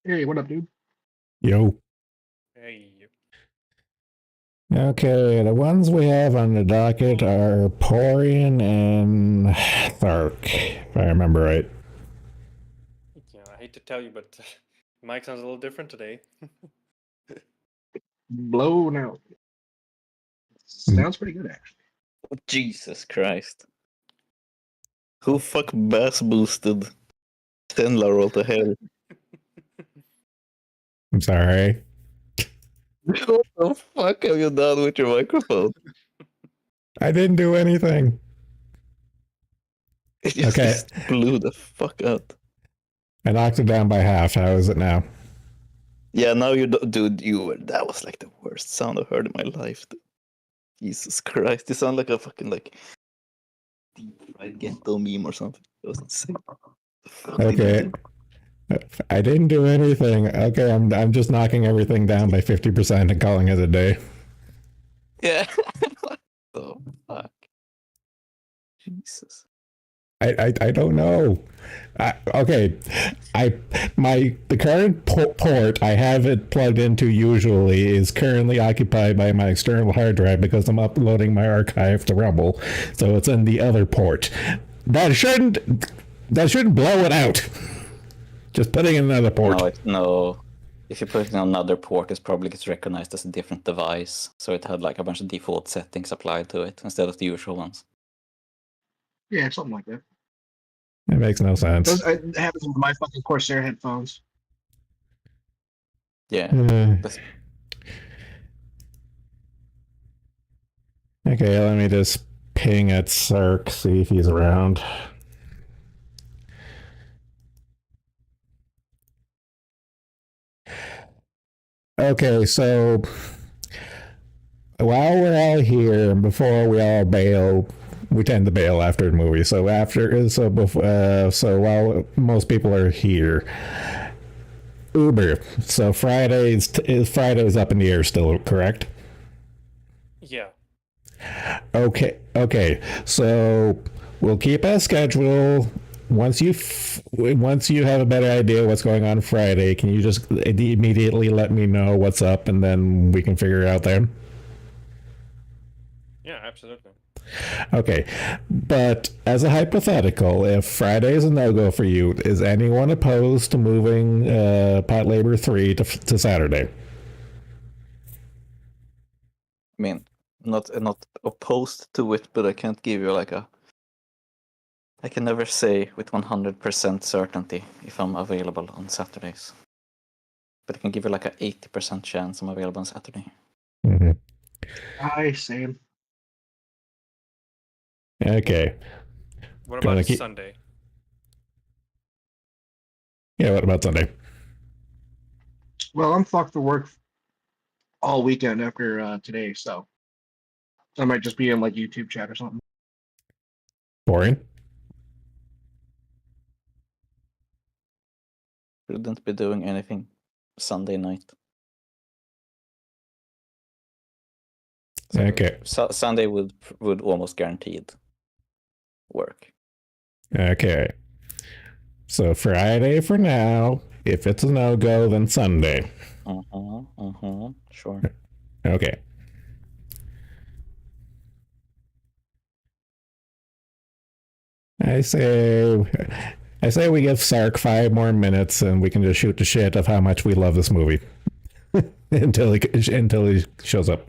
Hey, what up, dude? Yo. Hey. Okay, the ones we have on the docket are Porian and Thark, if I remember right. Yeah, I hate to tell you, but Mike sounds a little different today. Blown out. Sounds pretty good, actually. Jesus Christ. Who fuck bass boosted Tenla to hell? I'm sorry. What the fuck have you done with your microphone? I didn't do anything. It just blew the fuck out. I knocked it down by half. How is it now? Yeah, now you dude, that was like the worst sound I've heard in my life. Dude. Jesus Christ, you sound like a fucking like deep fried ghetto meme or something. It was insane. Okay. I didn't do anything. Okay, I'm just knocking everything down by 50% and calling it a day. Yeah. What the fuck? Jesus. I don't know. The current port I have it plugged into usually is currently occupied by my external hard drive because I'm uploading my archive to Rumble, so it's in the other port. That shouldn't blow it out. Just putting in another port. No. If you put it in another port, it probably gets recognized as a different device, so it had like a bunch of default settings applied to it instead of the usual ones. Yeah, something like that. It makes no sense. It happens with my fucking Corsair headphones. Yeah. Okay, let me just ping at Sark, see if he's around. Okay, so while we're all here, before we all bail, we tend to bail after the movie. So while most people are here, Uber. So Friday's up in the air still, correct? Yeah. Okay. So we'll keep our schedule. Once you have a better idea what's going on Friday, can you just immediately let me know what's up, and then we can figure it out then? Yeah, absolutely. Okay, but as a hypothetical, if Friday is a no-go for you, is anyone opposed to moving Patlabor 3 to Saturday? I mean, not opposed to it, but I can't give you I can never say with 100% certainty if I'm available on Saturdays. But I can give you like a 80% chance I'm available on Saturday. Mm-hmm. Same. Okay. What about Sunday? Yeah, what about Sunday? Well, I'm fucked for work all weekend after today, so I might just be in like YouTube chat or something. Boring. Shouldn't be doing anything Sunday night. So okay. Sunday would almost guaranteed work. Okay. So Friday for now. If it's a no-go, then Sunday. Sure. Okay. I say we give Sark 5 more minutes and we can just shoot the shit of how much we love this movie until he shows up.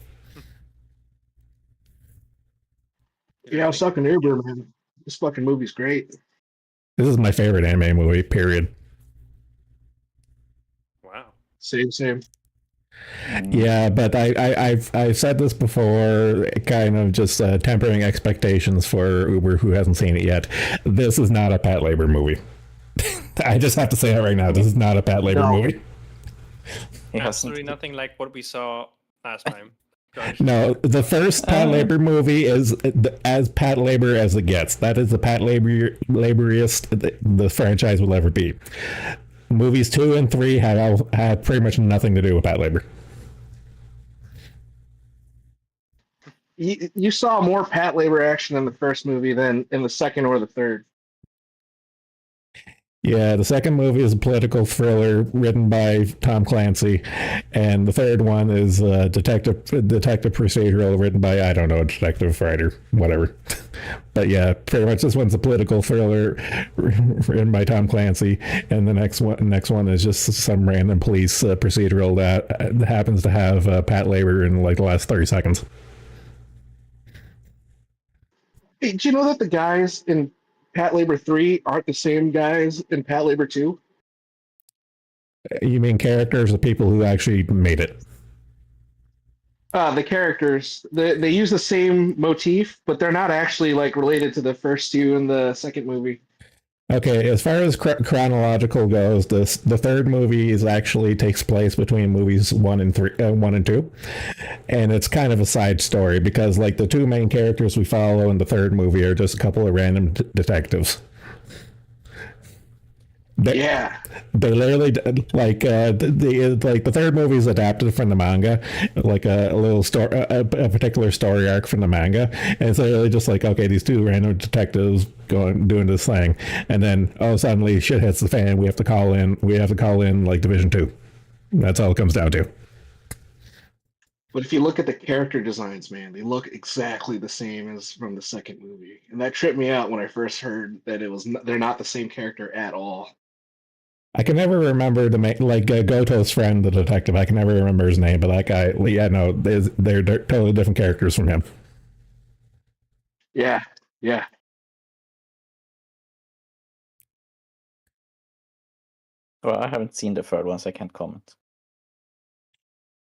Yeah, I was sucking Uber, man. This fucking movie's great. This is my favorite anime movie, period. Wow. Same. Yeah, but I've said this before, kind of just tempering expectations for Uber who hasn't seen it yet. This is not a Patlabor movie. I just have to say it right now. This is not a Patlabor movie. Absolutely nothing like what we saw last time. No, the first Patlabor movie is as Patlabor as it gets. That is the Patlaboriest the franchise will ever be. Movies 2 and 3 had pretty much nothing to do with Patlabor. You saw more Patlabor action in the first movie than in the second or the third. Yeah, the second movie is a political thriller written by Tom Clancy, and the third one is a detective procedural written by, I don't know, a detective writer, whatever. But yeah, pretty much this one's a political thriller written by Tom Clancy, and the next one is just some random police procedural that happens to have Patlabor in like the last 30 seconds. Hey, do you know that the guys in Patlabor 3 aren't the same guys in Patlabor 2? You mean characters or people who actually made it? The characters, they use the same motif, but they're not actually like related to the first two in the second movie. Okay, as far as chronological goes, the third movie is actually takes place between movies 1 and 2, and it's kind of a side story because like the two main characters we follow in the third movie are just a couple of random detectives. Yeah. They literally like the third movie is adapted from the manga, like a little story, a particular story arc from the manga, and so really just like, okay, these two random detectives doing this thing, and then suddenly shit hits the fan. We have to call in like Division 2. That's all it comes down to. But if you look at the character designs, man, they look exactly the same as from the second movie, and that tripped me out when I first heard that they're not the same character at all. I can never remember Goto's friend, the detective. I can never remember his name, but that guy, yeah, no, they're totally different characters from him. Yeah, yeah. Well, I haven't seen the third one, so I can't comment.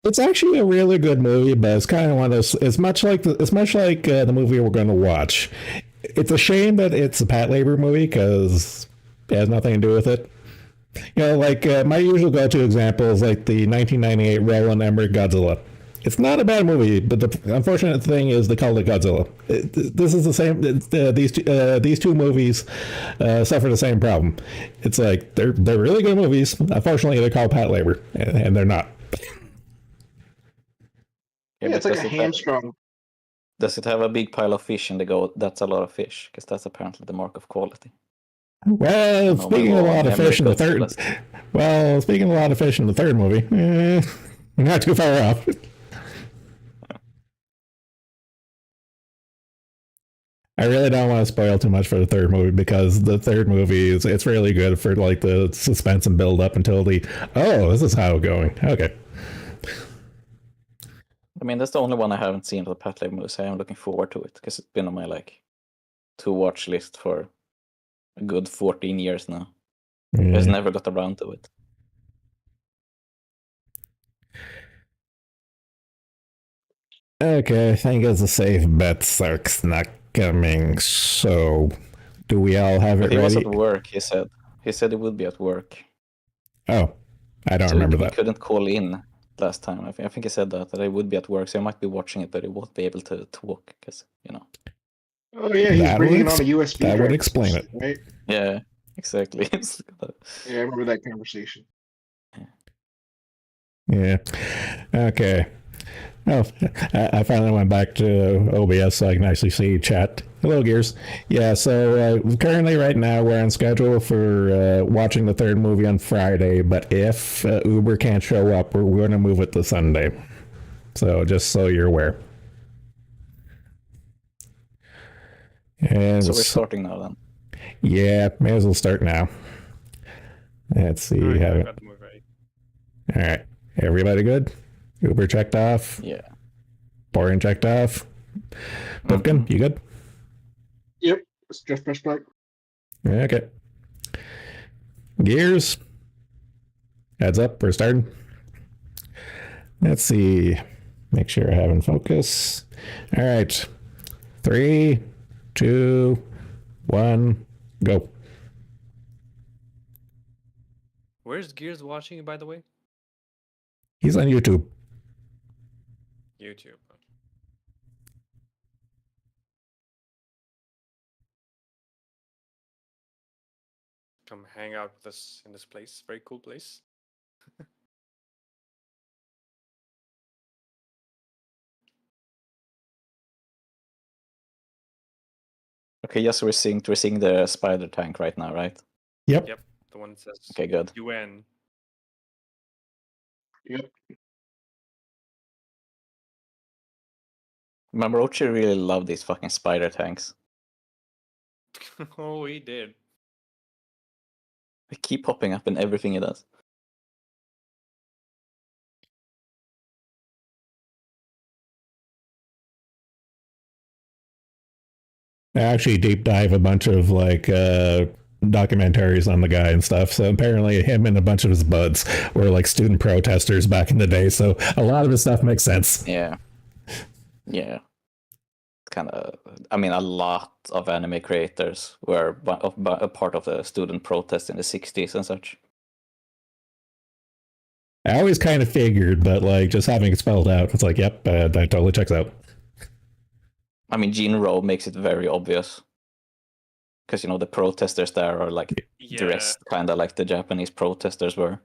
It's actually a really good movie, but it's kind of one of those. It's much like the movie we're going to watch. It's a shame that it's a Patlabor movie because it has nothing to do with it. You know, like my usual go-to example is like the 1998 Roland Emmerich Godzilla. It's not a bad movie, but the unfortunate thing is they call it Godzilla. This is the same. These two movies suffer the same problem. It's like they're really good movies. Unfortunately, they're called Patlabor, and they're not. Yeah, it's like a hamstrung. Does it have a big pile of fish in the goat? That's a lot of fish, because that's apparently the mark of quality. Well, speaking of a lot of fish in the third, movie, not too far off. I really don't want to spoil too much for the third movie because the third movie it's really good for like the suspense and build up until this is how it's going. Okay. I mean, that's the only one I haven't seen of the Patlabor movies. I am looking forward to it because it's been on my to watch list for a good 14 years now. I just never got around to it. Okay, I think it's a safe bet Sark's not coming, so do we all have it He ready? was at work, he said. He said he would be at work. Oh, I don't remember that. He couldn't call in last time. I think he said that I would be at work, so I might be watching it, but he won't be able to talk because, Oh yeah, he's bringing it on a USB drive. That would explain it, right? Yeah, exactly. Yeah, I remember that conversation. Yeah. Okay. Oh, I finally went back to OBS so I can actually see chat. Hello, Gears. Yeah, so currently right now we're on schedule for watching the third movie on Friday, but if Uber can't show up, we're going to move it to Sunday. So just so you're aware. And so we're starting now then. Yeah, may as well start now. Let's see. I got the movie ready. All right. Everybody good? Uber checked off. Yeah. Boring checked off. Pipkin, you good? Yep. It's just press back. Okay. Gears. Heads up, we're starting. Let's see. Make sure I have in focus. All right. 3, 2, 1, go. Where's Gears watching it, by the way? He's on YouTube. YouTube. Come hang out with us in this place. Very cool place. Okay, yes, we're seeing the spider tank right now, right? Yep. Yep. The one that says Okay, good. UN. Yep. Remember, Ochi really loved these fucking spider tanks. Oh, he did. They keep popping up in everything he does. I actually deep dive a bunch of like documentaries on the guy and stuff. So apparently him and a bunch of his buds were like student protesters back in the day. So a lot of his stuff makes sense. Yeah. Yeah. Kind of, I mean, a lot of anime creators were a part of the student protest in the 60s and such. I always kind of figured, but like just having it spelled out, it's like, yep, that totally checks out. I mean, Jinro makes it very obvious. Because, you know, the protesters there are like dressed kind of like the Japanese protesters were.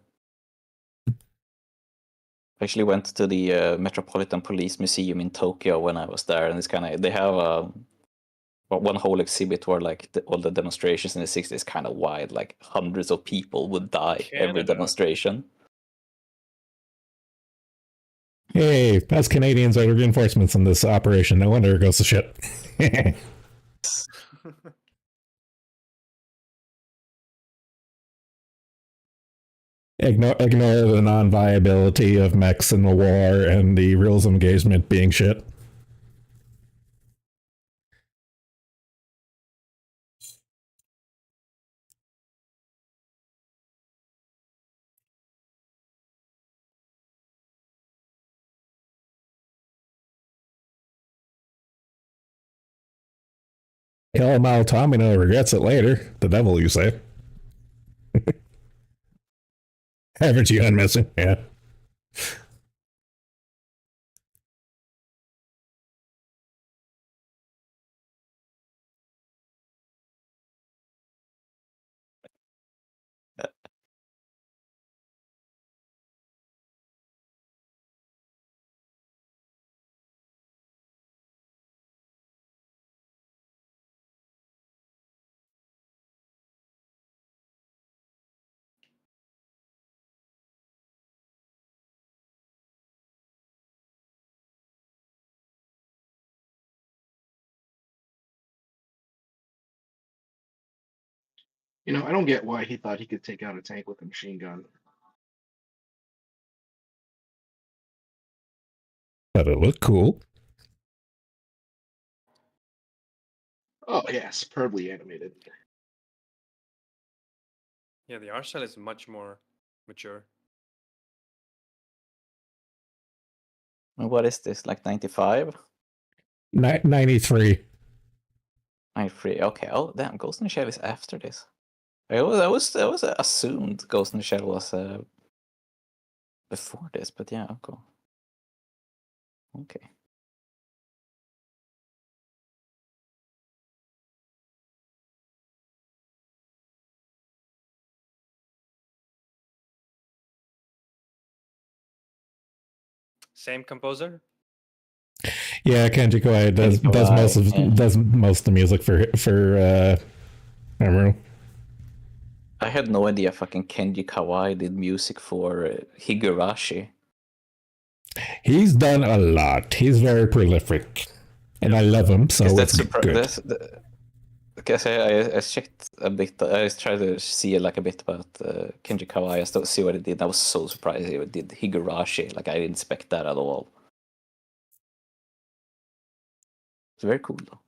I actually went to the Metropolitan Police Museum in Tokyo when I was there, and it's kind of, they have one whole exhibit where like all the demonstrations in the 60s is kind of wide, like hundreds of people would die every Canada. demonstration. Hey, us Canadians are the reinforcements in this operation. No wonder it goes to shit. Ignore the non-viability of mechs in the war and the rules of engagement being shit. Kill Mao Tomino regrets it later. The devil, you say? Haven't you missing? Yeah. You know, I don't get why he thought he could take out a tank with a machine gun. But it looked cool. Oh yeah, superbly animated. Yeah, the art style is much more mature. What is this, like 95? 93. 93. Okay. Oh, damn. Ghost in the Shell is after this. I was assumed Ghost in the Shell was before this, but yeah, cool. Okay. Same composer? Yeah, Kenji Kawai does most of the music for Emerald. I had no idea fucking Kenji Kawai did music for Higurashi. He's done a lot. He's very prolific, and I love him. So it's good. Because I checked a bit. I tried to see like a bit about Kenji Kawai. I still see what he did. I was so surprised he did Higurashi. Like I didn't expect that at all. It's very cool though.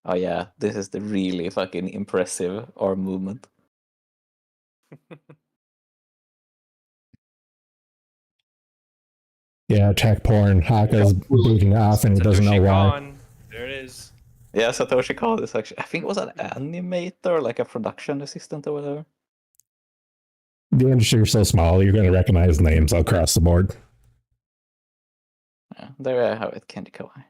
Oh yeah, this is the really fucking impressive arm movement. Yeah, check porn. Haka's booting off and he doesn't know why. There it is. Yeah, Satoshi Kon is actually, I think it was an animator, like a production assistant or whatever. The industry is so small, you're going to recognize names across the board. Yeah, there I have it, Kenji Kawai.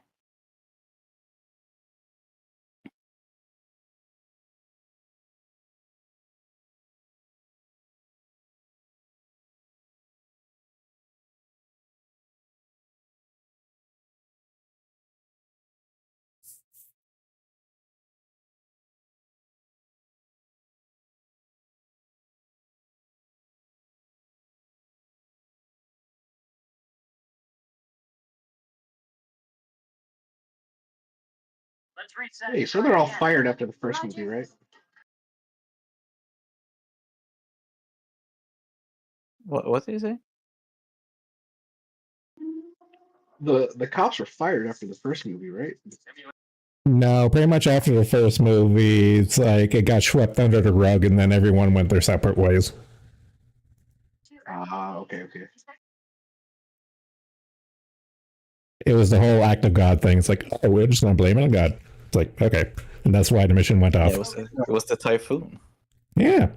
Hey, so they're all fired after the first movie, right? What did you say? The cops were fired after the first movie, right? No, pretty much after the first movie, it's like it got swept under the rug, and then everyone went their separate ways. Ah, okay. It was the whole act of God thing. It's like, oh, we're just gonna blame it on God. It's like, okay, and that's why the mission went off. Yeah, it was the typhoon. Yeah.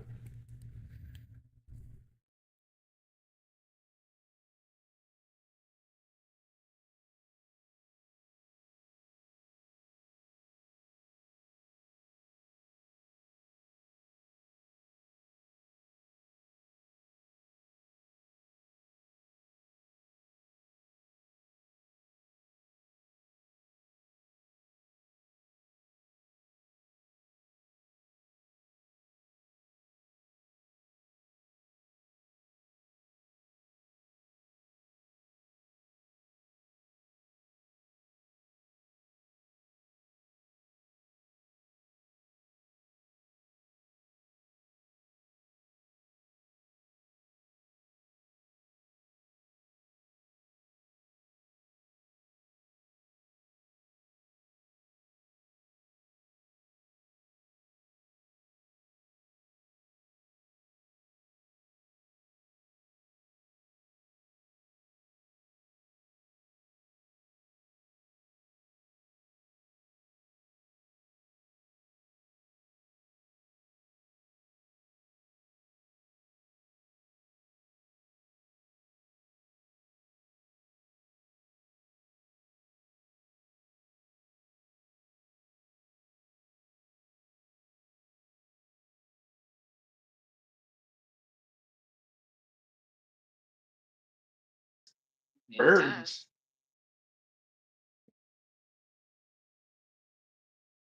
Birds.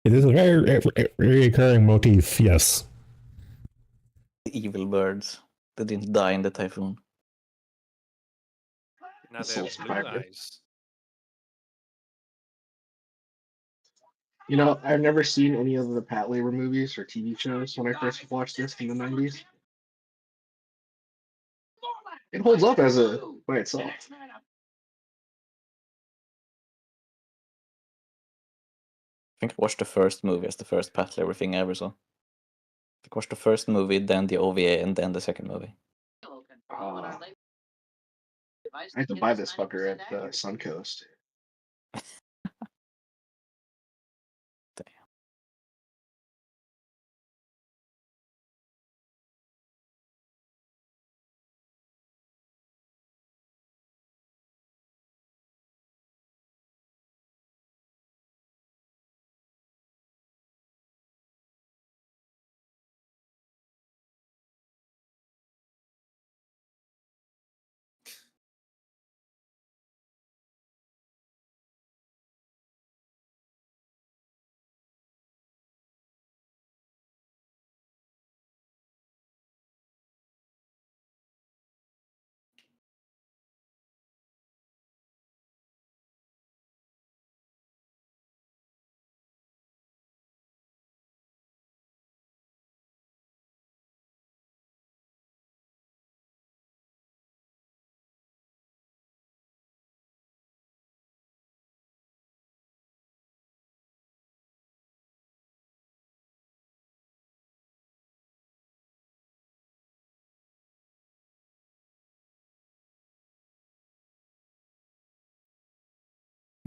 It is a very recurring motif, yes. Evil birds that didn't die in the typhoon. Now they Soul have blue survivor. eyes. You know, I've never seen any of the Patlabor movies or TV shows when I first watched this in the 90s. It holds up as a by itself. I think I watched the first movie as the first Patlabor thing I ever saw. I watched the first movie, then the OVA, and then the second movie. I had to buy this fucker at Suncoast.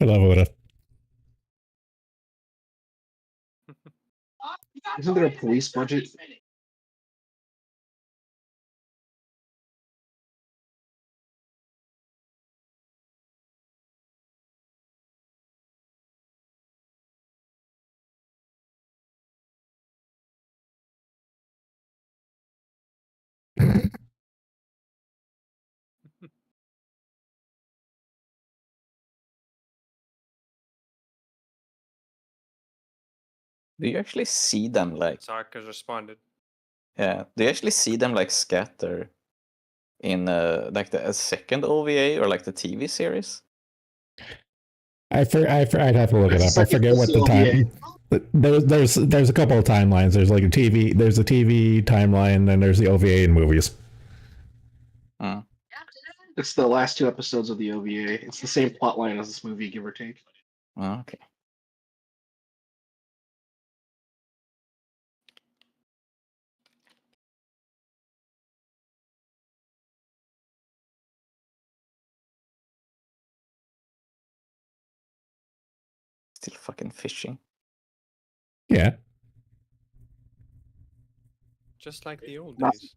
I love it. Isn't there a police budget? Do you actually see them like? Sark has responded. Yeah. Do you actually see them like scatter in like the second OVA or like the TV series? I'd have to look it It's up. I the second- forget it's what the the OVA. time. There's a couple of timelines. There's like there's a TV timeline, and there's the OVA and movies. Hmm. It's the last 2 episodes of the OVA. It's the same plot line as this movie, give or take. Oh, okay. Still fucking fishing. Yeah. Just like the old Not- days.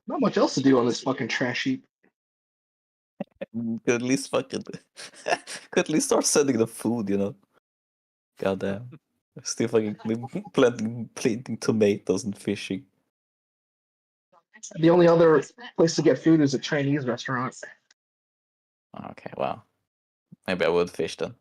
Not much else to do on this fucking trash heap. Could at least fucking could at least start sending the food, you know. Goddamn. Still fucking planting tomatoes and fishing. The only other place to get food is a Chinese restaurant. Okay, wow. Maybe I would fish then.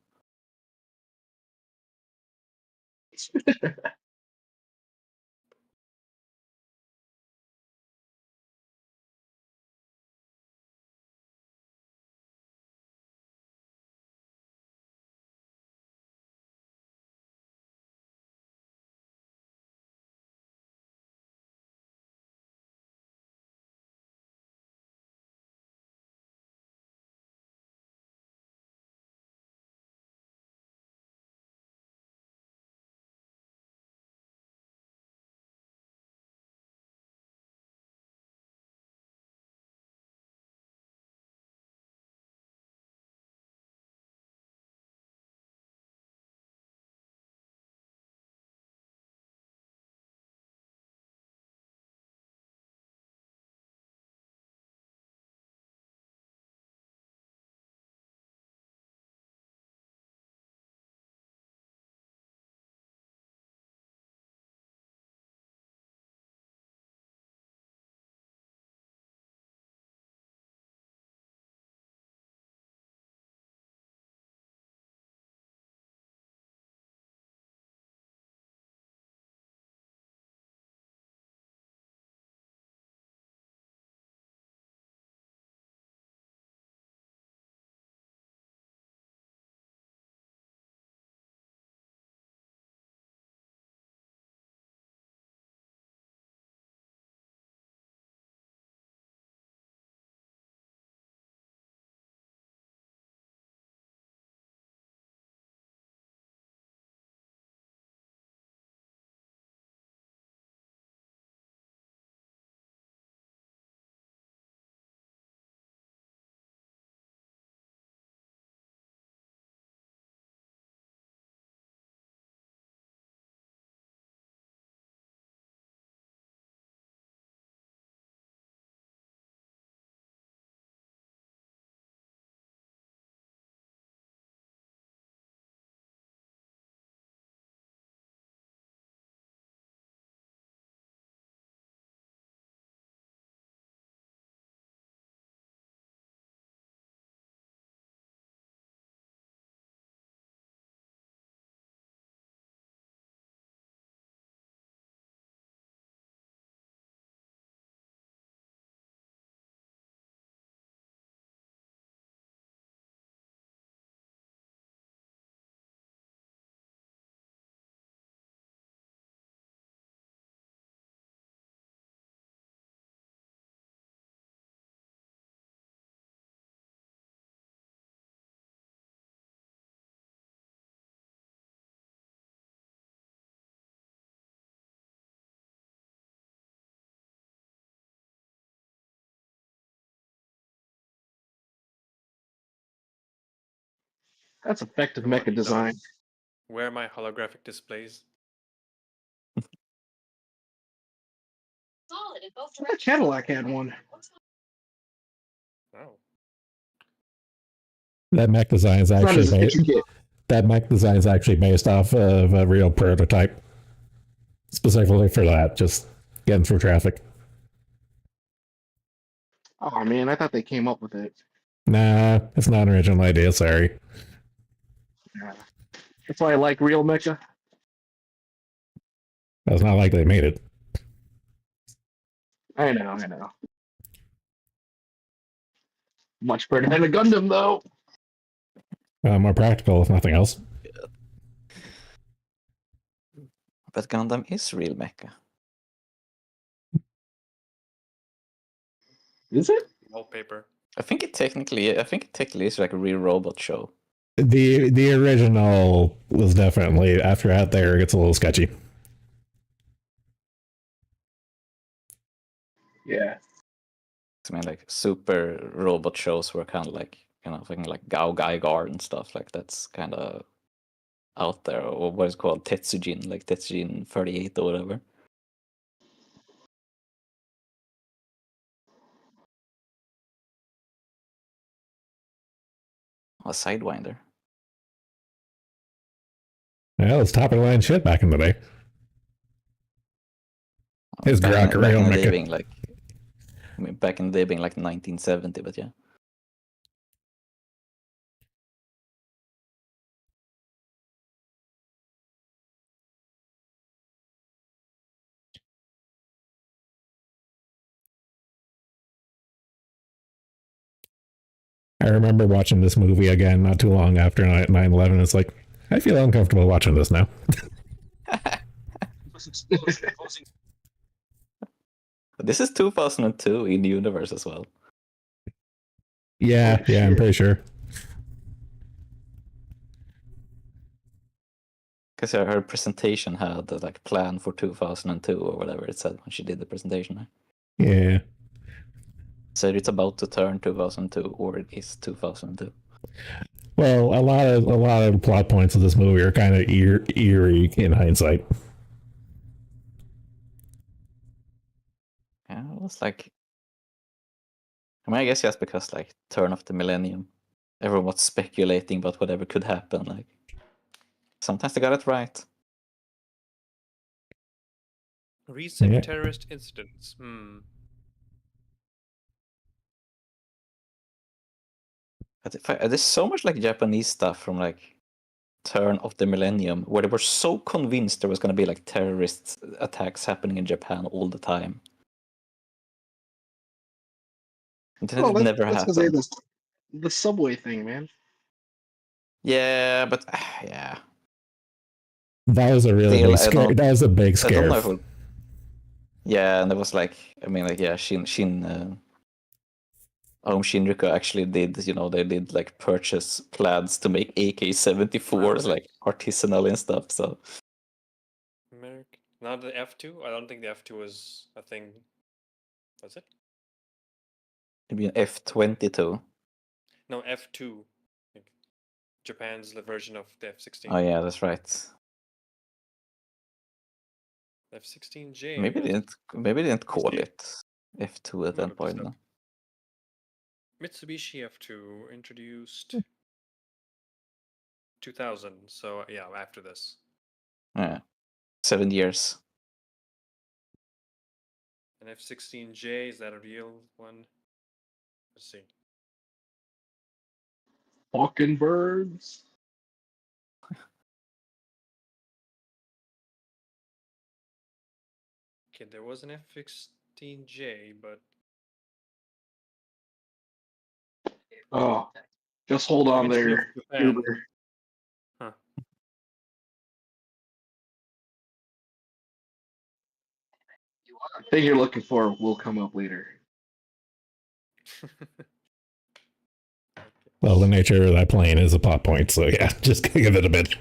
That's effective You want mecha to know design. where my holographic displays? I thought Cadillac had one. Oh. That mech design is Not actually as a picture kit. that mech design is actually based off of a real prototype, specifically for that. Just getting through traffic. Oh man, I thought they came up with it. Nah, it's not an original idea. Sorry. Yeah. That's why I like real mecha. It's not like they made it. I know. Much better than a Gundam though. More practical, if nothing else. But Gundam is real mecha. Is it? Wallpaper. I think it technically is like a real robot show. The original was definitely, after out there, it gets a little sketchy. Yeah. I mean, like super robot shows were kind of like, thinking like Gao Gaigar and stuff like that's kind of out there, or what is called Tetsujin, like Tetsujin 38 or whatever. A Sidewinder. Yeah, it was top of the line shit back in the day. His Back in the day mecha. being like, back in the day being like 1970, but yeah. I remember watching this movie again not too long after 9/11. It's like, I feel uncomfortable watching this now. This is 2002 in the universe as well. Yeah, Oh, yeah, I'm shit. pretty sure. Because her presentation had the like plan for 2002 or whatever it said when she did the presentation. Yeah. So it's about to turn 2002, or it is 2002. Well, a lot of plot points of this movie are kind of eerie in hindsight. Yeah, it was like, I guess just because like turn of the millennium, everyone was speculating about whatever could happen. Like sometimes they got it right. Recent Yeah. terrorist incidents. There's so much like Japanese stuff from like turn of the millennium where they were so convinced there was going to be like terrorist attacks happening in Japan all the time. And then Oh, it never that's because they happened. had the subway thing, man. Yeah, but yeah. That was a really Still, big scare. That was a big I don't scare. know if it, yeah, and it was like, yeah, Shin Aum Shinrikyo actually did, they did like purchase plans to make AK-74s like artisanal and stuff. So American. Not the F2. I don't think the F2 was a thing. Was it? maybe an F-22. No, F2. Like, Japan's the version of the F-16. Oh yeah, that's right. F-16J. Maybe they didn't call see. it F2 at that point. No? Mitsubishi F2 introduced 2000. So yeah, after this. Yeah, 7 years. An F-16J, is that a real one? Let's see. Fucking birds. Okay, there was an F-16J, but Oh, just hold on Ministry of there, Japan. Huber. Huh. The thing you're looking for will come up later. Well, the nature of that plane is a plot point, so yeah, just give it a bit.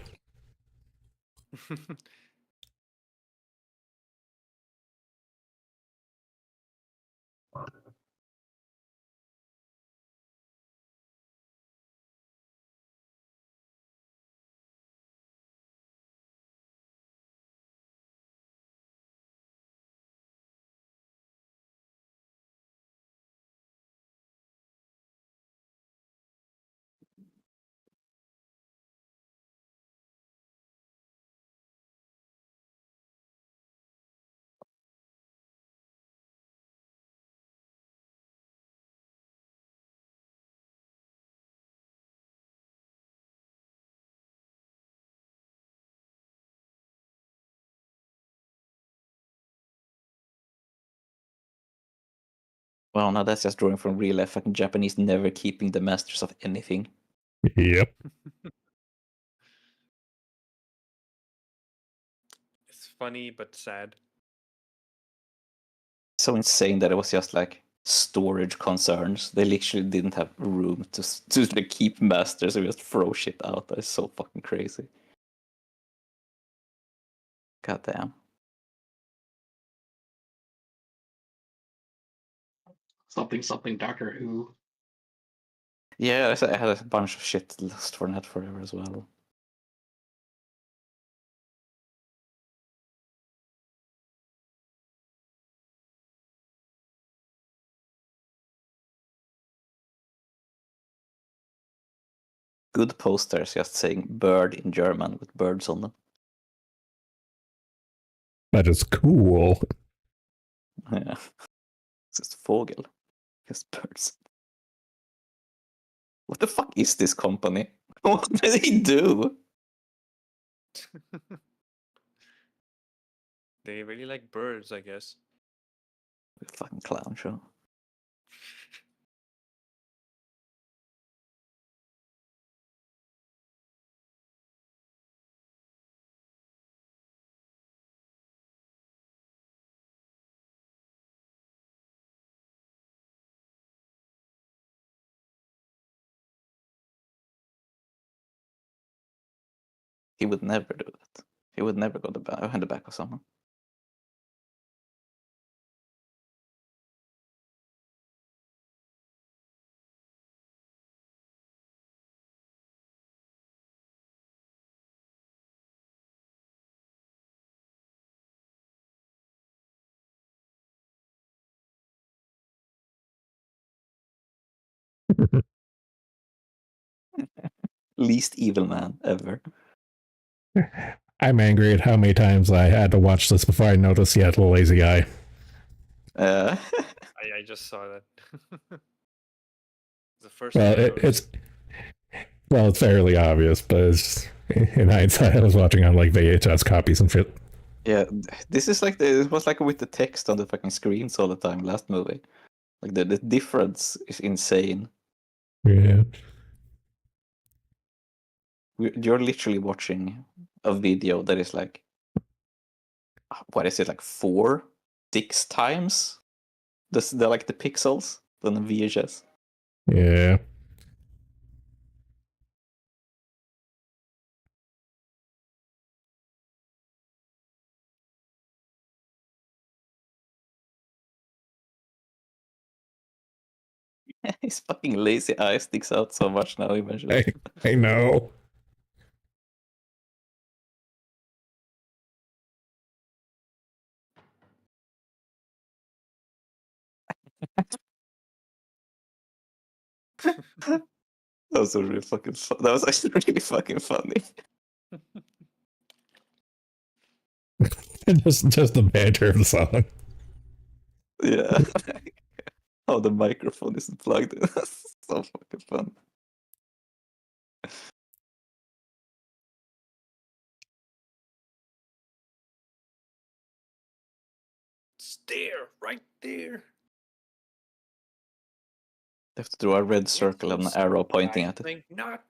Well, now that's just drawing from real life. Fucking Japanese never keeping the masters of anything. Yep. It's funny but sad. So insane that it was just like storage concerns. They literally didn't have room to like, keep masters, so just throw shit out. That is so fucking crazy. God damn. Something Doctor Who. Yeah, I had a bunch of shit lost for Net Forever as well. Good posters just saying bird in German with birds on them. That is cool. Yeah. It's just Vogel. Just birds. What the fuck is this company? What did he do? They really like birds, I guess. Fucking clown show. He would never do that. He would never go behind the back of someone. Least evil man ever. I'm angry at how many times I had to watch this before I noticed he had a lazy eye. I just saw that. The first Well, thing I noticed. it's fairly obvious, but it's, in hindsight, I was watching on like VHS copies and shit. Yeah, this is like it was like with the text on the fucking screens all the time last movie. Like the difference is insane. Yeah. You're literally watching a video that is like, what is it, like 6 times the like the pixels than the VHS. Yeah. His fucking lazy eye sticks out so much now. Imagine. I know. That was really fucking that was actually really fucking funny. just the banter of the song. Yeah. Oh, the microphone isn't plugged in. That's so fucking fun. It's there, right there. They have to draw a red circle and an arrow pointing at it. I think not.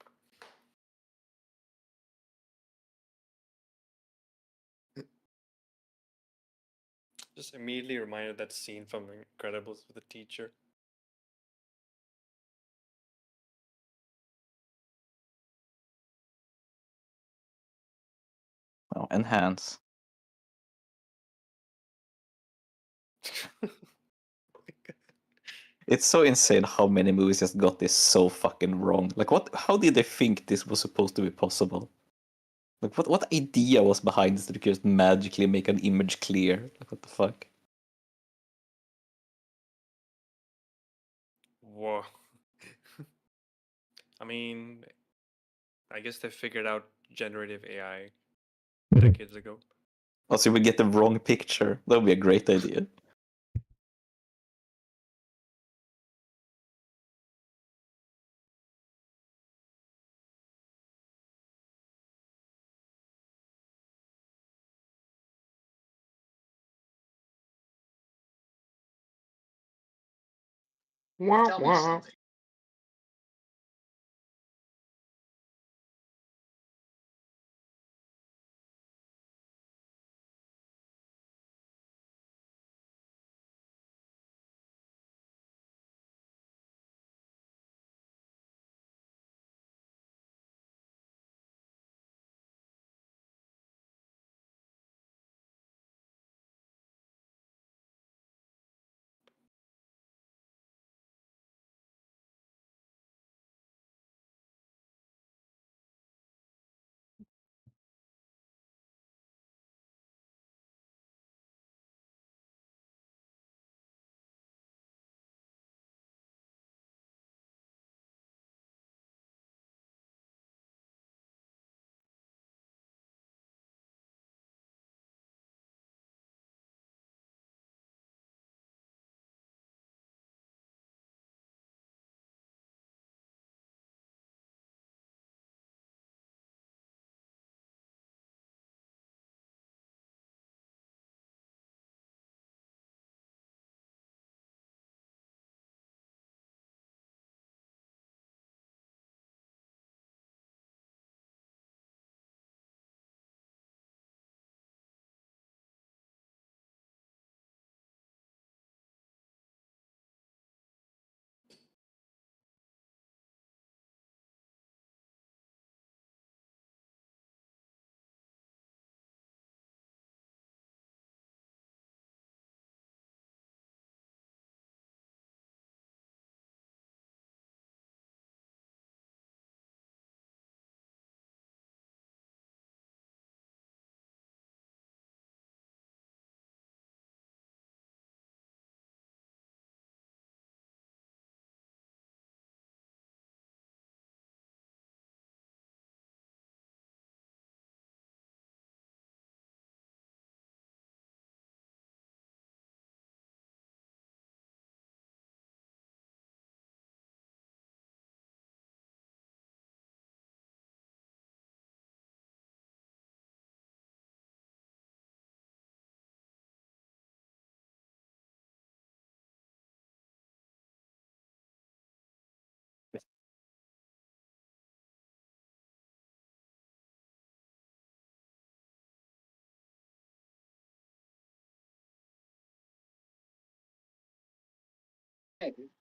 Just immediately reminded that scene from Incredibles with the teacher. Oh, enhance. It's so insane how many movies just got this so fucking wrong. Like, what? How did they think this was supposed to be possible? Like, what idea was behind this to just magically make an image clear? Like, what the fuck? Whoa. I mean, I guess they figured out generative AI decades ago. Also, we get the wrong picture. That would be a great idea. Wah, wah.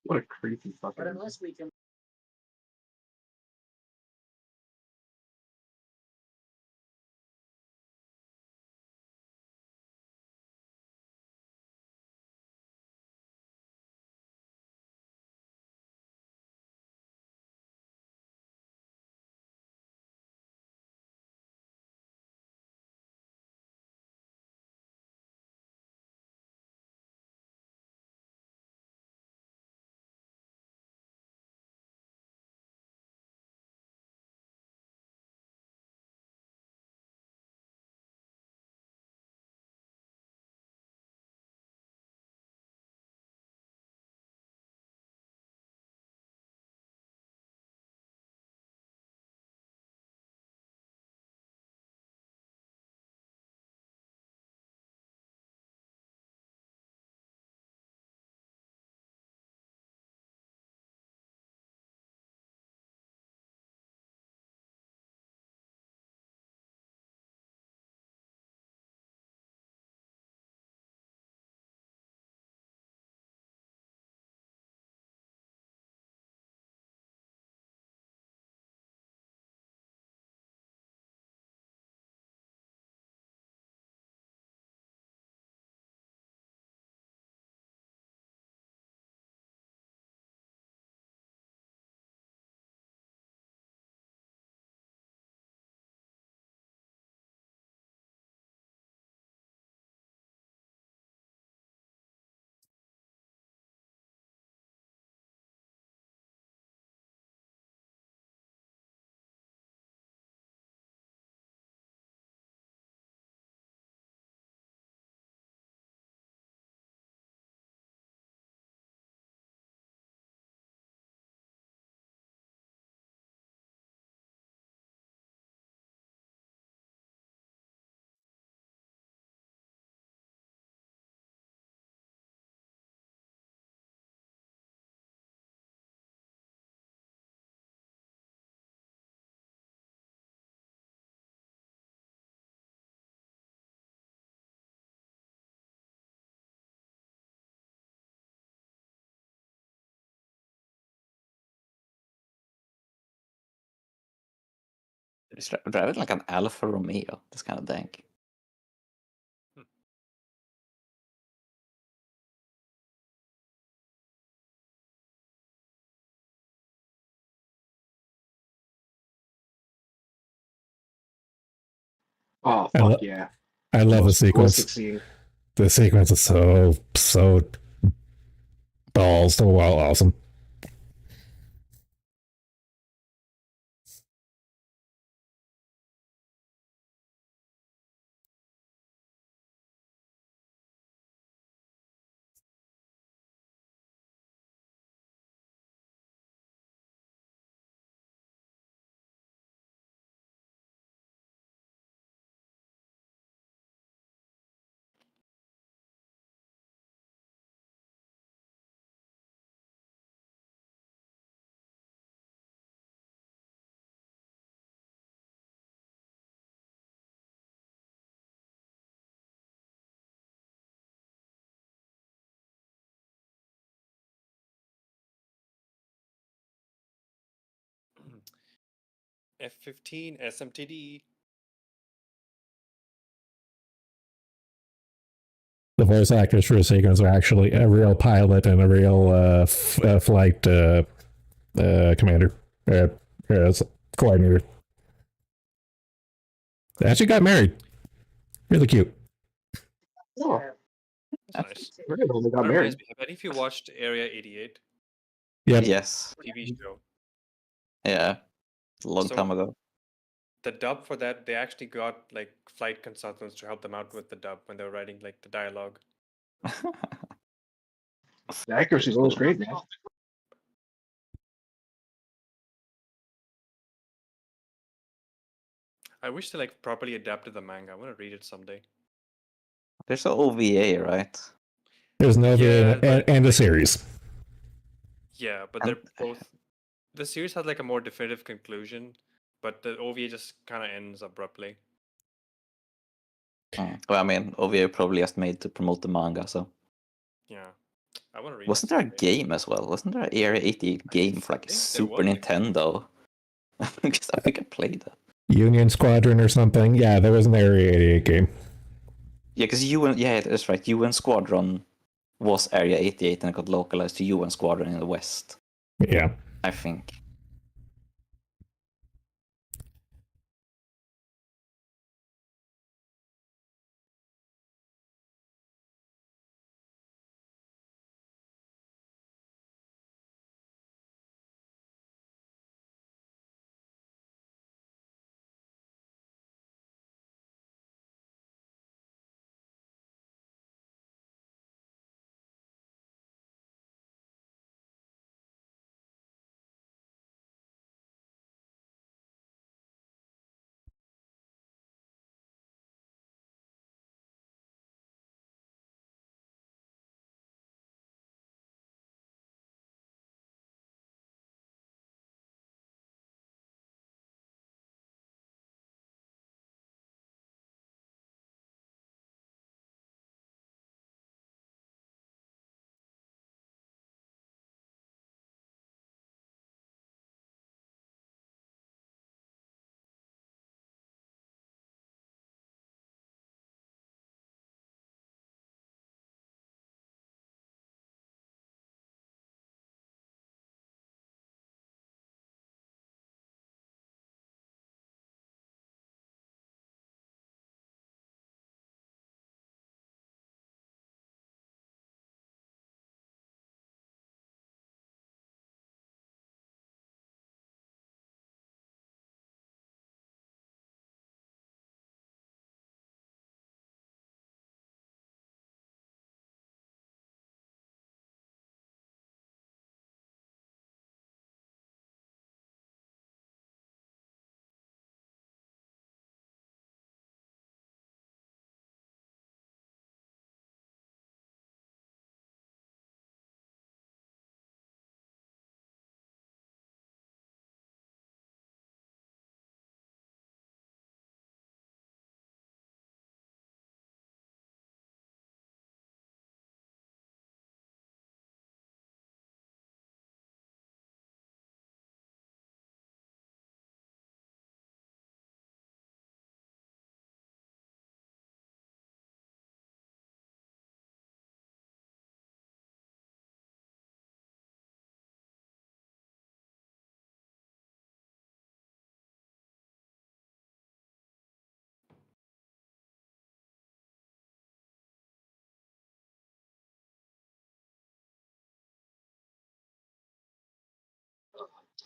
What a creepy fucking. It's driving like an Alfa Romeo. That's kind of dank. Oh I, fuck lo- yeah! I love the Most realistic sequence. scene. The sequence is so balls to the wall awesome. F-15 SMTD. The voice actors for the sequence are actually a real pilot and a real flight commander, coordinator. They actually got married. Really cute. Oh, That's nice. they got That reminds married. me, have any of you watched Area 88 Yep. Yes. TV show? Yeah. A long So- time ago. The dub for that, they actually got like flight consultants to help them out with the dub when they were writing like the dialogue. The accuracy's always great, man. I wish they like properly adapted the manga. I want to read it someday. There's an OVA, right? There's no Yeah, and a series. Yeah, but they're both. The series has like a more definitive conclusion, but the OVA just kind of ends abruptly. Well, I mean, OVA probably just made to promote the manga, so. Yeah, I want to read. Wasn't there a game as well? Wasn't there an Area 88 game for like think there Super was a game. Nintendo? Because I think I played that. Union Squadron or something. Yeah, there was an Area 88 game. Yeah, because that's right. UN Squadron was Area 88 and it got localized to UN Squadron in the West. Yeah. I think.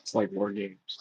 It's like war games.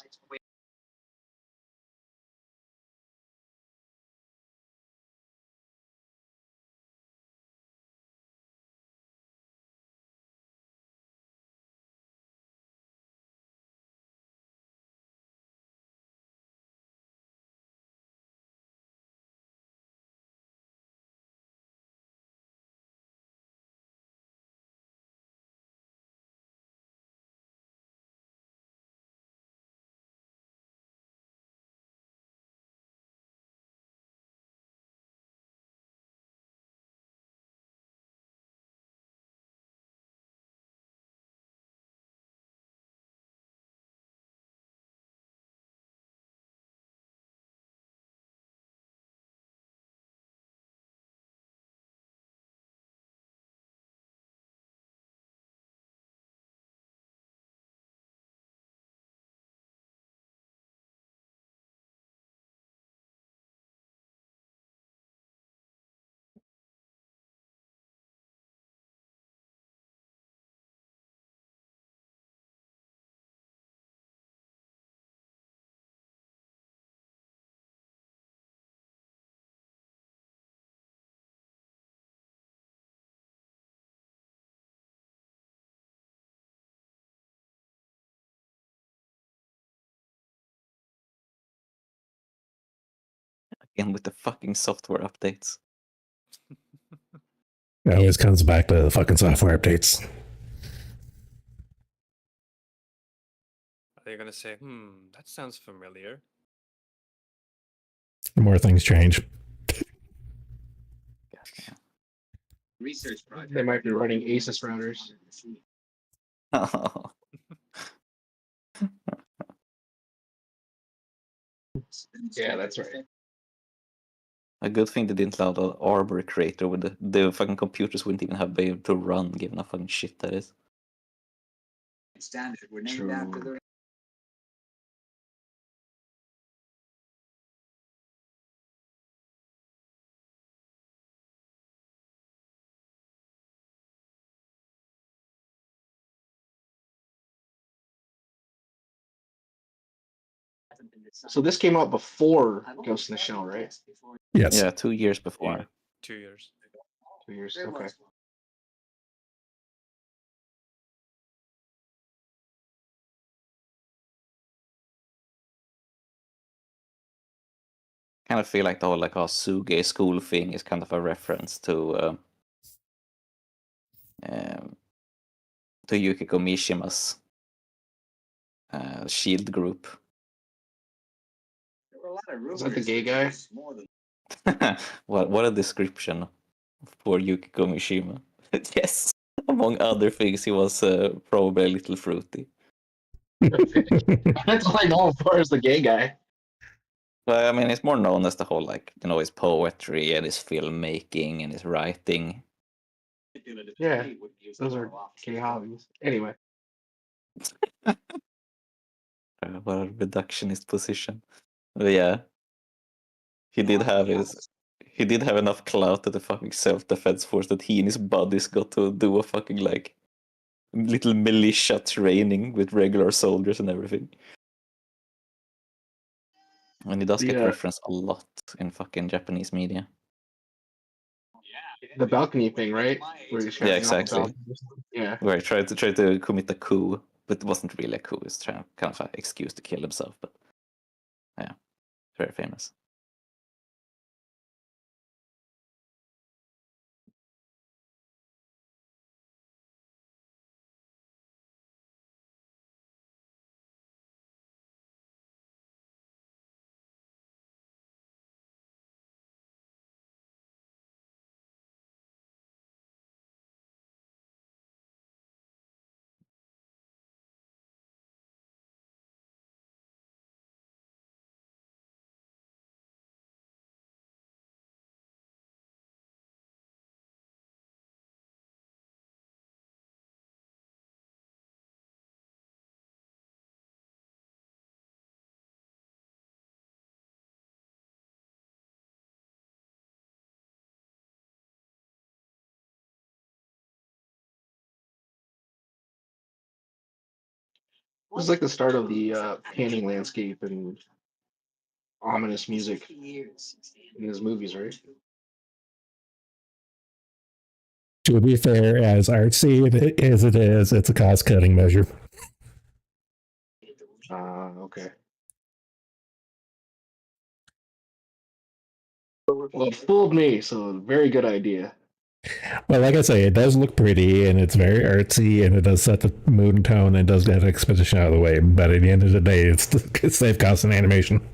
Again with the fucking software updates. It always comes back to the fucking software updates. Are they gonna say, that sounds familiar? The more things change. Goddamn. They might be running Asus routers. Yeah, that's right. A good thing they didn't allow the Arbor creator with the fucking computers wouldn't even have been able to run given how fucking shit that is. True. So this came out before Ghost in the Shell, right? Yes. Yeah, 2 years before. Yeah, 2 years. 2 years. Okay. Kind of feel like the whole like Suge school thing is kind of a reference to Yukiko Mishima's Shield group. Is that the gay guy? What a description for Yukiko Mishima. Yes, among other things, he was probably a little fruity. That's all I know him for is the gay guy. But I mean, he's more known as the whole like his poetry and his filmmaking and his writing. Yeah, those are gay hobbies. Anyway. What a reductionist position. But yeah, he did have enough clout at the fucking self-defense force that he and his buddies got to do a fucking like little militia training with regular soldiers and everything. And he does get referenced a lot in fucking Japanese media. The balcony thing, right? Where he's Yeah, exactly. Yeah. Where he tried to commit a coup, but it wasn't really a coup. It was kind of an excuse to kill himself. But yeah, very famous. It was like the start of the painting landscape and ominous music in his movies, right? To be fair, as artsy as it is, it's a cost-cutting measure. Okay. Well, it fooled me, so very good idea. Well, like I say, it does look pretty, and it's very artsy, and it does set the mood and tone, and does get expedition out of the way. But at the end of the day, it's save cost and animation.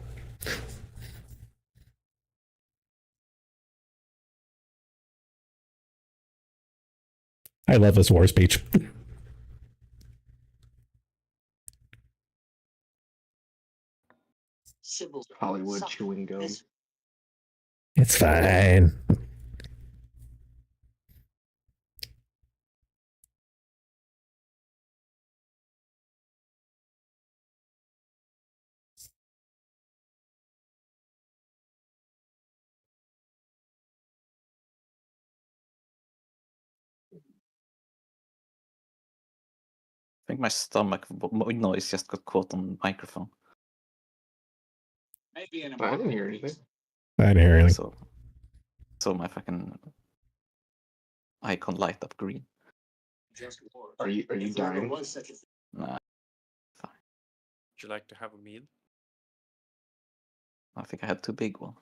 I love this war speech. Hollywood chewing gum. It's fine. I think my stomach noise just got caught on the microphone. I didn't hear anything. I didn't hear anything. So my fucking icon light up green. Are you dying? Nah, fine. Would you like to have a meal? I think I had too big one.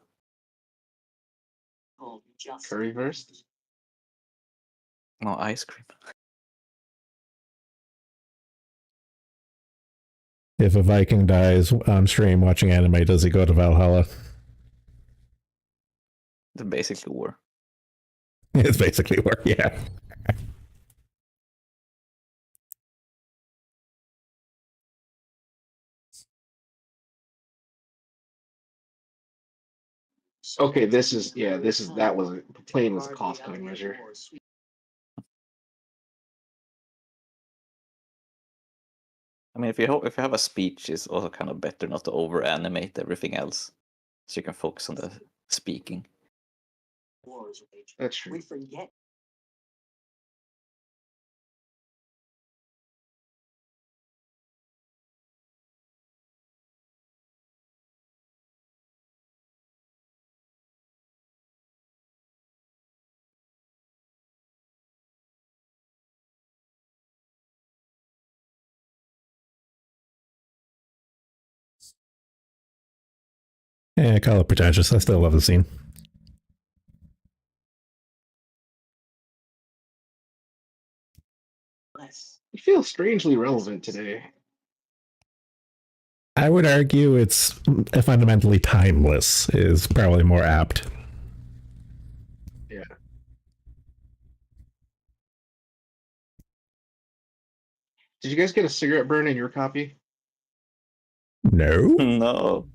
Curry first? No, ice cream. If a Viking dies on stream watching anime, does he go to Valhalla? The basic lore. It's basically where, yeah. Okay, that was plain as a cost cutting measure. I mean, if you have a speech, it's also kind of better not to over animate everything else, so you can focus on the speaking. That's true. Yeah, call it pretentious. I still love the scene. It feels strangely relevant today. I would argue it's fundamentally timeless, is probably more apt. Yeah. Did you guys get a cigarette burn in your copy? No? No.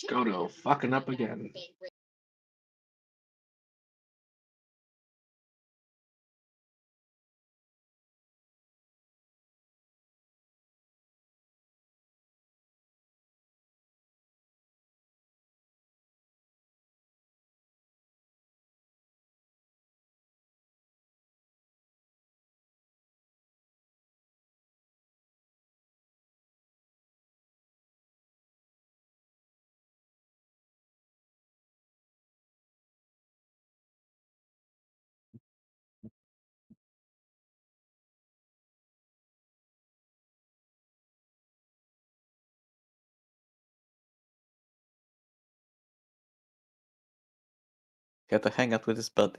Goto fucking up again. Got to hang out with his buddy.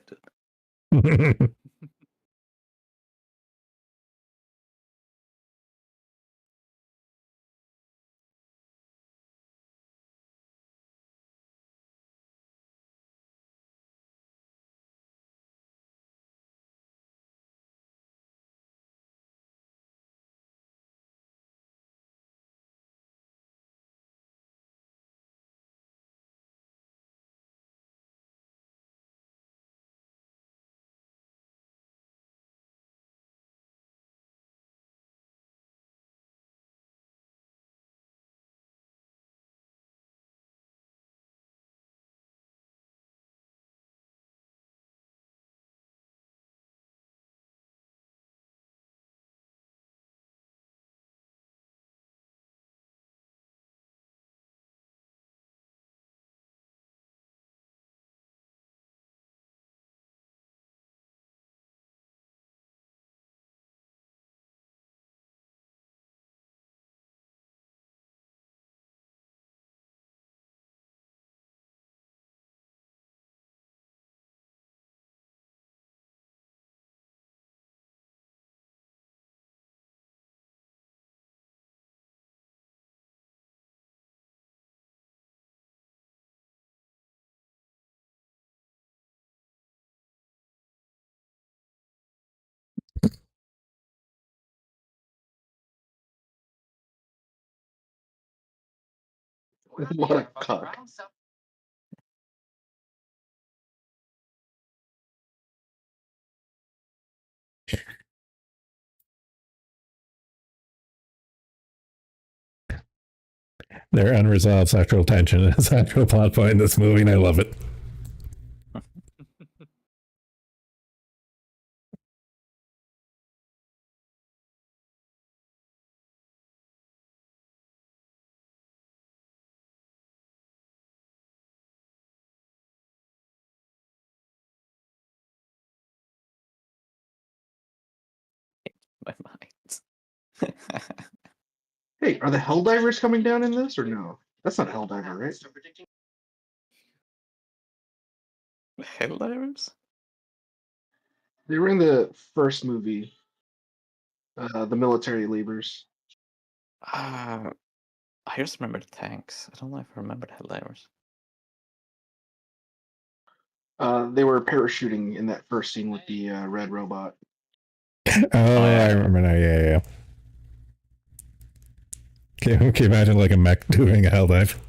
What a cock. Their unresolved sexual tension is a central plot point in this movie, and I love it. My mind. Hey, are the Helldivers coming down in this or no? That's not Helldiver, right? Helldivers? They were in the first movie, the military laborers. I just remember the tanks. I don't know if I remember the Helldivers. They were parachuting in that first scene with the red robot. Oh, yeah. I remember now. Yeah. Can you imagine like a mech doing a hell dive?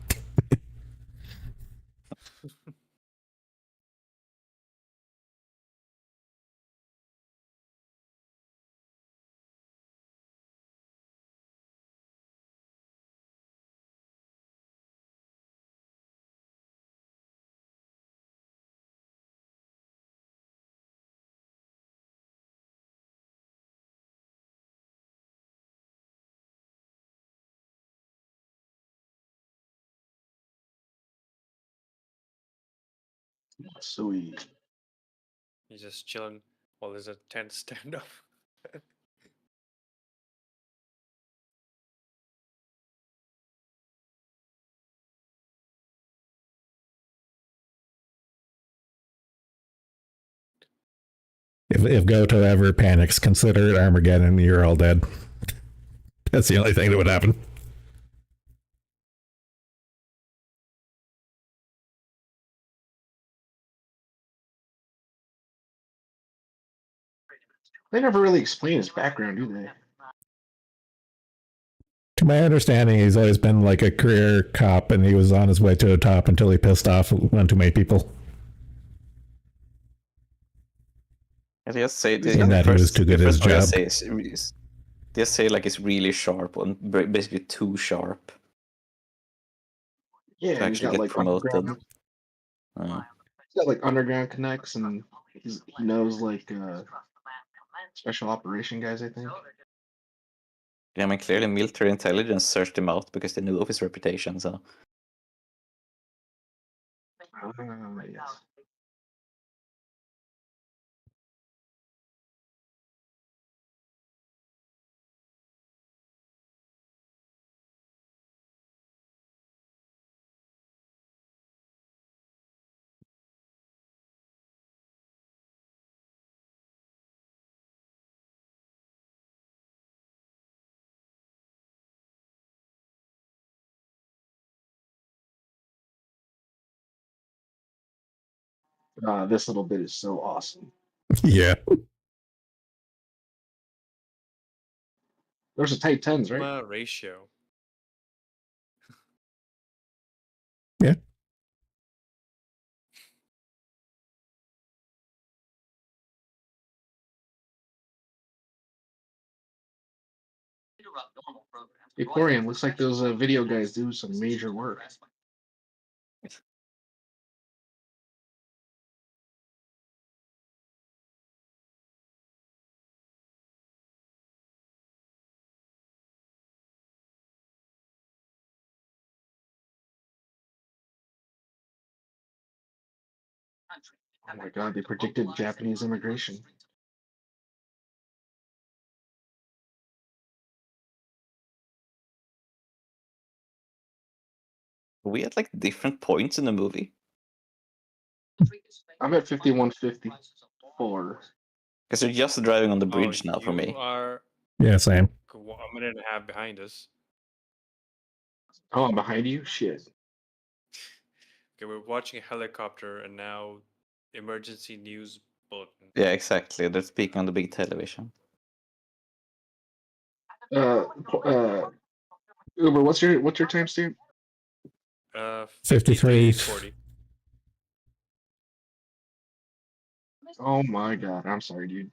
Sweet. He's just chilling while there's a tense standoff. If Goto ever panics, consider it Armageddon. You're all dead. That's the only thing that would happen. They never really explain his background, do they? To my understanding, he's always been like a career cop, and he was on his way to the top until he pissed off one too many people. I just say And that he was too good at his job. Just say like it's really sharp and basically too sharp Yeah, to he's actually got get like promoted. he's got like underground connects, and he knows like special operation guys, I think. Yeah, I mean, clearly military intelligence searched him out because they knew of his reputation, so. Yes. This little bit is so awesome. Yeah. There's a tight tens, right? Ratio. Yeah. Hey, Corian, looks like those video guys do some major work. Oh my god, they predicted Japanese immigration. We had like different points in the movie. I'm at 5154. Because you're just driving on the bridge now for You me. are Yeah, same. a minute and a half behind us. Oh, I'm behind you? Shit. Okay, we're watching a helicopter and now emergency news bulletin. Yeah, exactly. They're speaking on the big television. Uber, what's your timestamp? 53. 40. Oh my god, I'm sorry, dude.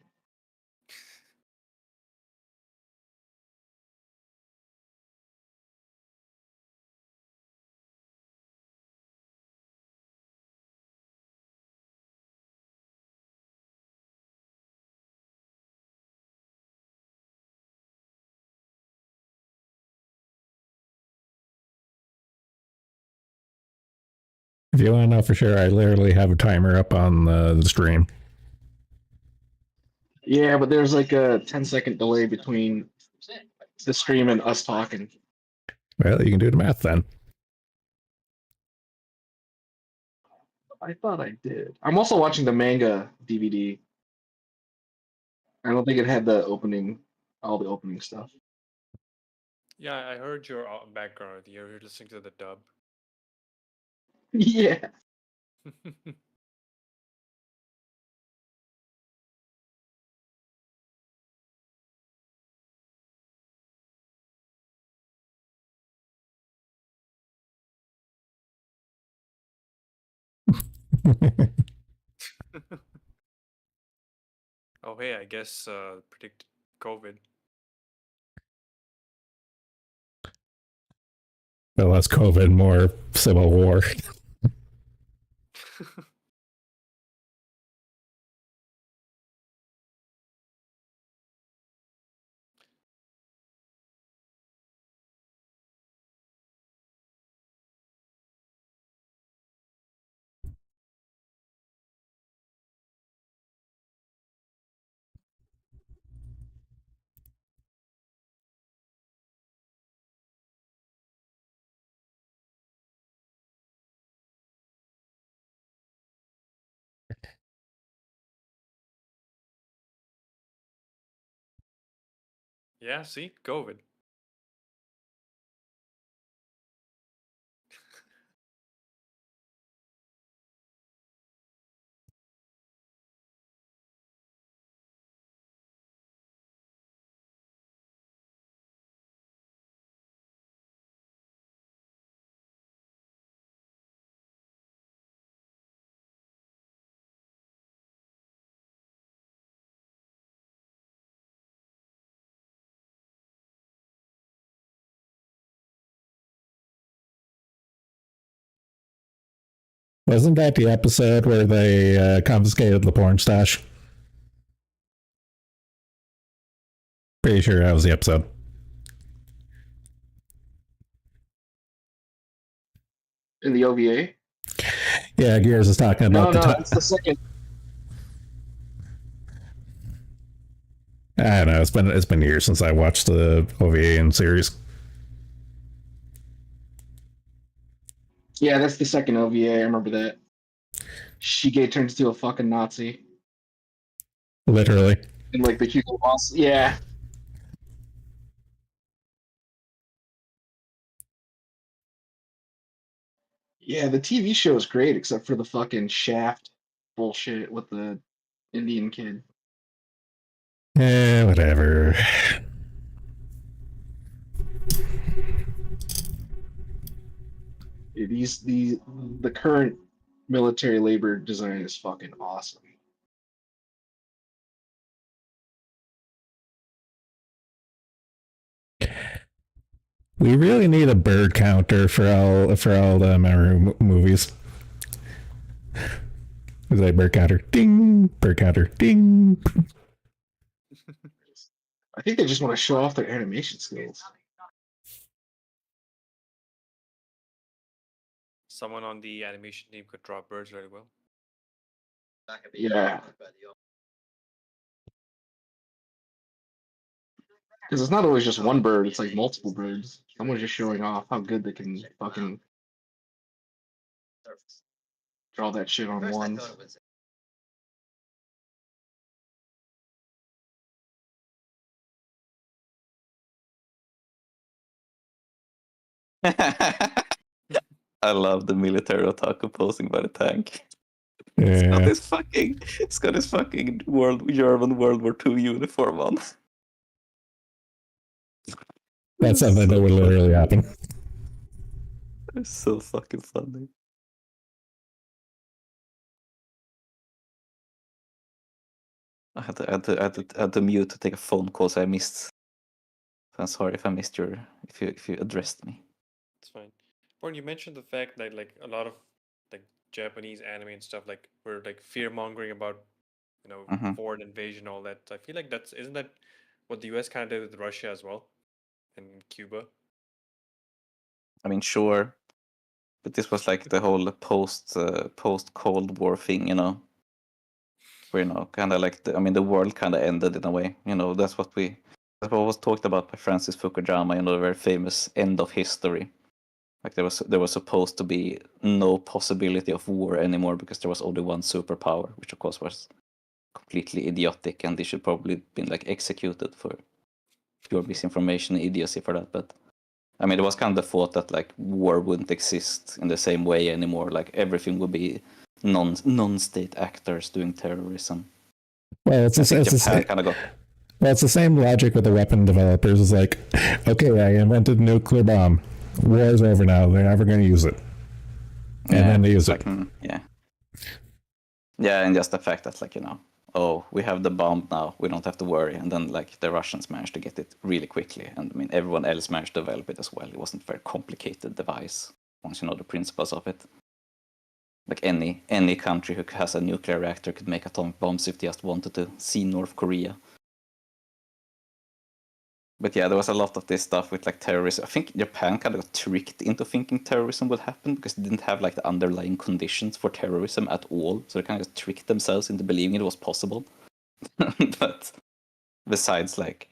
If you want to know for sure, I literally have a timer up on the stream. Yeah, but there's like a 10-second delay between the stream and us talking. Well, you can do the math then. I thought I did. I'm also watching the manga DVD. I don't think it had the opening, all the opening stuff. Yeah, I heard your background. You're listening to the dub. Yeah. Oh, hey, I guess predict COVID. Well, less COVID, more civil war. Yeah, see? COVID. Wasn't that the episode where they confiscated the porn stash? Pretty sure that was the episode. In the OVA? Yeah, Gears is talking No, about no, it's the second. I don't know. It's been years since I watched the OVA and series. Yeah, that's the second OVA. I remember that. Shige turns into a fucking Nazi. Literally. And like the Hugo Boss. Yeah. Yeah, the TV show is great, except for the fucking Shaft bullshit with the Indian kid. Whatever. The current military labor design is fucking awesome. We really need a bird counter for all the Maru movies. Is a bird counter? Ding. Bird counter. Ding. I think they just want to show off their animation skills. Someone on the animation team could draw birds very well. Yeah. Because it's not always just one bird, it's like multiple birds. Someone's just showing off how good they can fucking draw that shit on one. I love the military otaku posing by the tank. Yeah. It's got his fucking German World War II uniform on. That's something that would literally happen. It's so fucking funny. I had to mute to take a phone call, so I missed. I'm sorry if I missed if you addressed me. It's fine. Born, you mentioned the fact that like a lot of like Japanese anime and stuff like were like fear mongering about Mhm. foreign invasion, all that. I feel like isn't that what the US kind of did with Russia as well, and Cuba. I mean, sure, but this was like the whole post Cold War thing, where kind of like the world kind of ended in a way. That's what was talked about by Francis Fukuyama. The very famous end of history. Like there was supposed to be no possibility of war anymore because there was only one superpower, which of course was completely idiotic, and they should probably been like executed for pure misinformation and idiocy for that. But I mean, it was kind of the thought that like war wouldn't exist in the same way anymore. Like everything would be non-state actors doing terrorism. Well, it's I think it's the Japan same. kind of got. Well, it's the same logic with the weapon developers. It's like, okay, I invented a nuclear bomb. War's over now. They're never going to use it, and then they use it. Yeah. Yeah, and just the fact that like oh, we have the bomb now, we don't have to worry, and then like the Russians managed to get it really quickly, and I mean everyone else managed to develop it as well. It wasn't a very complicated device once you know the principles of it. Like any country who has a nuclear reactor could make atomic bombs if they just wanted to. See North Korea. But yeah, there was a lot of this stuff with like terrorism. I think Japan kind of got tricked into thinking terrorism would happen because they didn't have like the underlying conditions for terrorism at all. So they kind of tricked themselves into believing it was possible. But besides like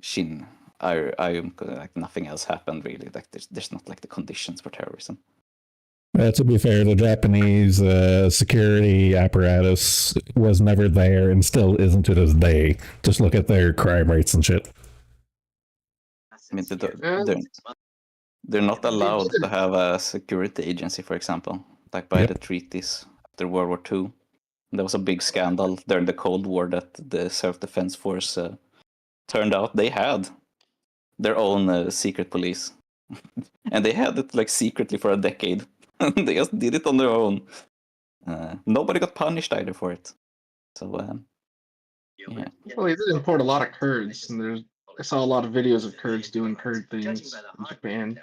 Shin, like nothing else happened really. Like there's not like the conditions for terrorism. To be fair, the Japanese security apparatus was never there and still isn't to this day. Just look at their crime rates and shit. I mean, they're not allowed to have a security agency, for example, like by the treaties after World War II. There was a big scandal during the Cold War that the Self-Defense Force turned out they had their own secret police. And they had it like secretly for a decade. They just did it on their own. Nobody got punished either for it. So, yeah. Well, they did import a lot of Kurds, and I saw a lot of videos of Kurds doing Kurd things in Japan.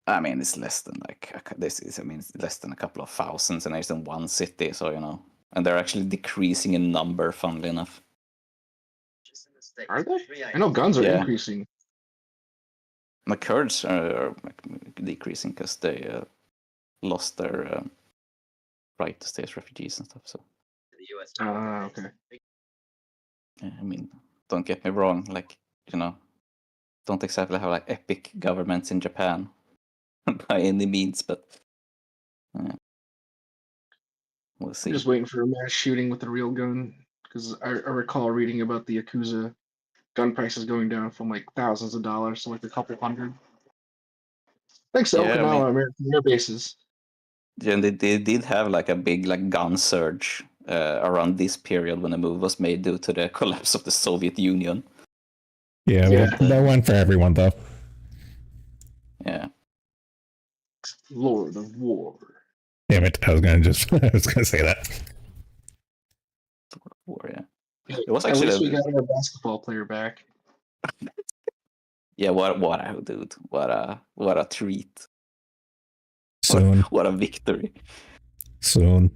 I mean, it's less than it's less than a couple of thousands, and it's in one city, so and they're actually decreasing in number, funnily enough. Are they? I know guns are increasing. The Kurds are decreasing because they lost their right to stay as refugees and stuff. So. Okay. I mean, don't get me wrong. Like don't exactly have like epic governments in Japan by any means, but we'll see. I'm just waiting for a mass shooting with a real gun because I recall reading about the Yakuza gun prices going down from like thousands of dollars to like a couple hundred. Thanks to Okinawa American air bases. Yeah, and they did have like a big like gun surge around this period when the move was made due to the collapse of the Soviet Union. Yeah, that one for everyone though. Yeah. Lord of War. Damn it! I was gonna say that. Lord of War, yeah. It was At actually least we got our basketball player back. Yeah, what a dude! What a treat! Soon. What a victory! Soon.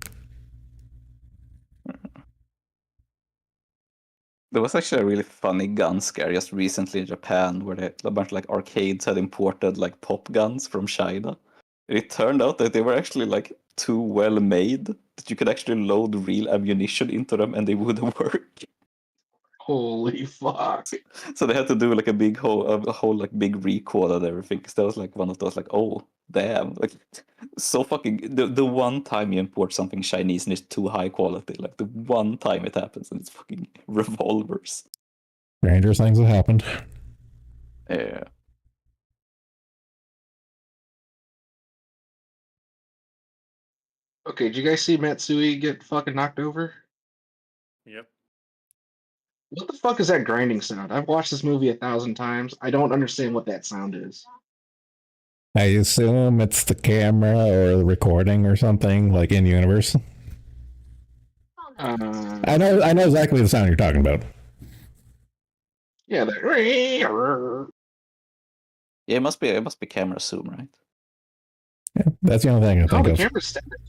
There was actually a really funny gun scare just recently in Japan where a bunch of like arcades had imported like pop guns from China. It turned out that they were actually like too well made that you could actually load real ammunition into them and they wouldn't work. Holy fuck! So they had to do like a whole like big recall and everything. Because that was like one of those like, oh damn, like so fucking the one time you import something Chinese and it's too high quality, like the one time it happens and it's fucking revolvers. Stranger things have happened. Yeah. Okay, did you guys see Matsui get fucking knocked over? Yep. What the fuck is that grinding sound? I've watched this movie 1,000 times. I don't understand what that sound is. I assume it's the camera or the recording or something like in universe. I know exactly the sound you're talking about. Yeah, Yeah, it must be camera zoom, right? Yeah, that's the only thing I think the of. camera's static.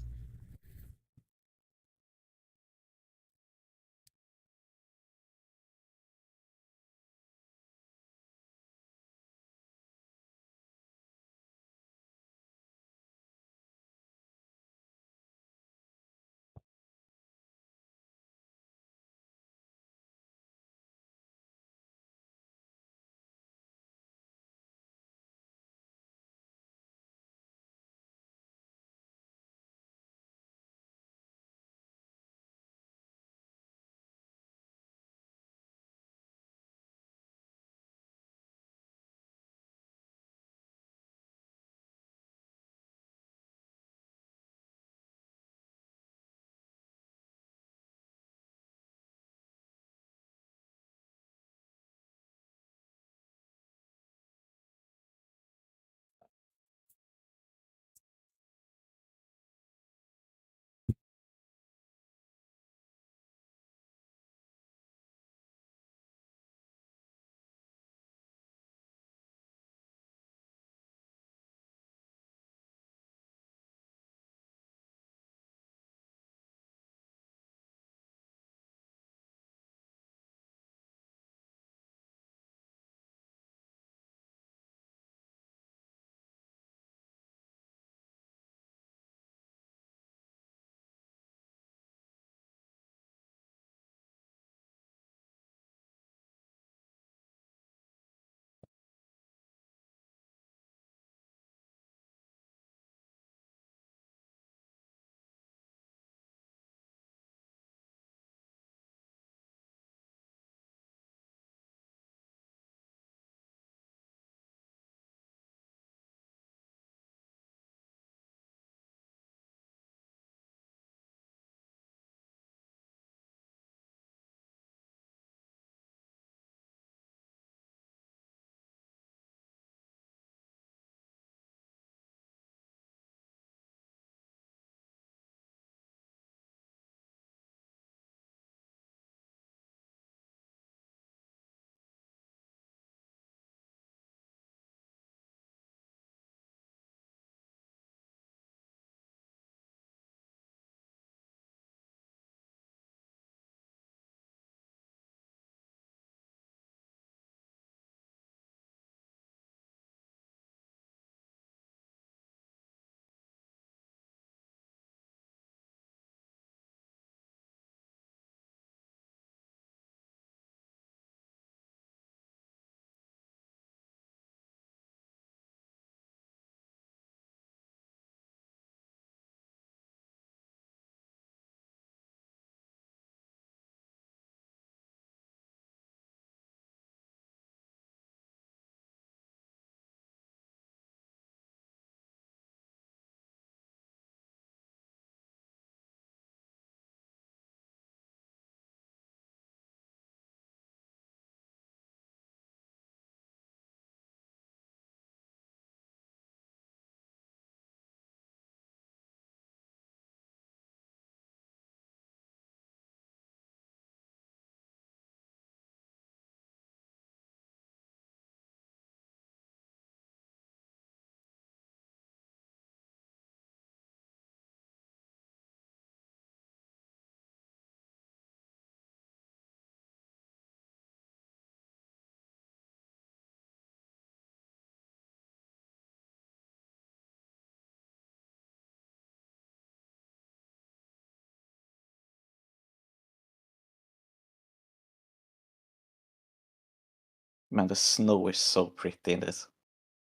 Man, the snow is so pretty in this.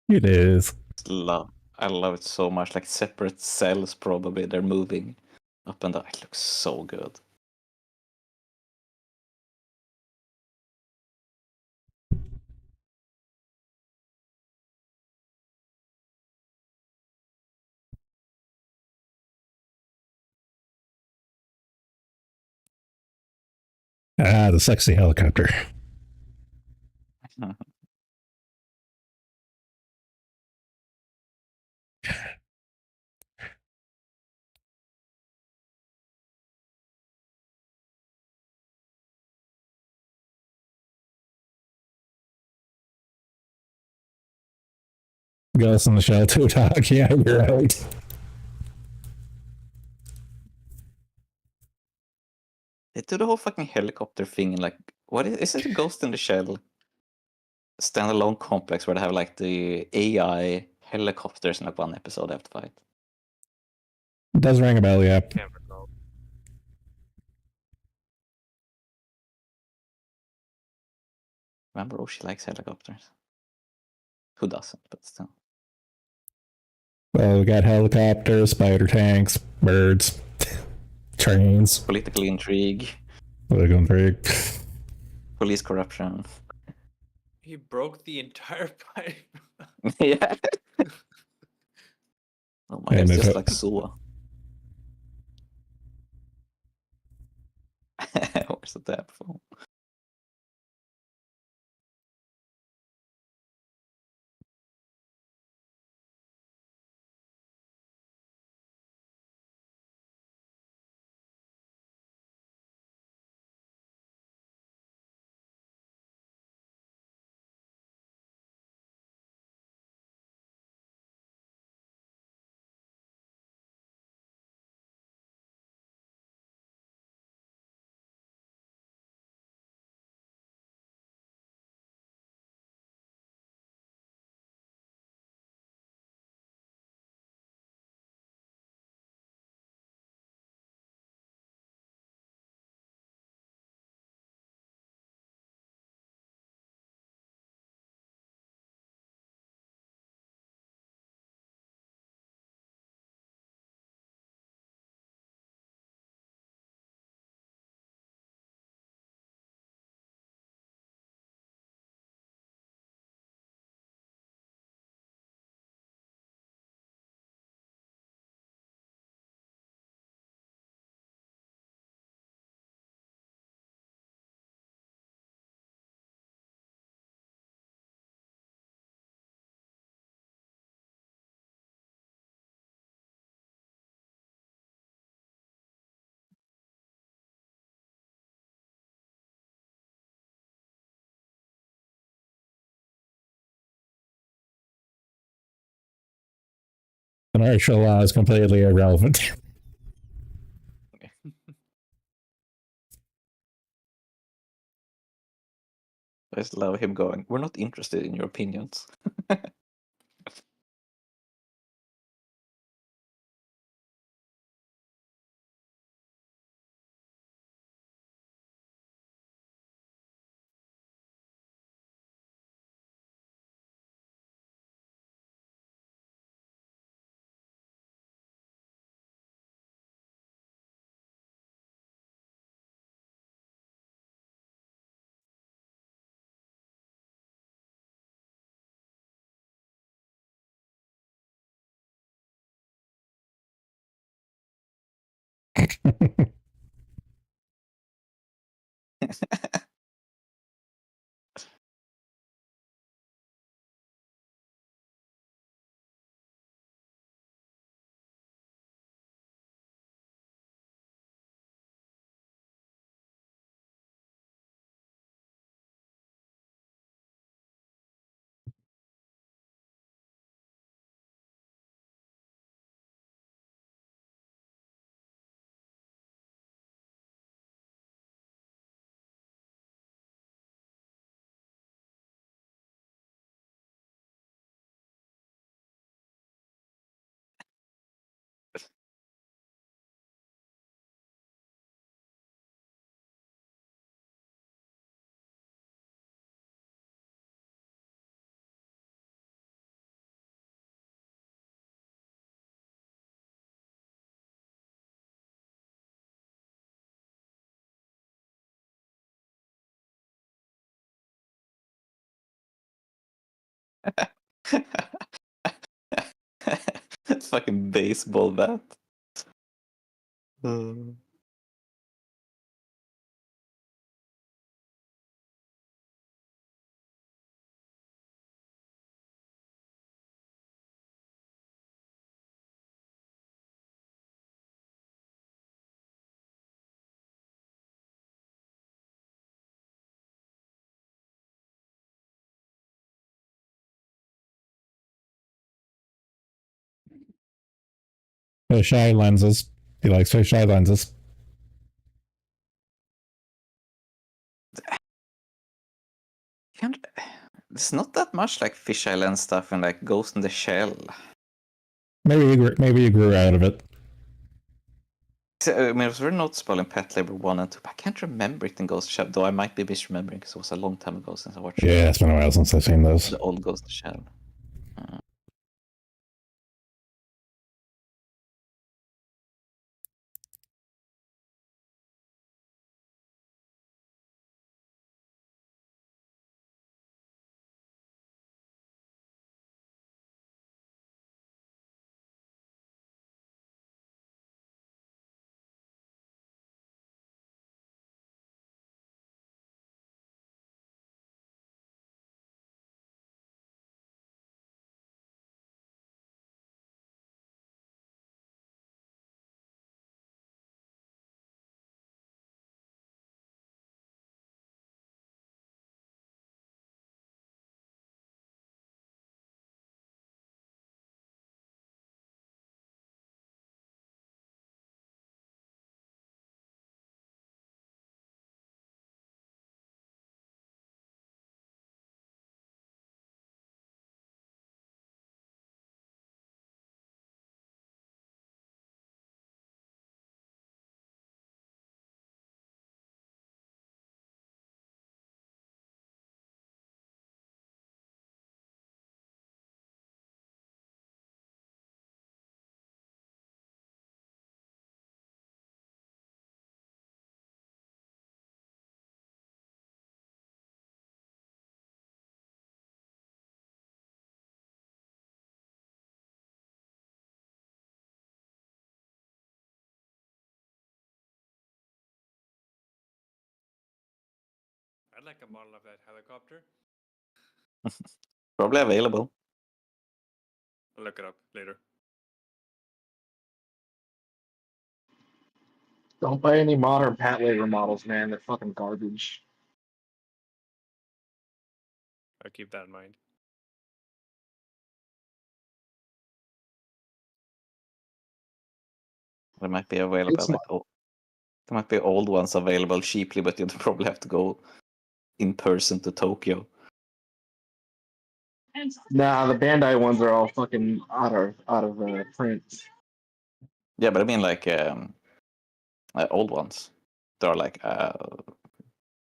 It is. I love it so much. Like separate cells, probably they're moving up and down. It looks so good. Ah, the sexy helicopter. Ghost in the Shell 2 talk. Yeah, you're right. They do the whole fucking helicopter thing in like, what is it? A Ghost in the Shell standalone complex where they have like the AI helicopters in like one episode they have to fight. It does ring a bell, yeah. Can't recall. Remember, oh, she likes helicopters. Who doesn't? But still. Well, we got helicopters, spider tanks, birds, trains, Political intrigue, political intrigue. police corruption. He broke the entire pipe. Yeah. Oh my god, And it's if just it- like Sua. Where's the tap phone? The martial law is completely irrelevant. I just love him going, we're not interested in your opinions. Fucking baseball bat. Shy lenses. He likes shy lenses. There's not that much like fisheye lens stuff and like Ghost in the Shell. Maybe he grew out of it. I mean, it was very noticeable in Patlabor 1 and 2. But I can't remember it in Ghost in the Shell, though I might be misremembering because it was a long time ago since I watched Yeah, it's been a while since I've seen those. the old Ghost in the Shell. I'd like a model of that helicopter. Probably available. I'll look it up later. Don't buy any modern Patlabor models, man. They're fucking garbage. I'll keep that in mind. There might be available. There might be old ones available cheaply, but you'd probably have to go in person to Tokyo. Nah, the Bandai ones are all fucking out of print. Yeah, but I mean like old ones. They're like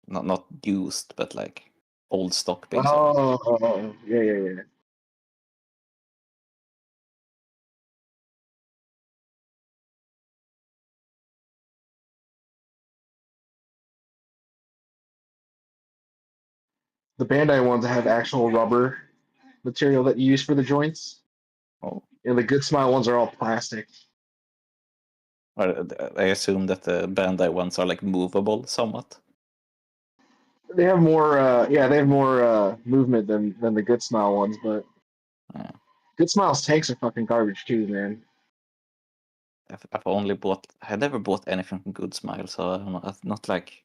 not used, but like old stock basically. Oh, yeah. The Bandai ones have actual rubber material that you use for the joints, Oh. and the Good Smile ones are all plastic. I assume that the Bandai ones are like movable somewhat. They have more, they have more movement than the Good Smile ones, but Yeah. Good Smile's tanks are fucking garbage too, man. I never bought anything from Good Smile, so I'm not like.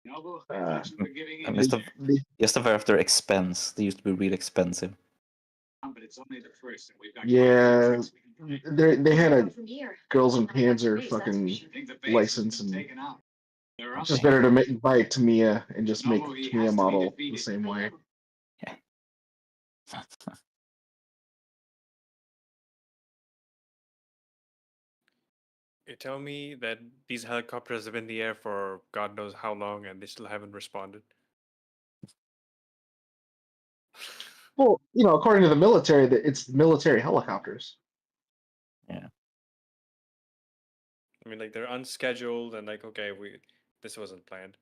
I'm just aware of their expense. They used to be really expensive. Yeah, they had a Girls and Panzer fucking license, and it's just better to buy Tamiya and just make Tamiya model the same way. Yeah. You tell me that these helicopters have been in the air for God knows how long and they still haven't responded. Well, according to the military, it's military helicopters. Yeah. I mean, like they're unscheduled and like, okay, this wasn't planned.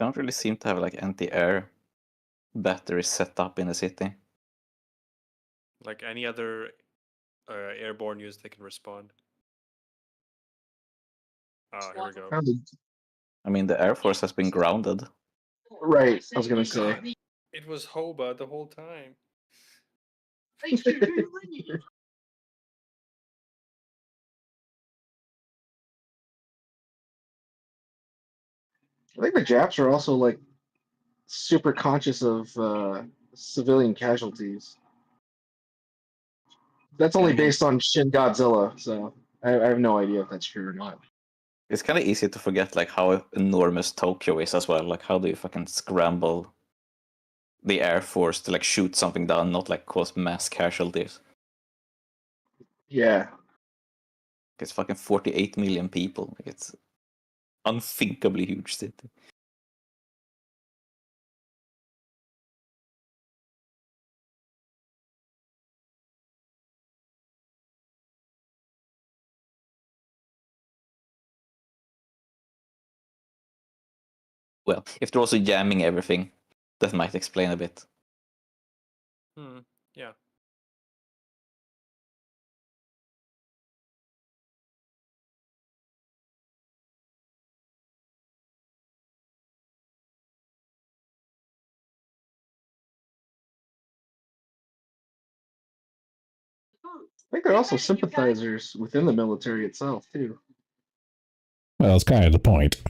Don't really seem to have like anti-air batteries set up in the city. Like any other airborne use, they can respond. Oh, here we go. I mean, the Air Force has been grounded. Right, I was gonna say. It was Hoba the whole time. I think the Japs are also like super conscious of civilian casualties. That's only based on Shin Godzilla, so I have no idea if that's true or not. It's kind of easy to forget like how enormous Tokyo is as well. Like how do you fucking scramble the Air Force to like shoot something down, not like cause mass casualties? Yeah. It's fucking 48 million people. It's unthinkably huge city. Well, if they're also jamming everything, that might explain a bit. Yeah. I think they're also sympathizers within the military itself, too. Well, it's kind of the point.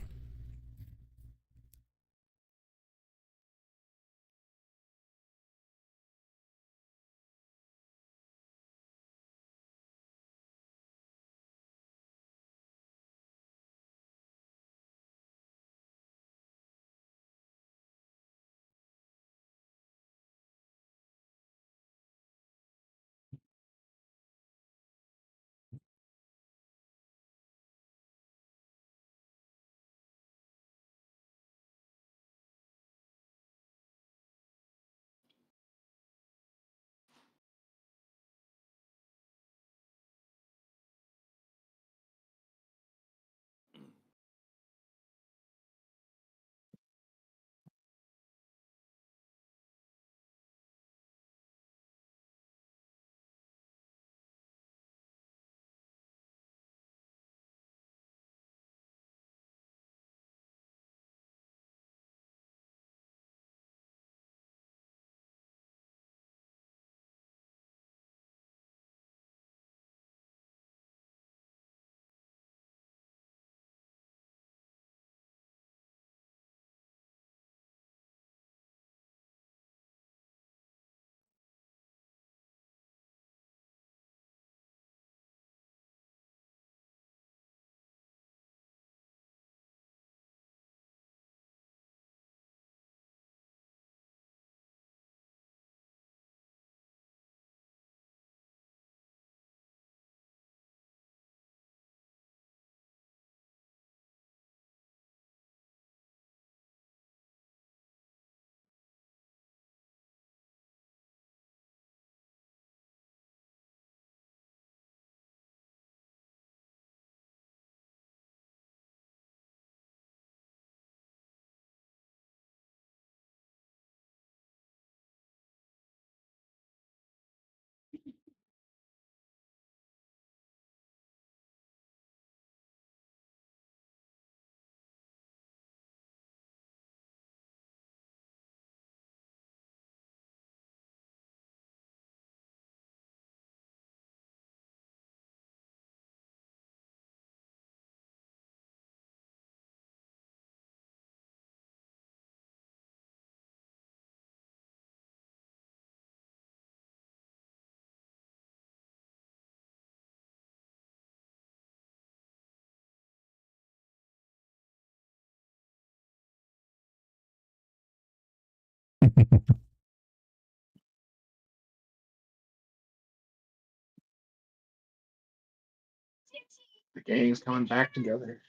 The gang's coming back together.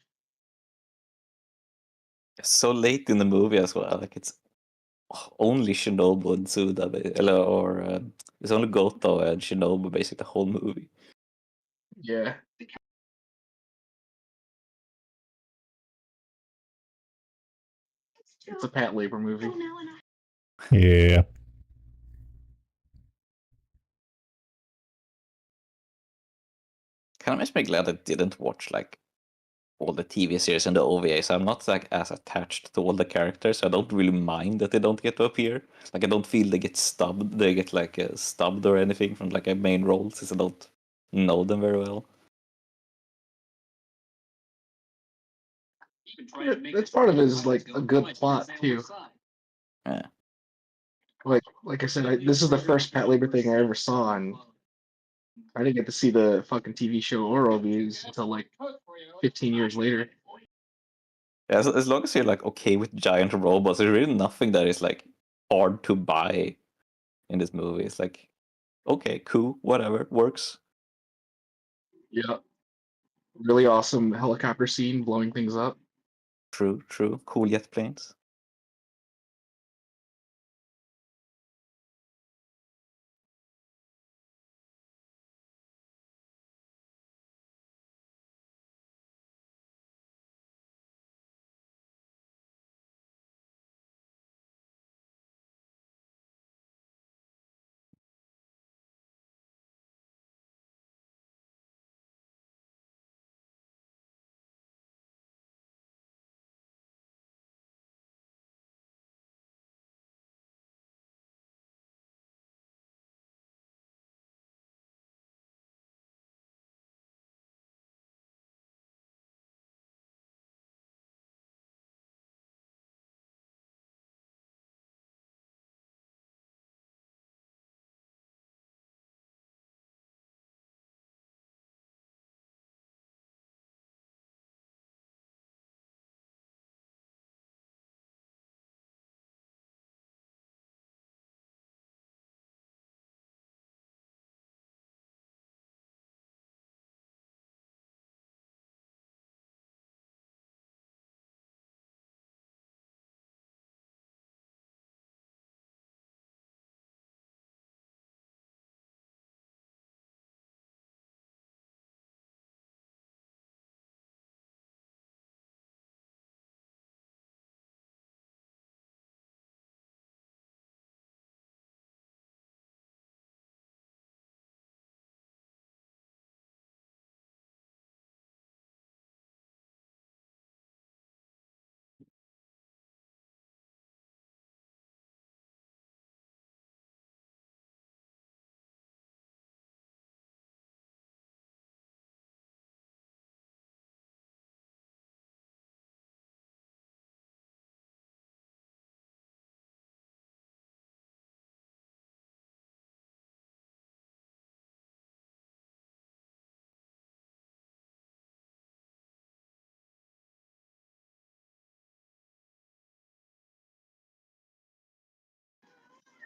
So late in the movie as well. Like it's only Shinobu and Suda, or it's only Goto and Shinobu basically the whole movie. Yeah. It's a Patlabor movie. Yeah. Kind of makes me glad I didn't watch like all the TV series and the OVAs. I'm not like as attached to all the characters. I don't really mind that they don't get to appear. Like I don't feel they get stubbed. They get like stubbed or anything from like a main role since I don't know them very well. That's part of it is like a good plot too. Yeah. Like I said, this is the first Patlabor thing I ever saw, and I didn't get to see the fucking TV show Oral Views until like 15 years later. Yeah, as long as you're like okay with giant robots, there's really nothing that is like hard to buy in this movie. It's like, okay, cool, whatever, works. Yeah. Really awesome helicopter scene blowing things up. True, cool jet planes.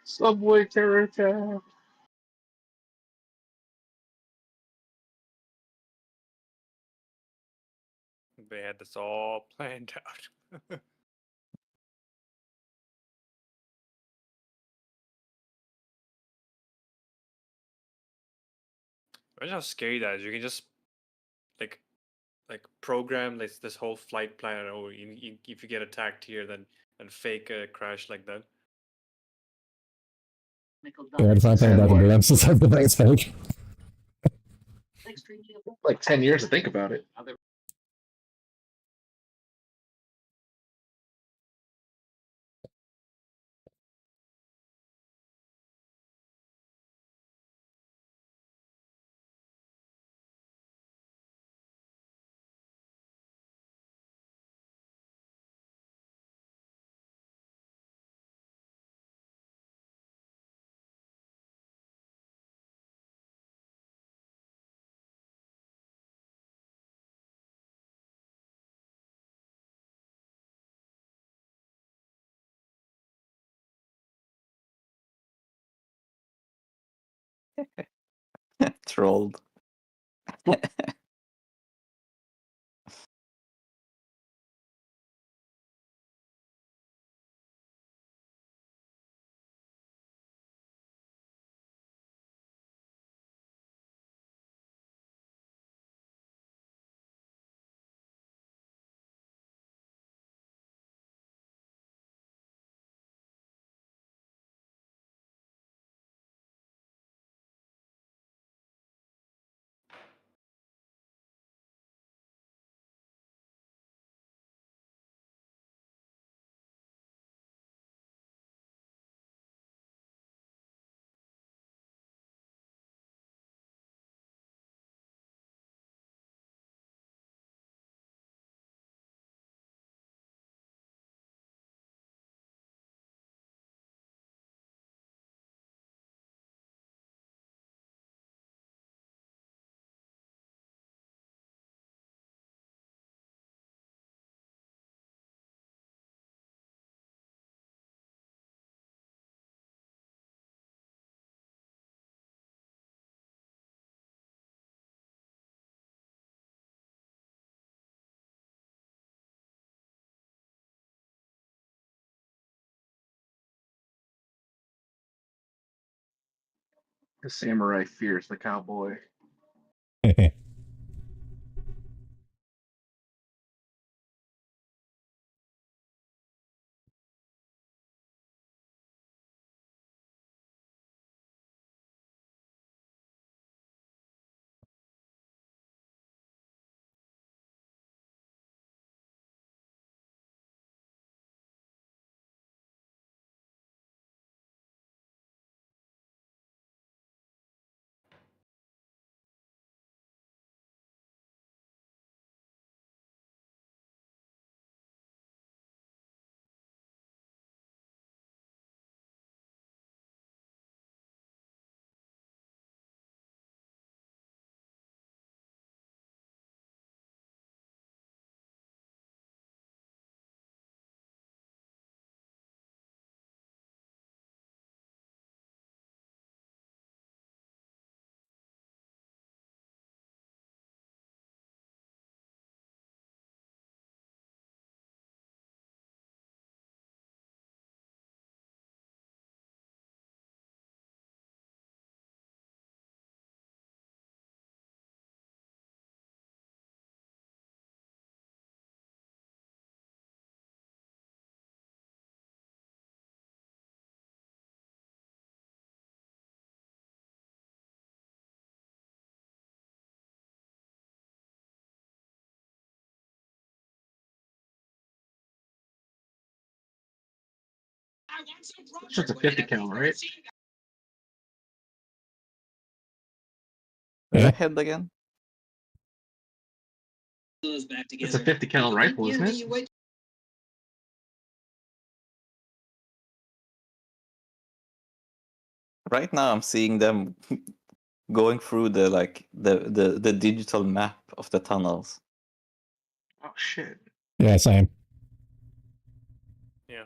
Subway terror attack. They had this all planned out. Imagine how scary that is. You can just like program this whole flight plan. Oh, if you get attacked here, then and fake a crash like that. Yeah, it's not saying about the glimpses of the base page. Like 10 years to think about it. Trolled. The samurai fears the cowboy. It's just a 50 cal, right? Go ahead again. It's a 50 cal rifle, isn't it? Right now, I'm seeing them going through the digital map of the tunnels. Oh shit. Yeah, same. Yeah.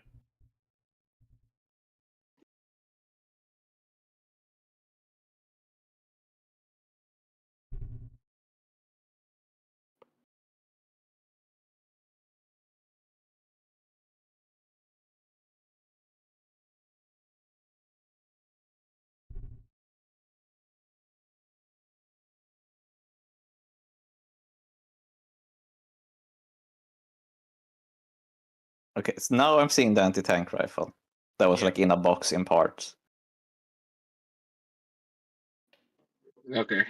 Okay, so now I'm seeing the anti-tank rifle. That was Yeah. like in a box in parts. Okay.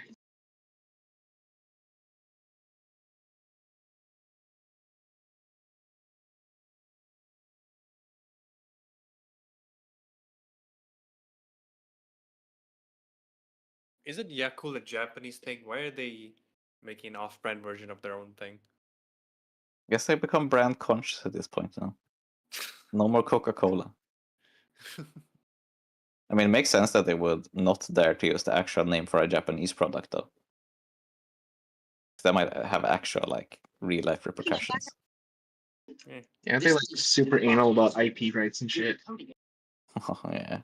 Isn't Yakult a Japanese thing? Why are they making an off-brand version of their own thing? Guess they become brand conscious at this point now. No more Coca-Cola. I mean, it makes sense that they would not dare to use the actual name for a Japanese product, though. That might have actual, like, real-life repercussions. Yeah, aren't they like super anal about IP rights and shit? Oh, yeah.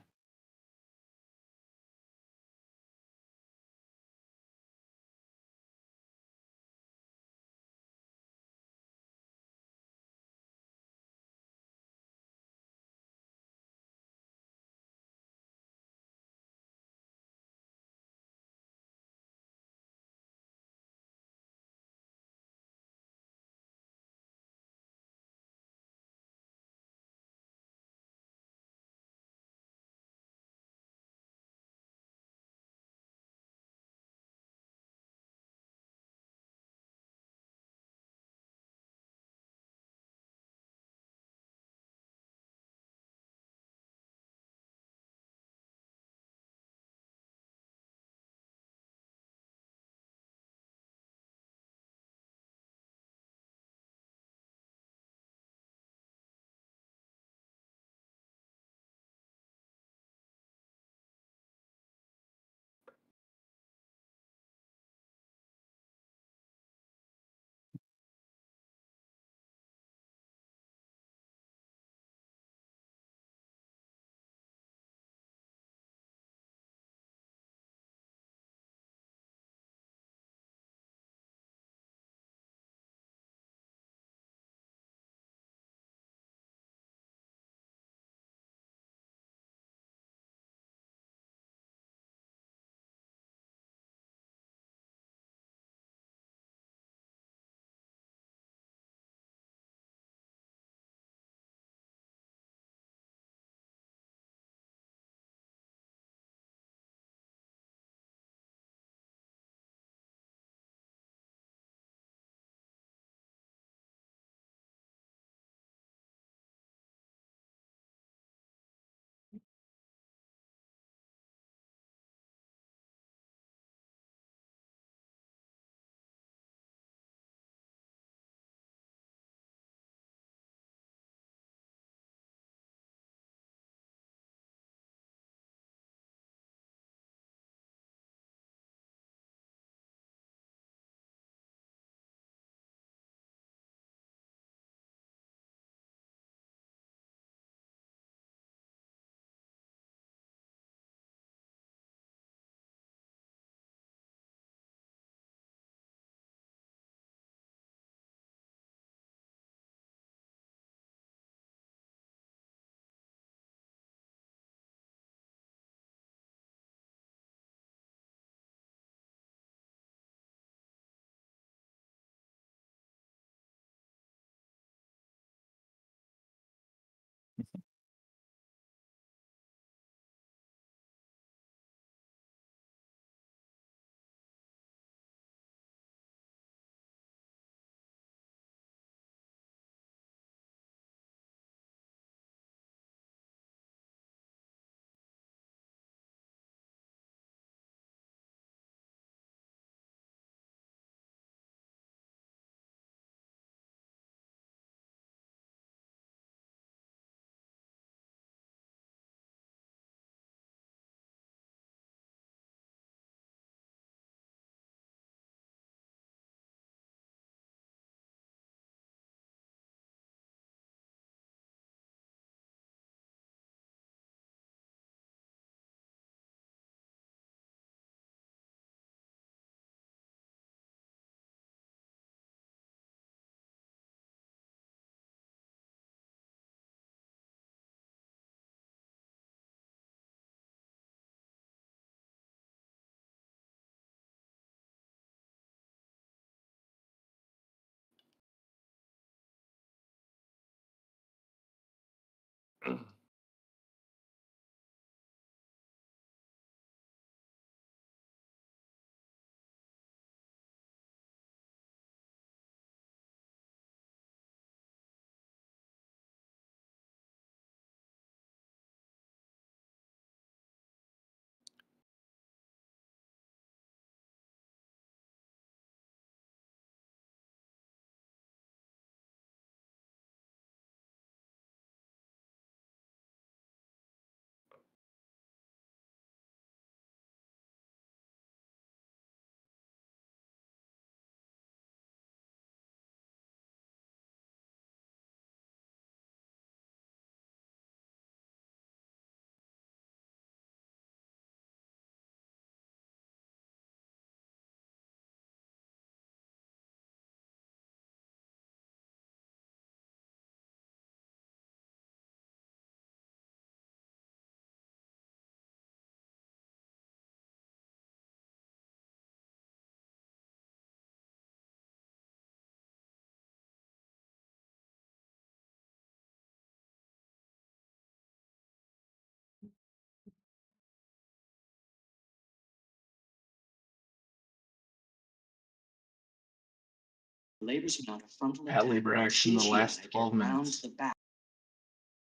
Patlabor action the last 12 minutes.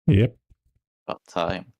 Yep. About time.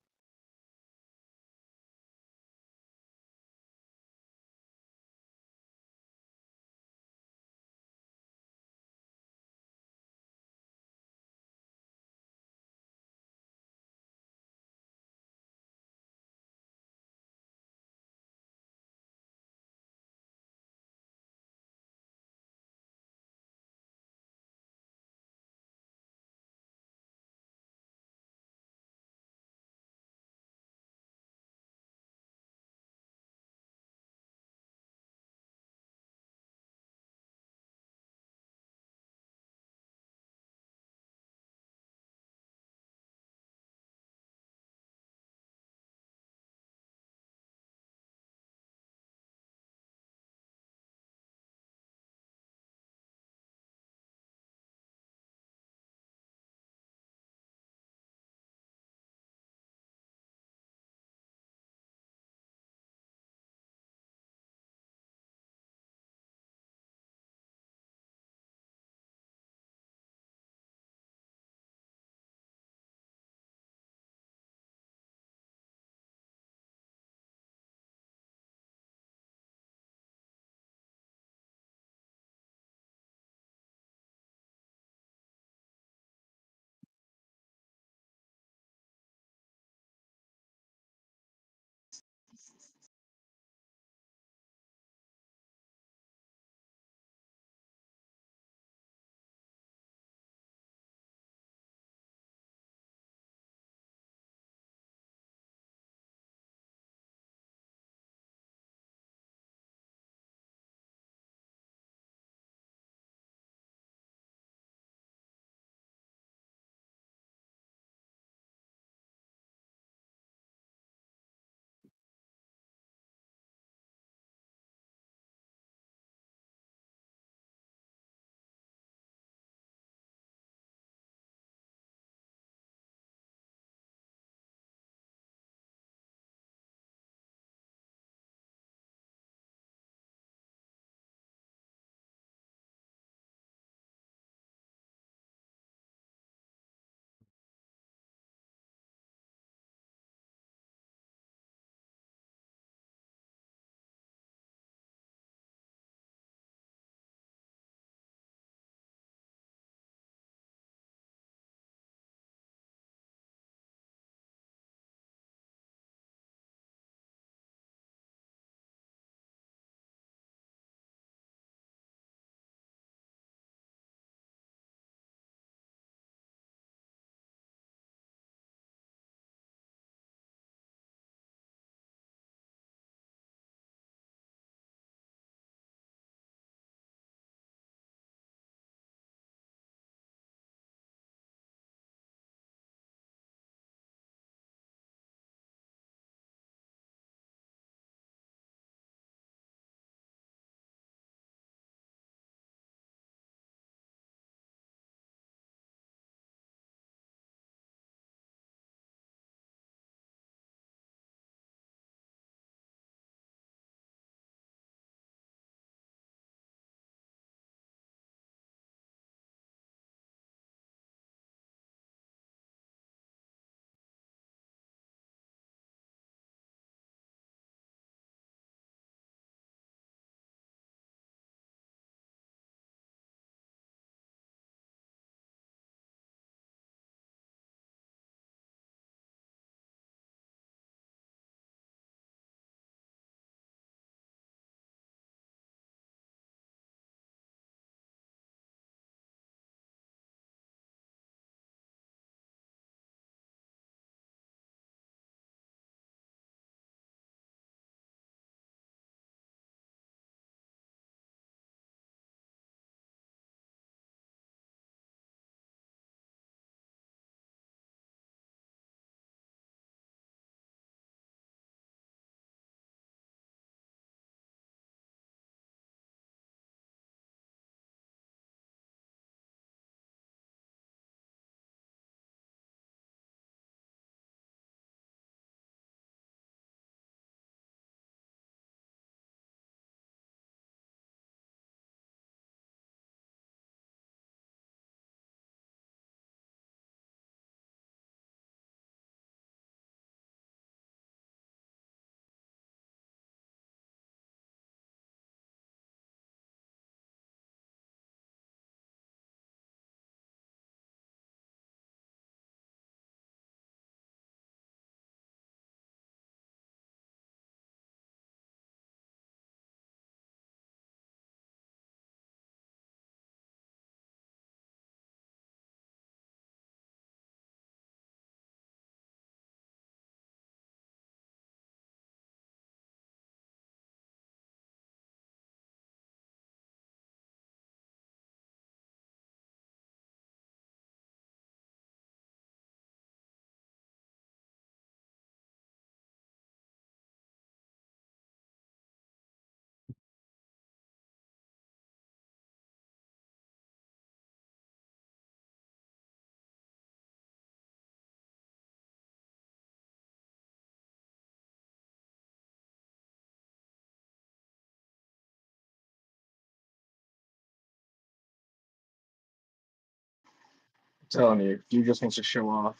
telling you, he just wants to show off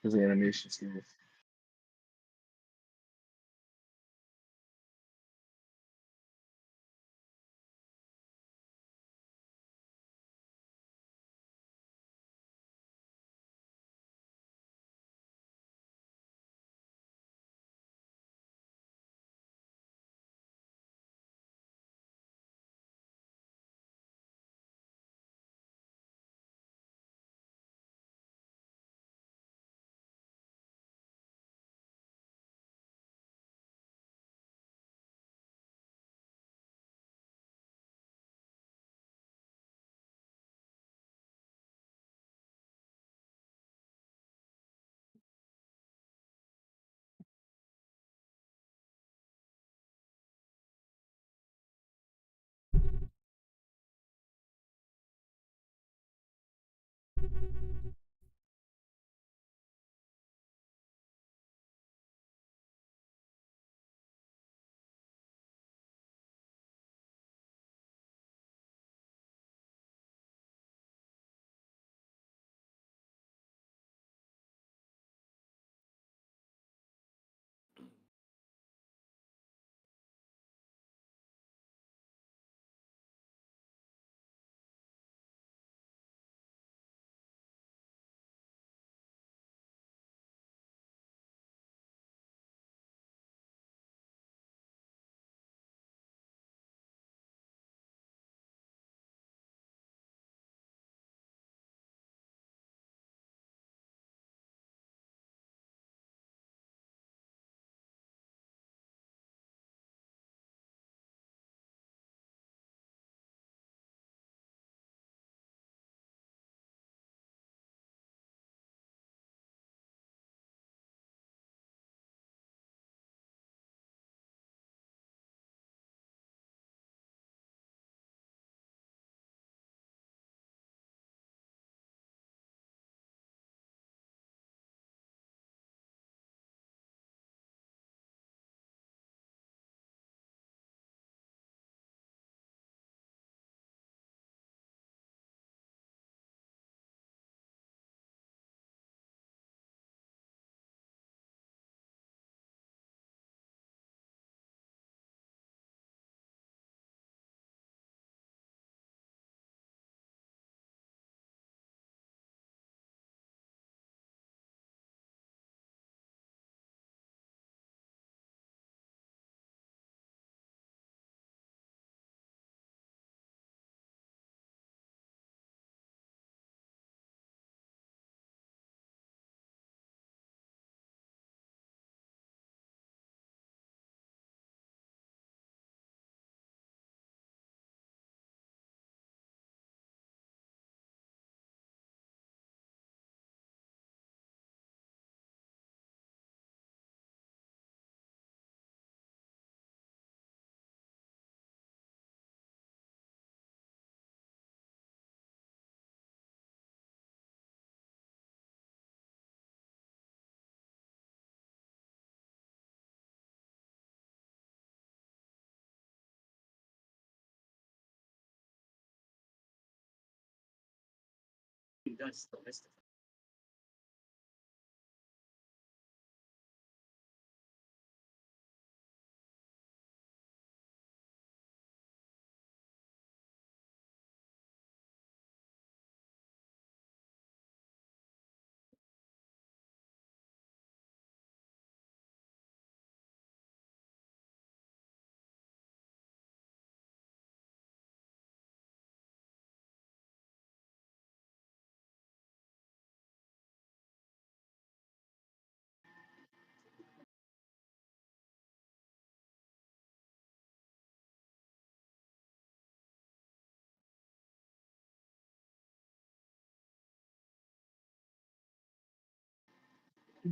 his animation skills.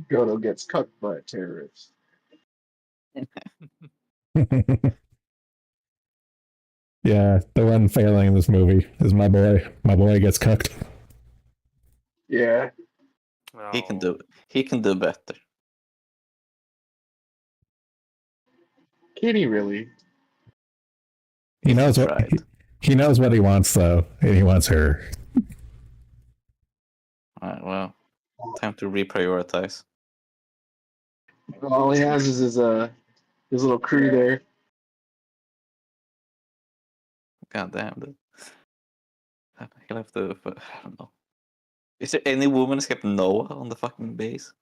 Goto gets cut by a terrorist. Yeah, the one failing in this movie is my boy. My boy gets cooked. Yeah. He can do Oh, he can do better. Can he really? He If he knows what tried. he knows what he wants though, and he wants her. Well, time to reprioritize. All he has is his little crew there. God damn, dude. He'll have to. I don't know. Is there any woman except Noah on the fucking base?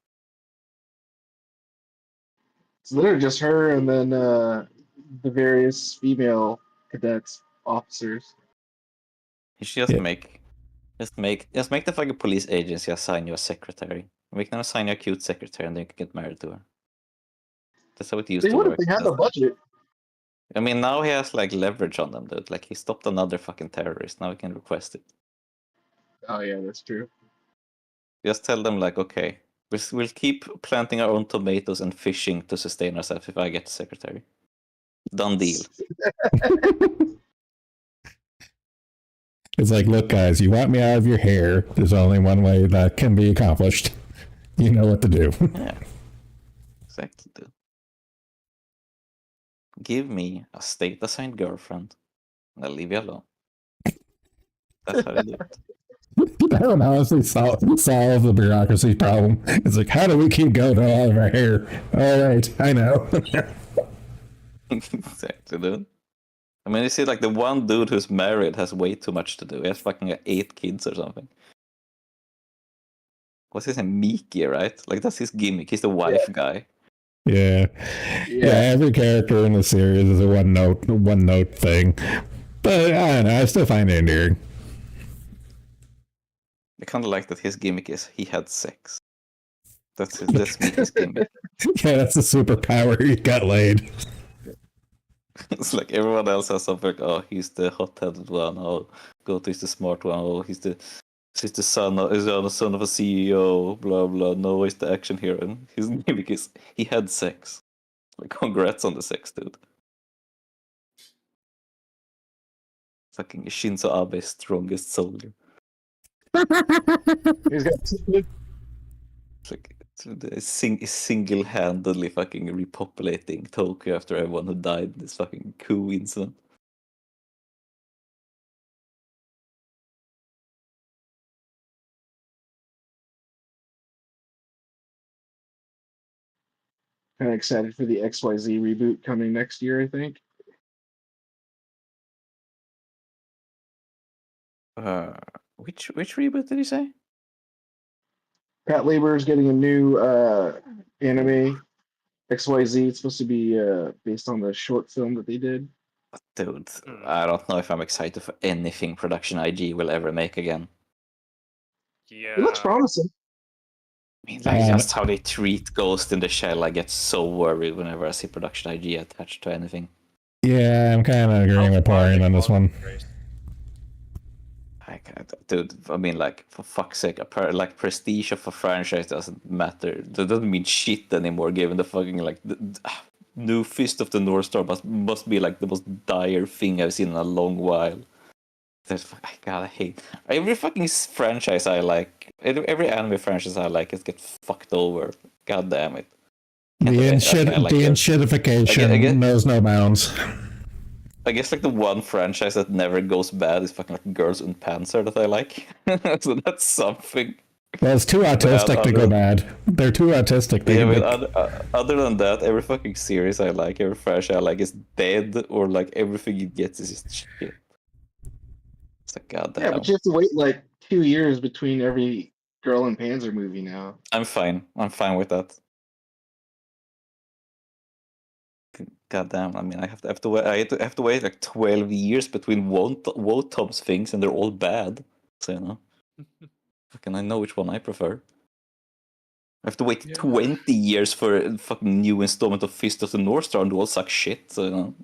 It's literally just her and then the various female cadets, officers. You should just Yeah. make the fucking police agency assign you a secretary. Make them assign you a cute secretary, and then you can get married to her. That's how it used They to would if work. they had the budget. I mean, now he has like leverage on them, dude. Like he stopped another fucking terrorist. Now he can request it. Oh yeah, that's true. Just tell them like, okay, we'll keep planting our own tomatoes and fishing to sustain ourselves if I get the secretary. Done deal. It's like, look, guys, you want me out of your hair. There's only one way that can be accomplished. You know what to do. Yeah. Exactly, dude. Give me a state-assigned girlfriend, and I'll leave you alone. That's how I do it. That would honestly solve the bureaucracy problem. It's like, how do we keep going to all of our hair? All right, I know. Exactly, dude. I mean, you see, like, the one dude who's married has way too much to do. He has fucking 8 kids or something. What's his name? Miki, right? Like, that's his gimmick. He's the wife guy. Yeah. Every character in the series is a one note thing. But I don't know, I still find it endearing. I kind of like that his gimmick is he had sex. That's Miki's gimmick. Yeah, that's a superpower. He got laid. It's like everyone else has something like, oh, he's the hot-headed one. Oh, Goto is the smart one. Oh, he's the son of a CEO. Blah blah. No, he's the action hero. And his gimmick is he had sex. Like, congrats on the sex, dude. Fucking Shinzo Abe's strongest soldier. He's got It's like single-handedly fucking repopulating Tokyo after everyone who died in this fucking coup incident. kind of excited for the XYZ reboot coming next year, I think. Which reboot did you say? Patlabor is getting a new anime, XYZ. It's supposed to be based on the short film that they did. Dude, I don't know if I'm excited for anything Production IG will ever make again. Yeah. It looks promising. I mean, like, just how they treat Ghost in the Shell, I get so worried whenever I see Production IG attached to anything. Yeah, I'm kind of agreeing with Parian on this one. Dude, I mean, like, for fuck's sake, like, prestige of a franchise doesn't matter. That doesn't mean shit anymore, given the fucking, like, new Fist of the North Star must be, like, the most dire thing I've seen in a long while. I hate every fucking franchise I like. Every anime franchise I like is get fucked over. God damn it. The enshittification knows no bounds. I guess like the one franchise that never goes bad is fucking like Girls und Panzer that I like. So that's something. Well, it's too autistic to go bad. They're too autistic. Other than that, every fucking series I like, every franchise I like is dead, or like everything it gets is just shit. It's like, goddamn. Yeah, but you have to wait like 2 years between every Girl and Panzer movie now. I'm fine with that. Goddamn! I mean, I have to wait. I have to wait like 12 years between Wotom's things, and they're all bad. So, you know, fucking, I know which one I prefer. I have to wait 20 years for a fucking new installment of Fist of the North Star, and they all suck shit. So, you know,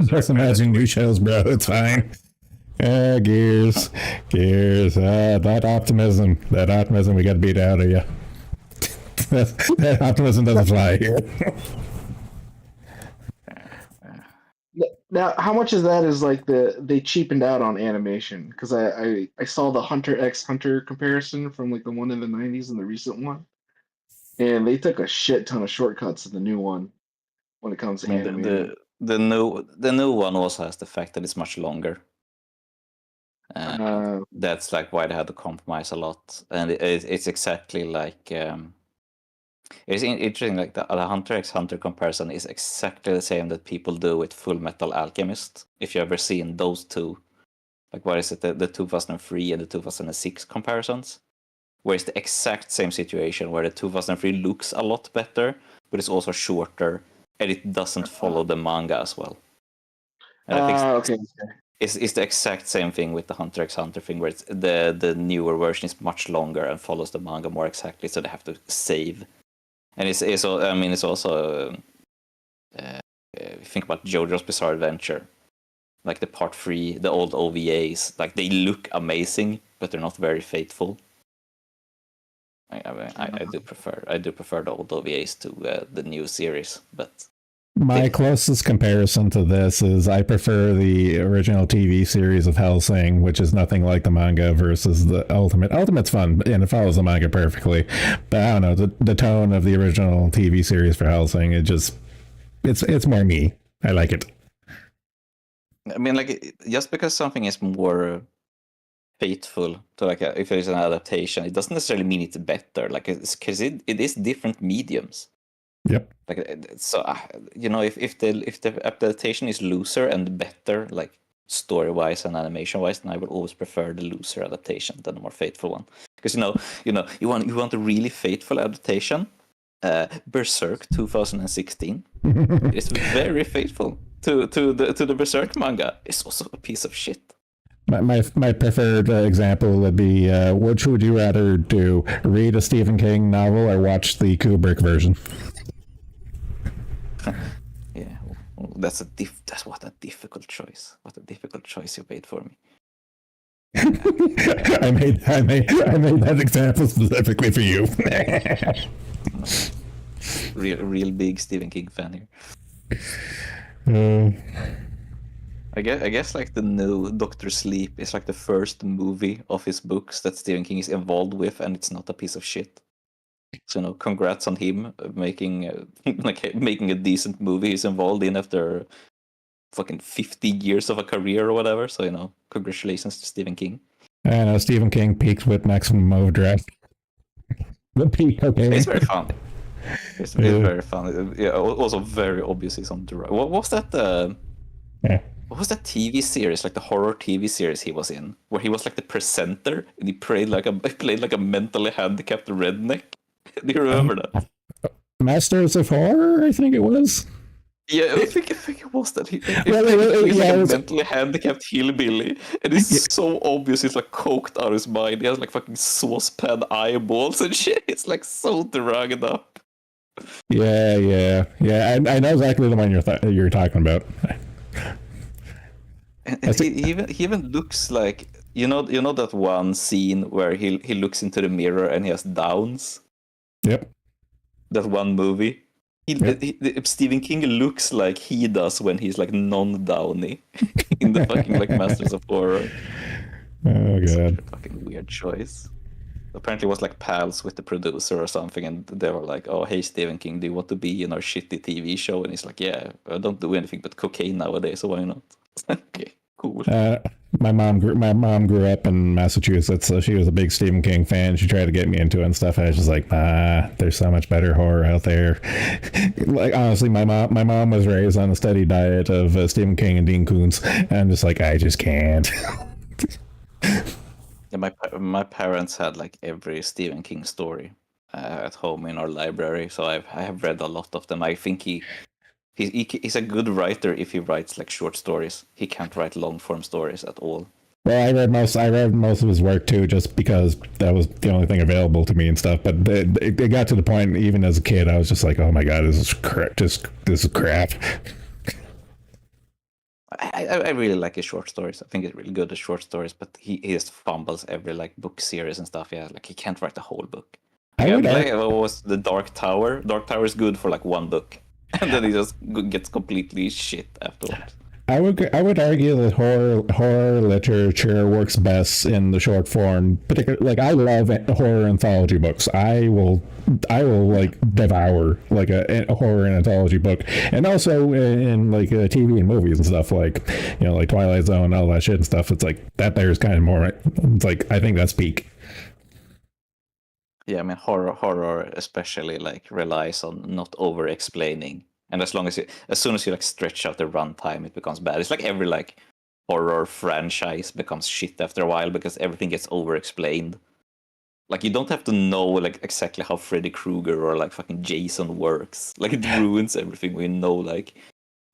just imagine new shows, bro. It's fine. Gears. That optimism, we got to beat out of you. That optimism doesn't fly here. Now, how much of that is like they cheapened out on animation? Because I saw the Hunter x Hunter comparison from like the one in the 90s and the recent one, and they took a shit ton of shortcuts in the new one when it comes to animation. The new one also has the fact that it's much longer, That's like why they had to compromise a lot, and it's exactly like it's interesting. Like the Hunter x Hunter comparison is exactly the same that people do with Full Metal Alchemist. If you ever seen those two, like what is it, the 2003 and the 2006 comparisons, where it's the exact same situation where the 2003 looks a lot better, but it's also shorter and it doesn't follow the manga as well. And I think Okay. It's the exact same thing with the Hunter x Hunter thing, where it's the newer version is much longer and follows the manga more exactly, so they have to save. And it's also think about JoJo's Bizarre Adventure, like the part 3, the old OVAs, like they look amazing, but they're not very faithful. I do prefer the old OVAs to the new series, but. My closest comparison to this is I prefer the original TV series of Hellsing, which is nothing like the manga, versus the Ultimate. Ultimate's fun and it follows the manga perfectly, but I don't know, the tone of the original TV series for Hellsing, it's more me. I like it. I mean, like, just because something is more faithful to like if there's an adaptation, it doesn't necessarily mean it's better. Like, it's because it is different mediums. Yep. Like, so if the adaptation is looser and better, like story wise and animation wise, then I would always prefer the looser adaptation than the more faithful one. Because you want a really faithful adaptation. Berserk 2016 is very faithful to the Berserk manga. It's also a piece of shit. My preferred example would be, which would you rather do? Read a Stephen King novel or watch the Kubrick version? Yeah, well, that's what a difficult choice. What a difficult choice you made for me. I made that example specifically for you. real big Stephen King fan here. I guess like the new Doctor Sleep is like the first movie of his books that Stephen King is involved with, and it's not a piece of shit. So congrats on him making a decent movie he's involved in after fucking 50 years of a career or whatever. So congratulations to Stephen King. I know Stephen King peaked with Maximum Overdrive. The peak, okay. It's very fun. It's very fun. Yeah, also very obvious he's on the right. What was that? What was that TV series, like the horror TV series he was in, where he was like the presenter and he played like a mentally handicapped redneck? Do you remember that? Masters of Horror, I think it was. Yeah, I think it was that. He's a mentally handicapped hillbilly, and it's so obvious he's like coked out of his mind. He has like fucking saucepan eyeballs and shit. It's like so drugged up. Yeah. I know exactly the one you're talking about. And he even looks like you know that one scene where he looks into the mirror and he has downs. Yep. That one movie. Stephen King looks like he does when he's like non-downy in the fucking like Masters of Horror. Oh god. Such a fucking weird choice. Apparently it was like pals with the producer or something, and they were like, "Oh, hey Stephen King, do you want to be in our shitty TV show?" And he's like, "Yeah, I don't do anything but cocaine nowadays, so why not?" Okay, cool. My mom grew up in Massachusetts, so she was a big Stephen King fan. She tried to get me into it and stuff. I was just like, there's so much better horror out there. Like honestly, my mom was raised on a steady diet of Stephen King and Dean Koontz, and I'm just like, I just can't. Yeah, my parents had like every Stephen King story at home in our library, so I have read a lot of them. I think he's a good writer if he writes like short stories. He can't write long form stories at all. Well, I read most of his work too, just because that was the only thing available to me and stuff. But it got to the point, even as a kid, I was just like, "Oh my god, this is crap! This is crap." I really like his short stories. I think he's really good at short stories, but he just fumbles every like book series and stuff. Yeah, like he can't write the whole book. What was the Dark Tower? Dark Tower is good for like one book, and then he just gets completely shit afterwards. I would argue that horror literature works best in the short form. Particularly, like I love horror anthology books. I will like devour like a horror anthology book, and also in like TV and movies and stuff like like Twilight Zone and all that shit and stuff. It's like that there's kind of more. It's like I think that's peak. Yeah, I mean horror especially like relies on not over explaining. And as soon as you like stretch out the runtime, it becomes bad. It's like every like horror franchise becomes shit after a while because everything gets over explained. Like you don't have to know like exactly how Freddy Krueger or like fucking Jason works. Like it ruins everything when you know like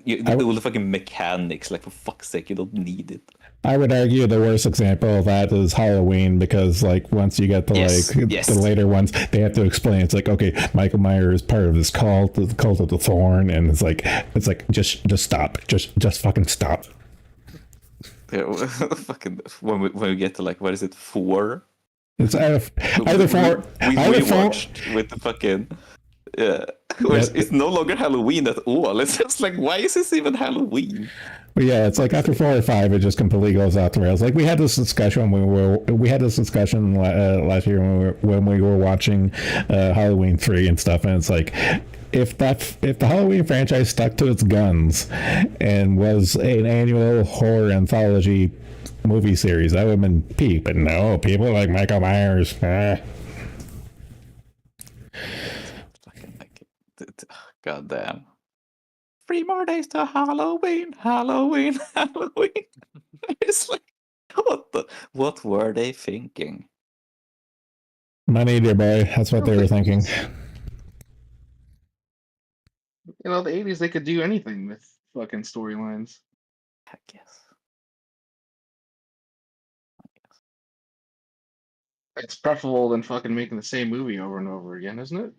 all the fucking mechanics. Like for fuck's sake, you don't need it. I would argue the worst example of that is Halloween because like once you get to the later ones, they have to explain. It's like, okay, Michael Myers is part of this cult, the cult of the Thorn, and it's like just stop, just fucking stop. Yeah, fucking when we get to like what is it 4? It's either 4. We watched with the fucking it's no longer Halloween at all. It's just like, why is this even Halloween? But yeah, it's like after 4 or 5, it just completely goes off the rails. Like we had this discussion last year when we were watching Halloween 3 and stuff, and it's like if the Halloween franchise stuck to its guns and was an annual horror anthology movie series, that would have been peak. But no, people like Michael Myers. God damn. 3 more days to Halloween, Halloween, Halloween. It's like, what were they thinking? Money, dear boy. That's what they were thinking. The 80s, they could do anything with fucking storylines. I guess. It's preferable than fucking making the same movie over and over again, isn't it?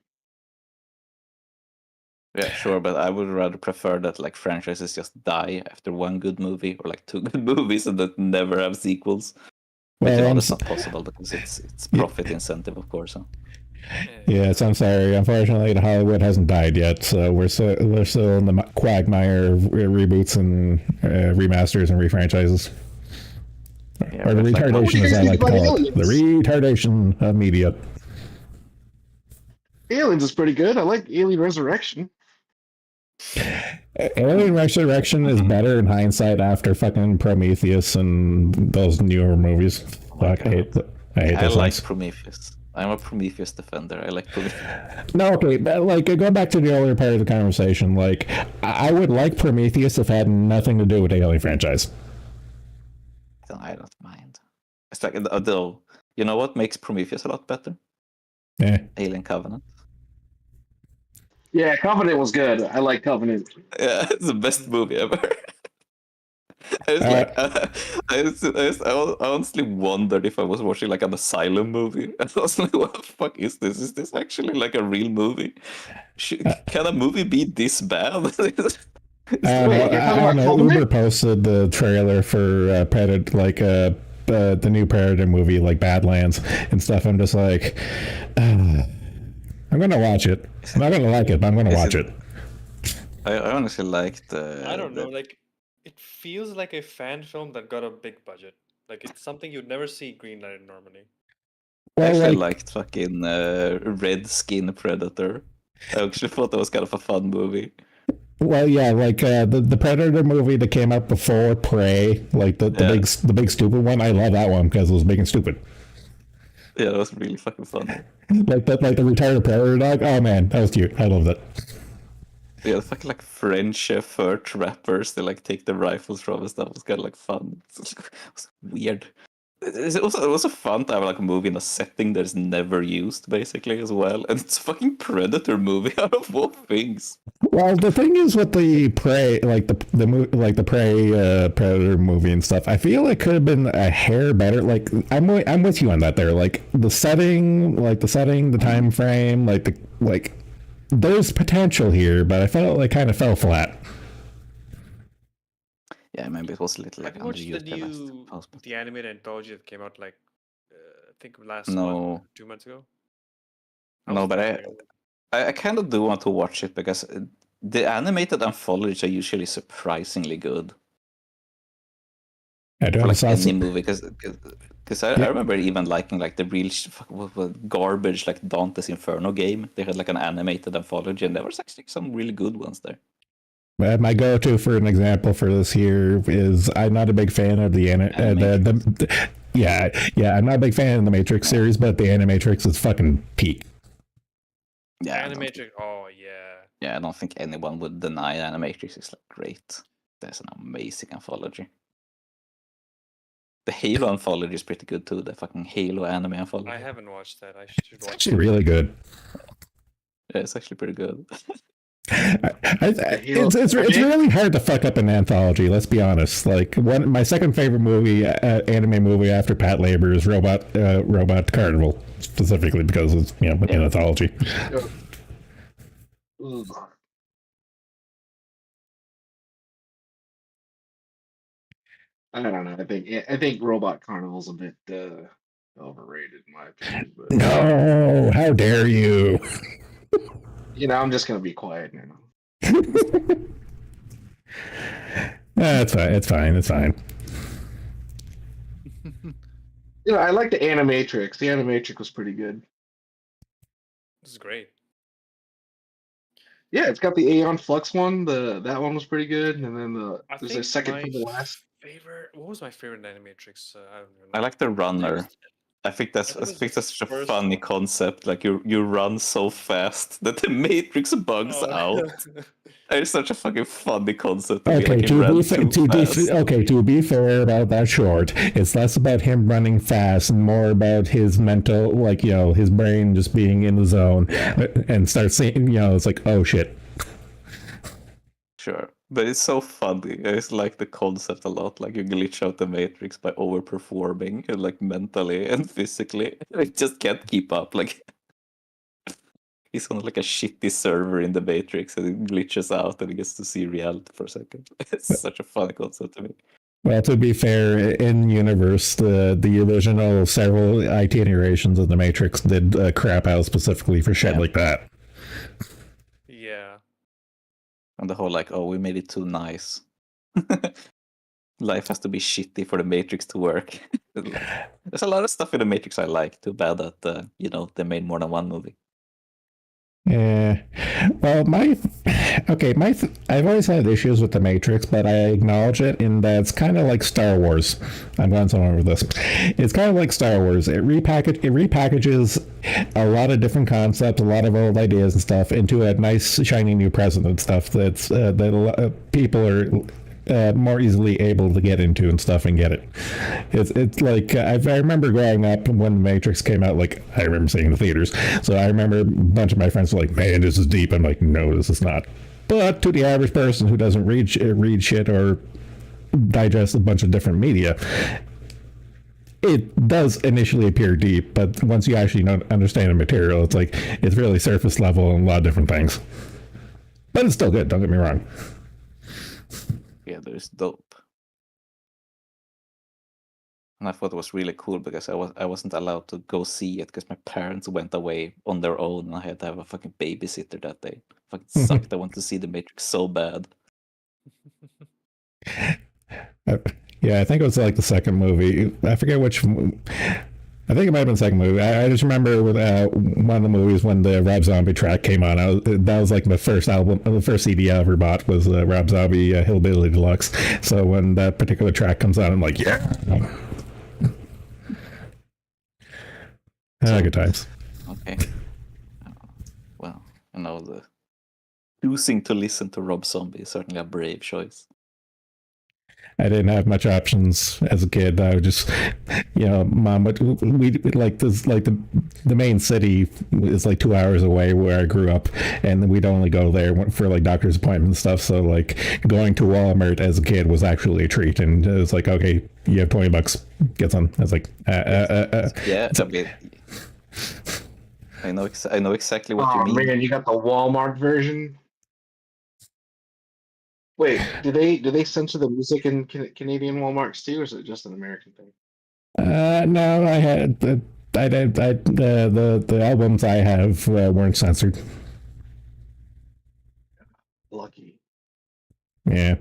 Yeah, sure, but I would rather prefer that like franchises just die after 1 good movie or like 2 good movies and that never have sequels. But that's not possible because it's profit incentive, of course. Huh? Yes, I'm sorry. Unfortunately, Hollywood hasn't died yet, so we're still in the quagmire of reboots and remasters and refranchises. Or the retardation, as I like to call it. The retardation of media. Aliens is pretty good. I like Alien Resurrection. Alien Resurrection is better in hindsight after fucking Prometheus and those newer movies. Fuck, I hate those like things. Prometheus. I'm a Prometheus defender. I like Prometheus. No, okay, but like going back to the earlier part of the conversation, like I would like Prometheus if it had nothing to do with the Alien franchise. I don't mind. It's like though, you know what makes Prometheus a lot better? Yeah. Alien Covenant. Yeah, Covenant was good. I like Covenant. Yeah, it's the best movie ever. I honestly wondered if I was watching like an asylum movie. I was like, what the fuck is this? Is this actually like a real movie? Can a movie be this bad? I don't know. Uber posted the trailer for Predator, like the new Predator movie, like Badlands and stuff. I'm just like, I'm gonna watch it. I'm not gonna like it, but I'm gonna watch it. I honestly liked. I don't know. Like, it feels like a fan film that got a big budget. Like it's something you'd never see greenlighted normally. I actually liked fucking Red Skin Predator. I actually thought that was kind of a fun movie. Well, yeah, like the Predator movie that came out before Prey, like the big stupid one. I love that one because it was big and stupid. Yeah, that was really fucking fun. like the retired Predator dog. Oh man, that was cute. I loved it. Yeah, the fucking like French fur trappers. They like take the rifles from and stuff. It was kind of like fun. It was weird. It was also fun to have like a movie in a setting that is never used, basically, as well. And it's a fucking Predator movie out of all things. Well, the thing is with the Prey, like the Prey Predator movie and stuff, I feel it could have been a hair better. Like I'm with you on that. There, like the setting, the time frame, like there's potential here, but I felt like kind of fell flat. Yeah, maybe it was a little like Have you watched the animated anthology that came out like I think last month, 2 months ago? No, but I kind of do want to watch it because the animated anthologies are usually surprisingly good. I do for have like a any movie, because I remember even liking like the real garbage like Dante's Inferno game. They had like an animated anthology, and there was actually some really good ones there. My go-to for an example for this here is I'm not a big fan of the I'm not a big fan of the Matrix series, but the Animatrix is fucking peak. Yeah, Animatrix. Oh yeah. Yeah, I don't think anyone would deny Animatrix is like great. There's an amazing anthology. The Halo anthology is pretty good too. The fucking Halo anime anthology. I haven't watched that. I should It's watch actually really good. Yeah, it's actually pretty good. It's really hard to fuck up an anthology. Let's be honest. Like my second favorite movie, anime movie after Patlabor is Robot Carnival, specifically because it's an anthology. I don't know. I think Robot Carnival's a bit overrated in my opinion. But, no, how dare you? I'm just gonna be quiet now. It's fine. It's fine. It's fine. I like the Animatrix. The Animatrix was pretty good. This is great. Yeah, it's got the Aeon Flux one. That one was pretty good, and then there's a second from the last. What was my favorite Animatrix? I don't remember. I like the runner. I think that's such a funny concept. Like you run so fast that the Matrix bugs out. It's such a fucking funny concept. To be fair about that short, it's less about him running fast and more about his mental, his brain just being in the zone and start seeing, it's like, oh shit. Sure, but it's so funny. I just like the concept a lot. Like you glitch out the Matrix by overperforming, and like mentally and physically. I just can't keep up. Like he's on like a shitty server in the Matrix, and it glitches out, and he gets to see reality for a second. It's such a funny concept to me. Well, to be fair, in universe, the original several itinerations of the Matrix did crap out specifically for shit like that. Yeah. And the whole we made it too nice. Life has to be shitty for the Matrix to work. There's a lot of stuff in the Matrix I like. Too bad that they made more than one movie. Yeah. Well, I've always had issues with the Matrix, but I acknowledge it in that it's kind of like Star Wars. I'm going somewhere with this. It's kind of like Star Wars. It repackages a lot of different concepts, a lot of old ideas and stuff into a nice, shiny new present and stuff that people are more easily able to get into and stuff and get it. It's like I remember growing up when the Matrix came out. Like I remember seeing it in the theaters, so I remember a bunch of my friends were like, "Man, this is deep." I'm like, "No, this is not." But to the average person who doesn't read shit or digest a bunch of different media, it does initially appear deep. But once you actually understand the material, it's really surface level and a lot of different things. But it's still good. Don't get me wrong. Yeah, there's dope. And I thought it was really cool because I wasn't allowed to go see it because my parents went away on their own and I had to have a fucking babysitter that day. Fucking sucked. I want to see the Matrix so bad. Yeah, I think it was like the second movie. I forget which. I think it might have been the second movie. I just remember with one of the movies when the Rob Zombie track came on. That was like the first album, the first CD I ever bought was Rob Zombie Hillbilly Deluxe. So when that particular track comes on, I'm like, yeah. Good times. Okay. Well, the choosing to listen to Rob Zombie is certainly a brave choice. I didn't have much options as a kid. I would just, Mom, we like this, like the main city is like 2 hours away where I grew up, and we'd only go there for like doctor's appointments and stuff. So like going to Walmart as a kid was actually a treat, and it was like, okay, you have $20, get some. I was like, yeah, I know exactly what you mean. Oh man, you got the Walmart version. Wait, do they censor the music in Canadian Walmarts too, or is it just an American thing? No, I had the albums I have weren't censored. Lucky. Yeah.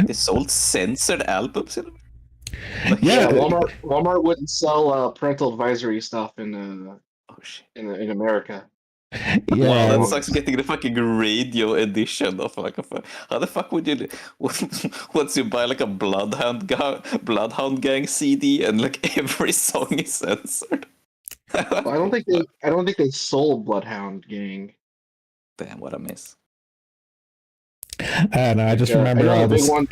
They sold censored albums in them? Like, Yeah. Walmart wouldn't sell parental advisory stuff oh shit. in America. Wow, that Yeah. sucks getting the fucking radio edition of like how the fuck would you once you buy like a Bloodhound Gang CD and like every song is censored? Well, I don't think they sold Bloodhound Gang. Damn, what a miss. And I just I remember know all the big this. one.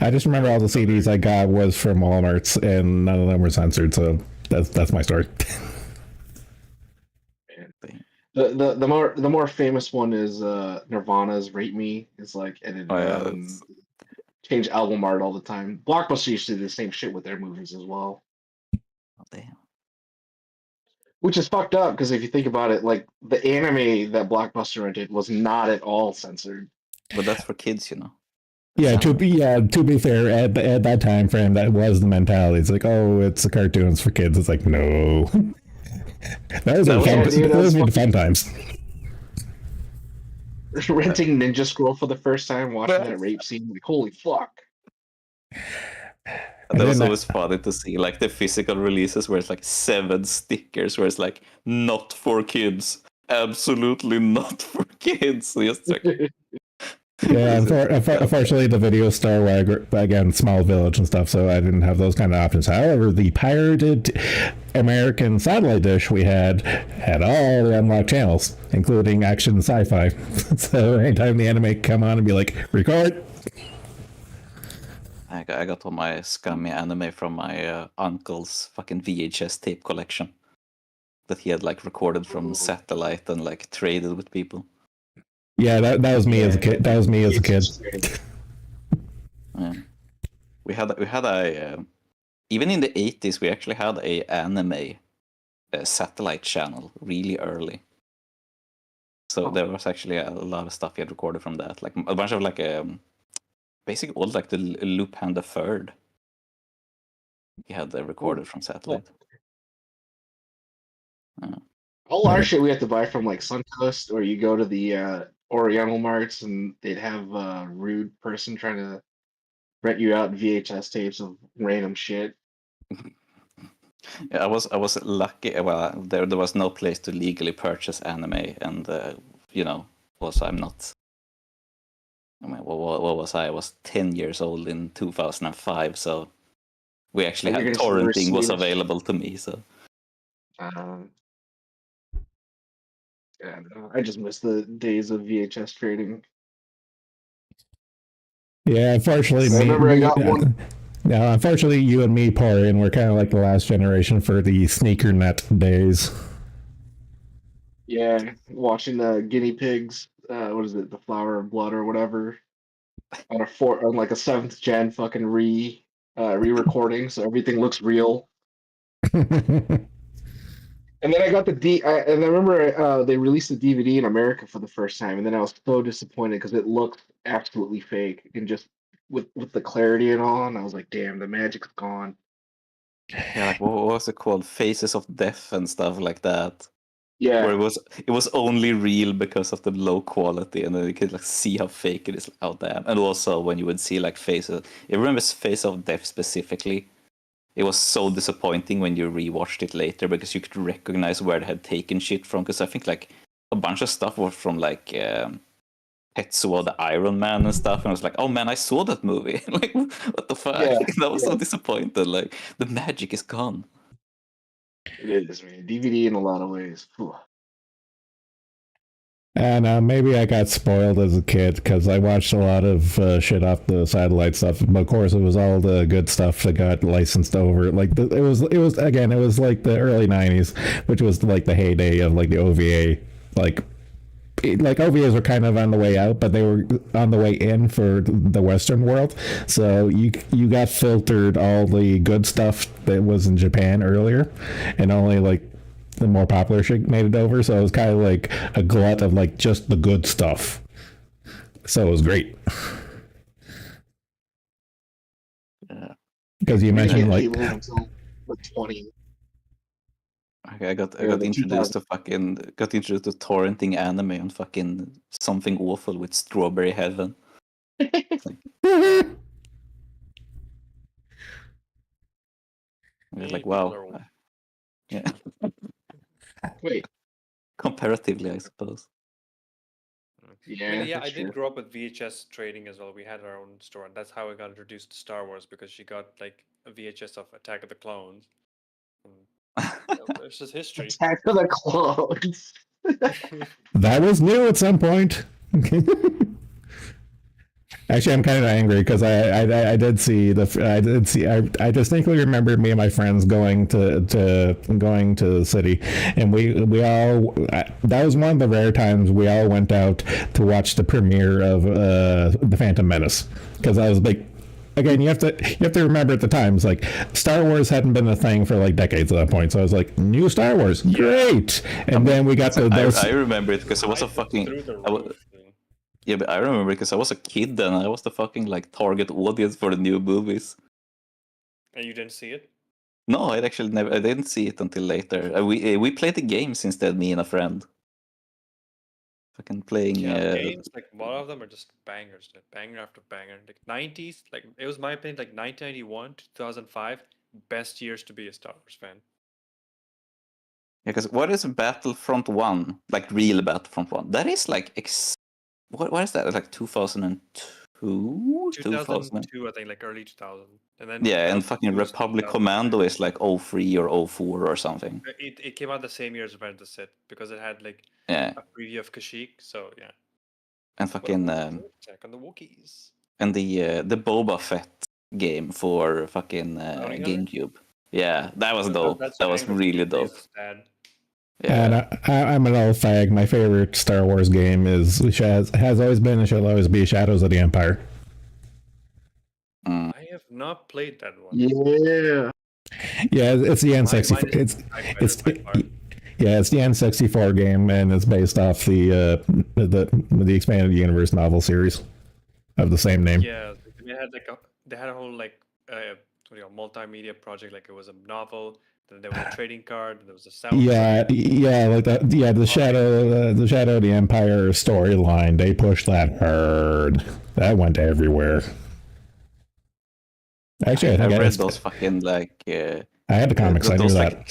I just remember all the CDs I got was from Walmart's, and none of them were censored. So that's my story. The more famous one is Nirvana's "Rape Me." It's like edited Oh yeah, out and change album art all the time. Blockbuster used to do the same shit with their movies as well, oh, damn. which is fucked up because if you think about it, like the anime that Blockbuster rented was not at all censored. But that's for kids, you know. Yeah, to be fair, at that time frame, that was the mentality. It's like, oh, it's a cartoon, it's for kids. It's like, no. Those were fun times. Renting Ninja Scroll for the first time, watching that rape scene, like holy fuck. That was always funny to see, like the physical releases where it's like 7 stickers, where it's like not for kids, absolutely not for kids. Just like, yeah, unfortunately, the video store where again, small village and stuff, so I didn't have those kind of options. However, the pirated American satellite dish we had all the unlocked channels, including action and sci-fi. So anytime the anime come on and be like, record. I got all my scummy anime from my uncle's fucking VHS tape collection that he had like recorded from satellite and like traded with people. Yeah, that was me as a kid. That was me as a kid. Yeah. We had a even in the 80s we actually had a anime satellite channel really early. So there was actually a lot of stuff he had recorded from that, like a bunch of like basically all like the Lupin the Third. He had recorded from satellite. All our shit we had to buy from like Suncoast, or you go to the Oriental Marts and they'd have a rude person trying to rent you out VHS tapes of random shit. Yeah, I was lucky. Well, there was no place to legally purchase anime, and you know, also I'm not. I mean, what was I? I was 10 years old in 2005, so we actually had torrenting was available to me. So. Yeah, no, I just miss the days of VHS trading. Yeah, unfortunately, unfortunately, you and me, Porian, we're kind of like the last generation for the sneaker net days. Yeah, watching the guinea pigs. What is it? The Flower of Blood or whatever. On like a 7th gen fucking re-recording, so everything looks real. And then I got and I remember they released the DVD in America for the first time, and then I was so disappointed because it looked absolutely fake, and just with the clarity and all, and I was like, damn, the magic's gone. Yeah, like what was it called? Faces of Death and stuff like that. Yeah, where it was only real because of the low quality, and then you could like see how fake it is. Oh damn! And also when you would see like faces, I remember Face of Death specifically. It was so disappointing when you rewatched it later because you could recognize where they had taken shit from. Because I think like a bunch of stuff was from like Tetsuo the Iron Man and stuff, and I was like, oh man, I saw that movie. Like what the fuck? Yeah, That was so disappointed. Like the magic is gone. it is, man. DVD in a lot of ways. Whew. And maybe I got spoiled as a kid because I watched a lot of shit off the satellite stuff. But of course, it was all the good stuff that got licensed over. Like it was like the early '90s, which was like the heyday of like the OVA. Like OVAs were kind of on the way out, but they were on the way in for the Western world. So you got filtered all the good stuff that was in Japan earlier, and only like the more popular shit made it over. So it was kind of like a glut of like just the good stuff. So it was great. Yeah. Because you mentioned like until 20. I got introduced to torrenting anime on fucking Something Awful with Strawberry Heaven. It's Eh, like, people wow. are old. Yeah. Wait. Comparatively, I suppose. Yeah, I mean, yeah, that's I did true. grow up with VHS trading as well. We had our own store, and that's how I got introduced to Star Wars because she got like a VHS of Attack of the Clones. It's just history. Attack of the Clones. That was new at some point. Actually, I'm kind of angry because I did see I distinctly remember me and my friends going to the city, and we all that was one of the rare times we all went out to watch the premiere of the Phantom Menace, because I was like, again, you have to remember at the time, it's like Star Wars hadn't been a thing for like decades at that point, so I was like, new Star Wars, great. And then we got to those. I remember it because I was a fucking. Through the roof. Yeah, but I remember because I was a kid then. I was the fucking like target audience for the new movies. And you didn't see it? No, I actually never. I didn't see it until later. We played the games instead, me and a friend. Fucking playing. Yeah, games like a lot of them are just bangers, like, banger after banger. Like 90s, like it was my opinion, like 1991 to 2005, best years to be a Star Wars fan. Yeah, because what is Battlefront 1? Like real Battlefront 1? That is like what is that? Like 2002? 2002, I think, like early 2000. And then Yeah, and fucking 2002 is Republic 2005. Commando is like 03 or 04 or something. It came out the same year as Revenge of the Sith because it had like Yeah, a preview of Kashyyyk. So yeah, and fucking Attack on the Wookiees. and the Boba Fett game for fucking Bounty Hunter? GameCube. Yeah, that was dope. That's That was Angus really dope. Davis' dad. And Yeah, I'm an old fag. My favorite Star Wars game has always been and shall always be Shadows of the Empire. I have not played that one. Yeah. Yeah, it's the N64. Mine is It's by far. yeah, it's the N64 game, and it's based off the expanded universe novel series of the same name. Yeah, they had a whole like multimedia project. Like it was a novel, then there was a trading card, and there was a soundtrack. Yeah, like that. Yeah, the Shadow of the Empire storyline. They pushed that hard. That went everywhere. Actually, I think I read those fucking like. I had the comics. I knew those that. like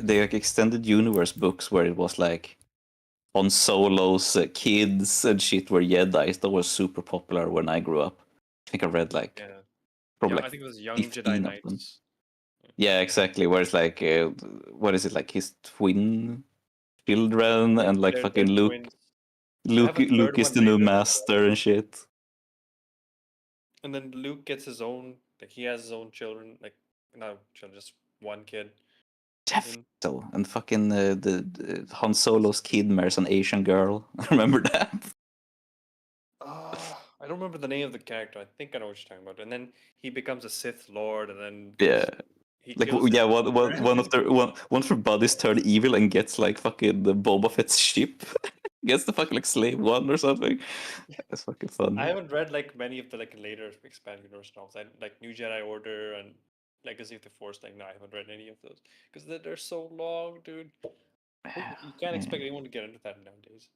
the like extended universe books where it was like on Solo's kids and shit were Jedi's. That was super popular when I grew up. I think I read like Yeah, probably I like think it was Young 15 Jedi of them. Knights. Yeah, exactly. Where it's like, what is it like? His twin children and like They're fucking Luke. twins. They have a third Luke is one the new later. master and shit. And then Luke gets his own, like he has his own children, like not children, just one kid. Jeff. So and fucking the Han Solo's kid marries an Asian girl. Remember that? I don't remember the name of the character. I think I know what you're talking about. And then he becomes a Sith Lord, and then Yeah. he Like kills yeah, his one of their buddies turn evil and gets like fucking the Boba Fett's ship. Gets the fucking like slave one or something. That's fucking fun. I haven't read like many of the like later expanded universe novels. I like New Jedi Order and Legacy of the Force. Like no, I haven't read any of those because they're so long, dude. You can't expect anyone to get into that nowadays.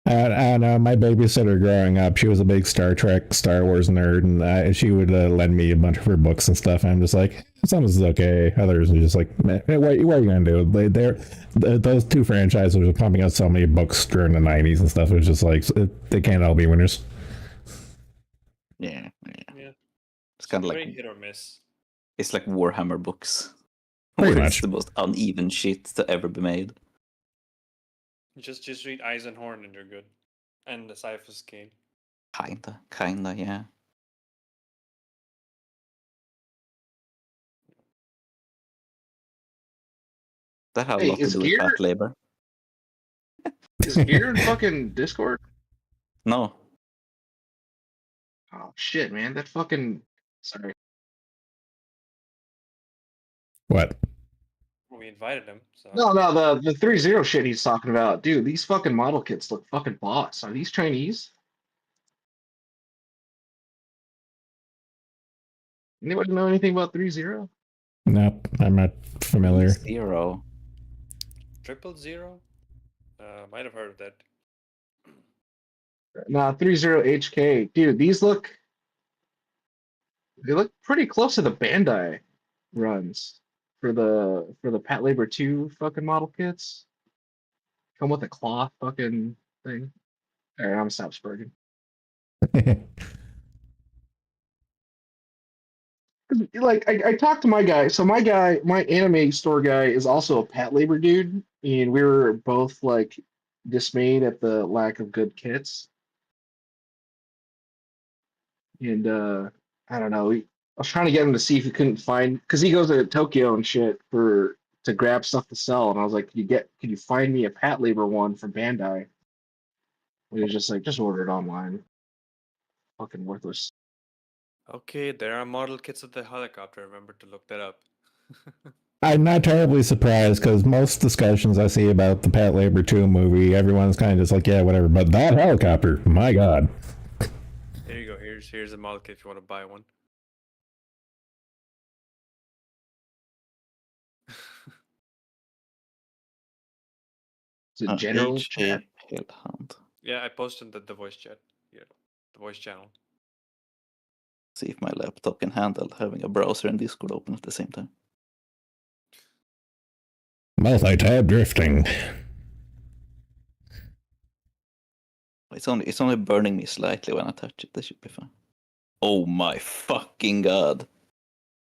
I don't know. My babysitter growing up, she was a big Star Trek, Star Wars nerd, and she would lend me a bunch of her books and stuff. And I'm just like, some is okay. Others are just like, what are you going to do? Those two franchises were pumping out so many books during the 90s and stuff. It was just like, they can't all be winners. Yeah. It's kind of very like hit or miss. it's like Warhammer books. Pretty Where much. It's the most uneven shit to ever be made. Just read Eisenhorn and you're good, and the Cyphers game. Kinda, yeah. That had a lot to is do with Gear- Patlabor. Is Gear in fucking Discord? No. Oh shit, man. That fucking sorry. What? We invited him, so No, the 3-0 shit he's talking about. Dude, these fucking model kits look fucking boss. Are these Chinese? Anybody know anything about 3-0? Nope, I'm not familiar. 0. 000. Might have heard of that. Nah, 3-0 HK. Dude, they look pretty close to the Bandai runs. for the Patlabor 2 fucking model kits. Come with a cloth fucking thing. All right, I'm stop spurting. Like I talked to my guy. So my anime store guy is also a Patlabor dude, and we were both like dismayed at the lack of good kits. And I don't know. I was trying to get him to see if he couldn't find because he goes to Tokyo and shit to grab stuff to sell, and I was like, could you find me a Patlabor one from Bandai? And he was just like, just order it online. Fucking worthless. Okay, there are model kits of the helicopter. Remember to look that up. I'm not terribly surprised because most discussions I see about the Patlabor 2 movie, everyone's kind of just like, yeah, whatever. But that helicopter, my God. There you go. Here's a model kit if you want to buy one. Is it general chat? Hellhound. Yeah, I posted the voice chat. Yeah, the voice channel. See if my laptop can handle having a browser and Discord open at the same time. Multi-tab drifting. It's only burning me slightly when I touch it. That should be fine. Oh my fucking god!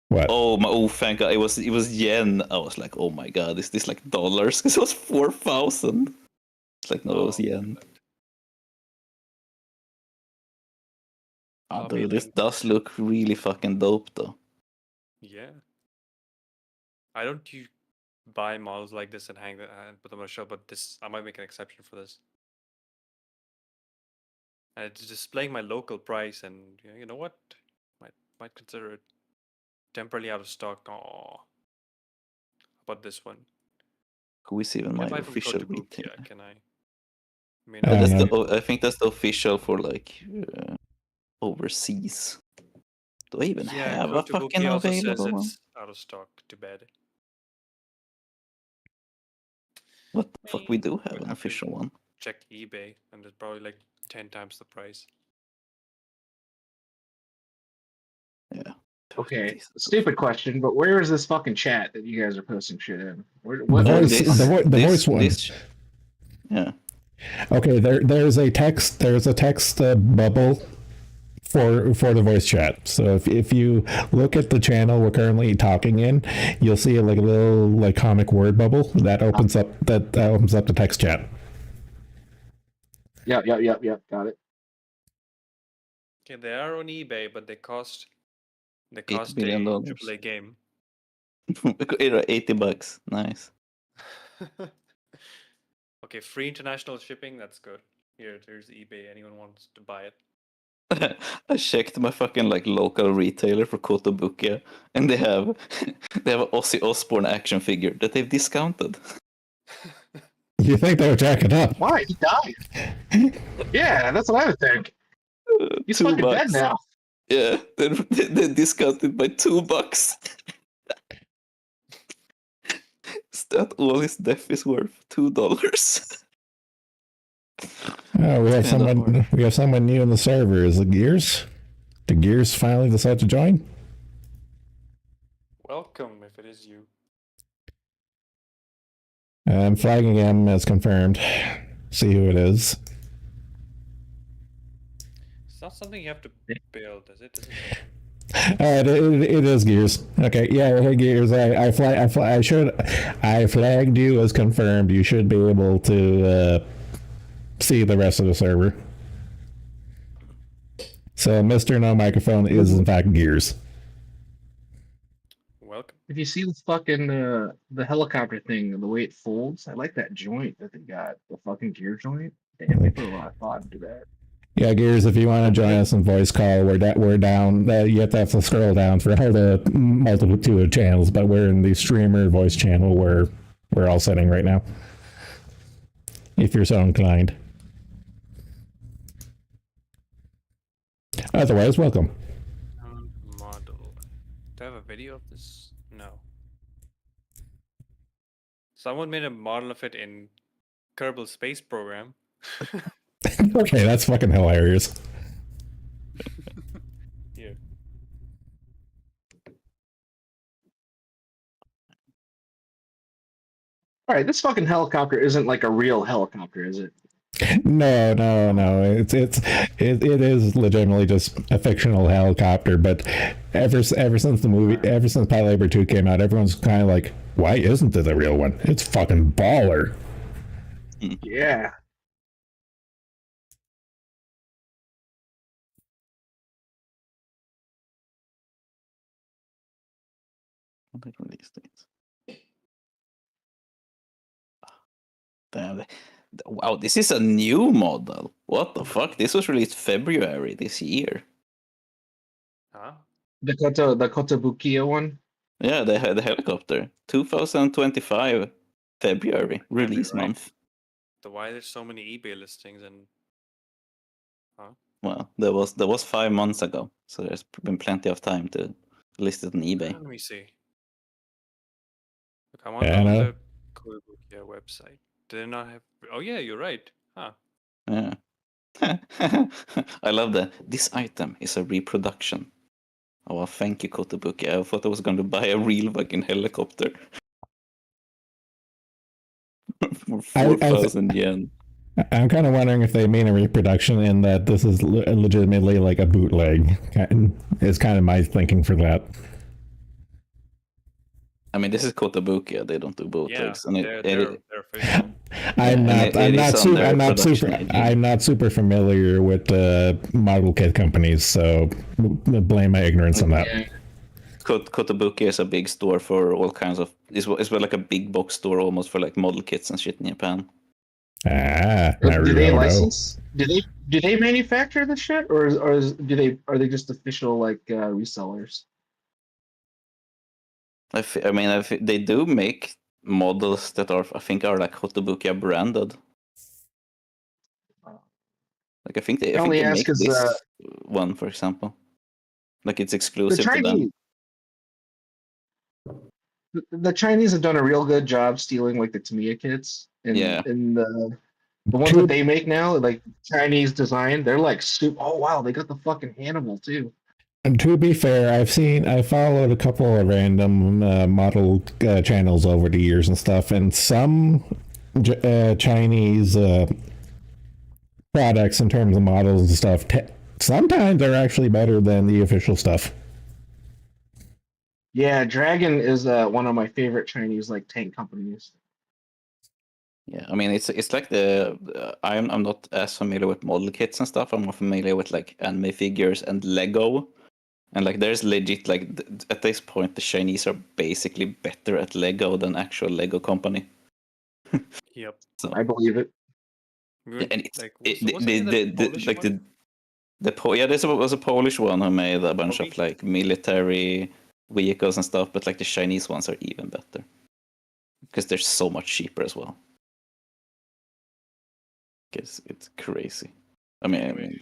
What? Oh thank god! It was yen. I was like, oh my god, is this like dollars? Because it was 4,000. It's like, no, it was yen. I'll Dude, be this linked. does look really fucking dope though. Yeah. I don't buy models like this and hang them and put them on a shelf, but this I might make an exception for this. And it's displaying my local price, and you know what? Might consider it. Temporarily out of stock. Oh, how about this one? Who is even Can my I buy from official Kotobukiya? retailer? Can I? I mean, I don't know. I think that's the official for like overseas. Do I even yeah, have a fucking Kotobukiya also says available one? it's out of stock. Too bad. What the fuck? We do have We'll an have to official one. check eBay, and it's probably like 10 times the price. Yeah. Okay, Jesus. stupid question, but where is this fucking chat that you guys are posting shit in? The What voice, is the voice one. Yeah. Okay, there's a text bubble for the voice chat. So if you look at the channel we're currently talking in, you'll see like a little like comic word bubble that opens up the text chat. Yep. Got it. Okay, they are on eBay, but they cost $8 billion. a AAA game. $80. Nice. Okay, free international shipping. That's good. There's eBay. Anyone wants to buy it? I checked my fucking like local retailer for Kotobukiya, and they have an Ozzy Osbourne action figure that they've discounted. You think they would jack it up? Why? He died. Yeah, that's what I would think. He's fucking $2. dead now. Yeah, they discounted by $2. Is that all his death is worth? $2. Oh, we have someone new in the server. Is it Gears? Did Gears finally decide to join? Welcome, if it is you. I'm flagging him as confirmed. See who it is. It's not something you have to build, is it? It is Gears. Okay, yeah, hey Gears. I flagged you as confirmed. You should be able to see the rest of the server. So Mr. No Microphone is in fact Gears. Welcome. If you see the fucking the helicopter thing and the way it folds, I like that joint that they got. The fucking gear joint. Damn, they put a lot of thought into that. Yeah, Gears, if you want to join us in voice call, we're down. You have to scroll down for all the multitude of channels, but we're in the streamer voice channel where we're all sitting right now. If you're so inclined. Otherwise, welcome. Model. Do I have a video of this? No. Someone made a model of it in Kerbal Space Program. Okay, that's fucking hilarious. Here. All right, this fucking helicopter isn't like a real helicopter, is it? No. It is legitimately just a fictional helicopter. But ever since Patlabor 2 came out, everyone's kind of like, why isn't it a real one? It's fucking baller. Yeah. What are these things? Damn. Wow, this is a new model. What the fuck? This was released February this year. Huh? The Kotobukiya one? Yeah, they had the helicopter. 2025 February release Right. month. So why there's so many eBay listings and Well, that was 5 months ago, so there's been plenty of time to list it on eBay. let me see. Look, I'm on Anna? the Kotobukiya website. Do they not have? Oh yeah, you're right. Huh? Yeah. I love that. This item is a reproduction. Oh, well, thank you, Kotobuki. I thought I was going to buy a real fucking helicopter for 4,000 yen. I'm kind of wondering if they mean a reproduction in that this is legitimately like a bootleg. Is kind of my thinking for that. I mean, this is Kotobukiya. They don't do bootlegs. Yeah, they're official. I'm not super familiar with model kit companies, so blame my ignorance on that. Kotobukiya is a big store for all kinds of. It's like a big box store almost for like model kits and shit in Japan. Do they license? Do they manufacture the shit, or are they just official like resellers? I mean, they do make models that are, I think, are like Kotobukiya branded. Like I think they make this one, for example. Like it's exclusive to them. The Chinese have done a real good job stealing like the Tamiya kits, and the ones that they make now, like Chinese design, they're like super. Oh wow, they got the fucking Hannibal too. And to be fair, I followed a couple of random model channels over the years and stuff, and some Chinese products in terms of models and stuff sometimes are actually better than the official stuff. Yeah, Dragon is one of my favorite Chinese like tank companies. Yeah, I mean it's like I'm not as familiar with model kits and stuff. I'm more familiar with like anime figures and Lego, and like there's legit like at this point the Chinese are basically better at Lego than actual Lego company. Yep, so, I believe it. Yeah, and this was a Polish one who made a bunch of like military vehicles and stuff, but like the Chinese ones are even better because they're so much cheaper as well. It's crazy. I mean,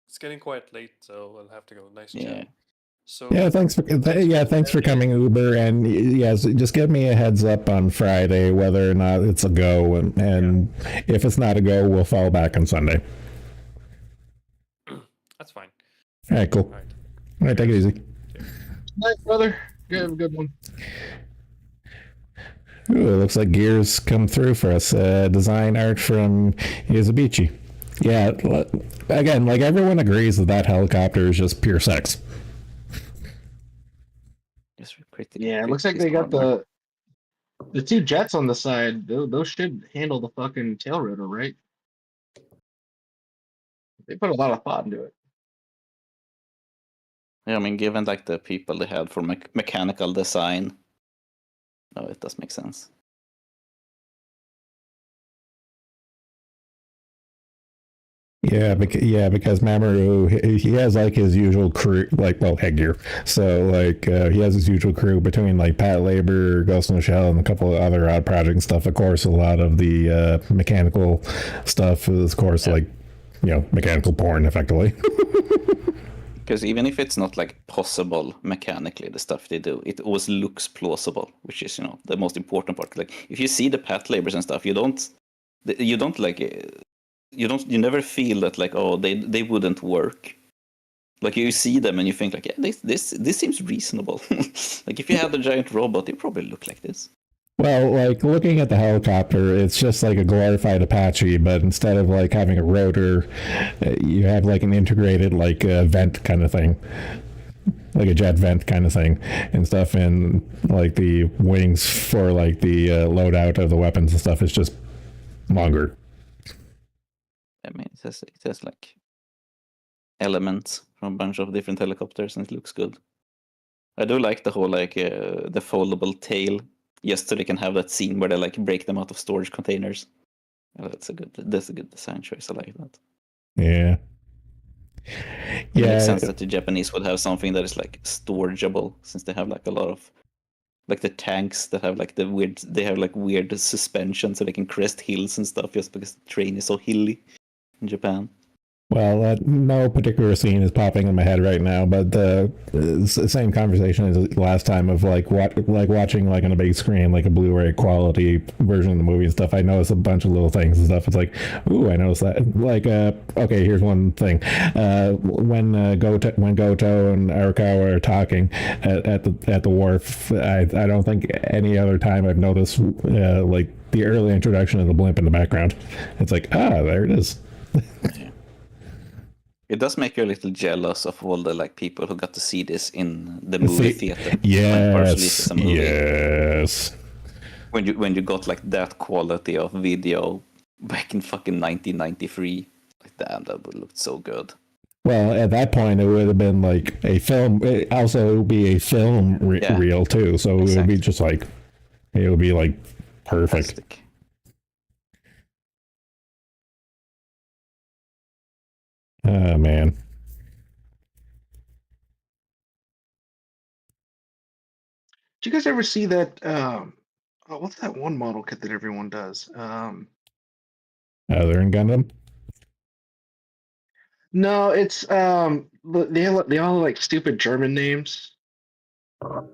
it's getting quite late, so I'll have to go. Nice yeah. chat. So thanks for coming, Uber, and yes, just give me a heads up on Friday whether or not it's a go, and if it's not a go, we'll fall back on Sunday. That's fine. All right, cool. All right, take it easy. Nice, brother. Have a good one. Ooh, it looks like gears come through for us. Design art from Izubichi. Yeah, again, like everyone agrees that helicopter is just pure sex. Yeah, it looks like they got the two jets on the side. Those should handle the fucking tail rotor, right? They put a lot of thought into it. Yeah, I mean, given like the people they had for mechanical design, no, it does make sense. Yeah, because Mamoru, he has like his usual crew, like, well, headgear. So like he has his usual crew between like Patlabor, Ghost in the Shell, and a couple of other odd project stuff. Of course, a lot of the mechanical stuff is, of course, like, you know, mechanical porn, effectively. Because even if it's not like possible mechanically, the stuff they do, it always looks plausible, which is, you know, the most important part. Like if you see the Patlabors and stuff, you never feel that like, oh, they wouldn't work. Like you see them and you think like, yeah, this seems reasonable. Like if you had a giant robot, it probably look like this. Well, like looking at the helicopter, it's just like a glorified Apache, but instead of like having a rotor, you have like an integrated like vent kind of thing, like a jet vent kind of thing and stuff, and like the wings for like the loadout of the weapons and stuff is just longer. I mean, it has like elements from a bunch of different helicopters, and it looks good. I do like the whole like the foldable tail, just so they can have that scene where they like break them out of storage containers. That's a good design choice. I like that. Yeah. It makes sense that the Japanese would have something that is like storageable, since they have like a lot of like the tanks that have like they have like weird suspension so they can crest hills and stuff, just because the terrain is so hilly in Japan. Well, no particular scene is popping in my head right now, but the same conversation as last time of like watching like on a big screen, like a Blu-ray quality version of the movie and stuff. I noticed a bunch of little things and stuff. It's like, ooh, I noticed that. Like, okay, here's one thing. When Goto and Arakawa are talking at the wharf, I don't think any other time I've noticed like the early introduction of the blimp in the background. It's like, there it is. It does make you a little jealous of all the like people who got to see this in the movie theater. Yes, yes. When you got like that quality of video back in fucking 1993, like damn, that would look so good. Well, at that point, it would have been like a film. It would be a film reel too, so exactly. It would be just like it would be like perfect. Fantastic. Oh, man. Did you guys ever see that? What's that one model kit that everyone does? They're in Gundam? No, it's they all like stupid German names. Fuck.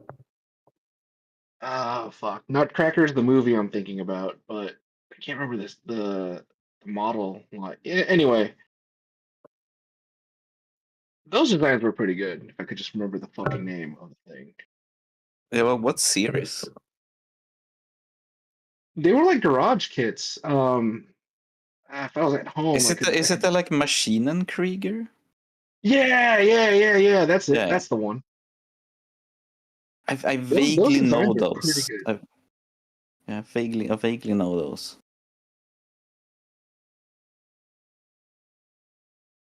Nutcracker's the movie I'm thinking about, but I can't remember the model. Anyway. Those designs were pretty good, if I could just remember the fucking name of the thing. Yeah, well, what series? They were like garage kits. If I was at home... Is it like Maschinenkrieger? Yeah, that's it. Yeah. That's the one. I vaguely know those. I vaguely know those.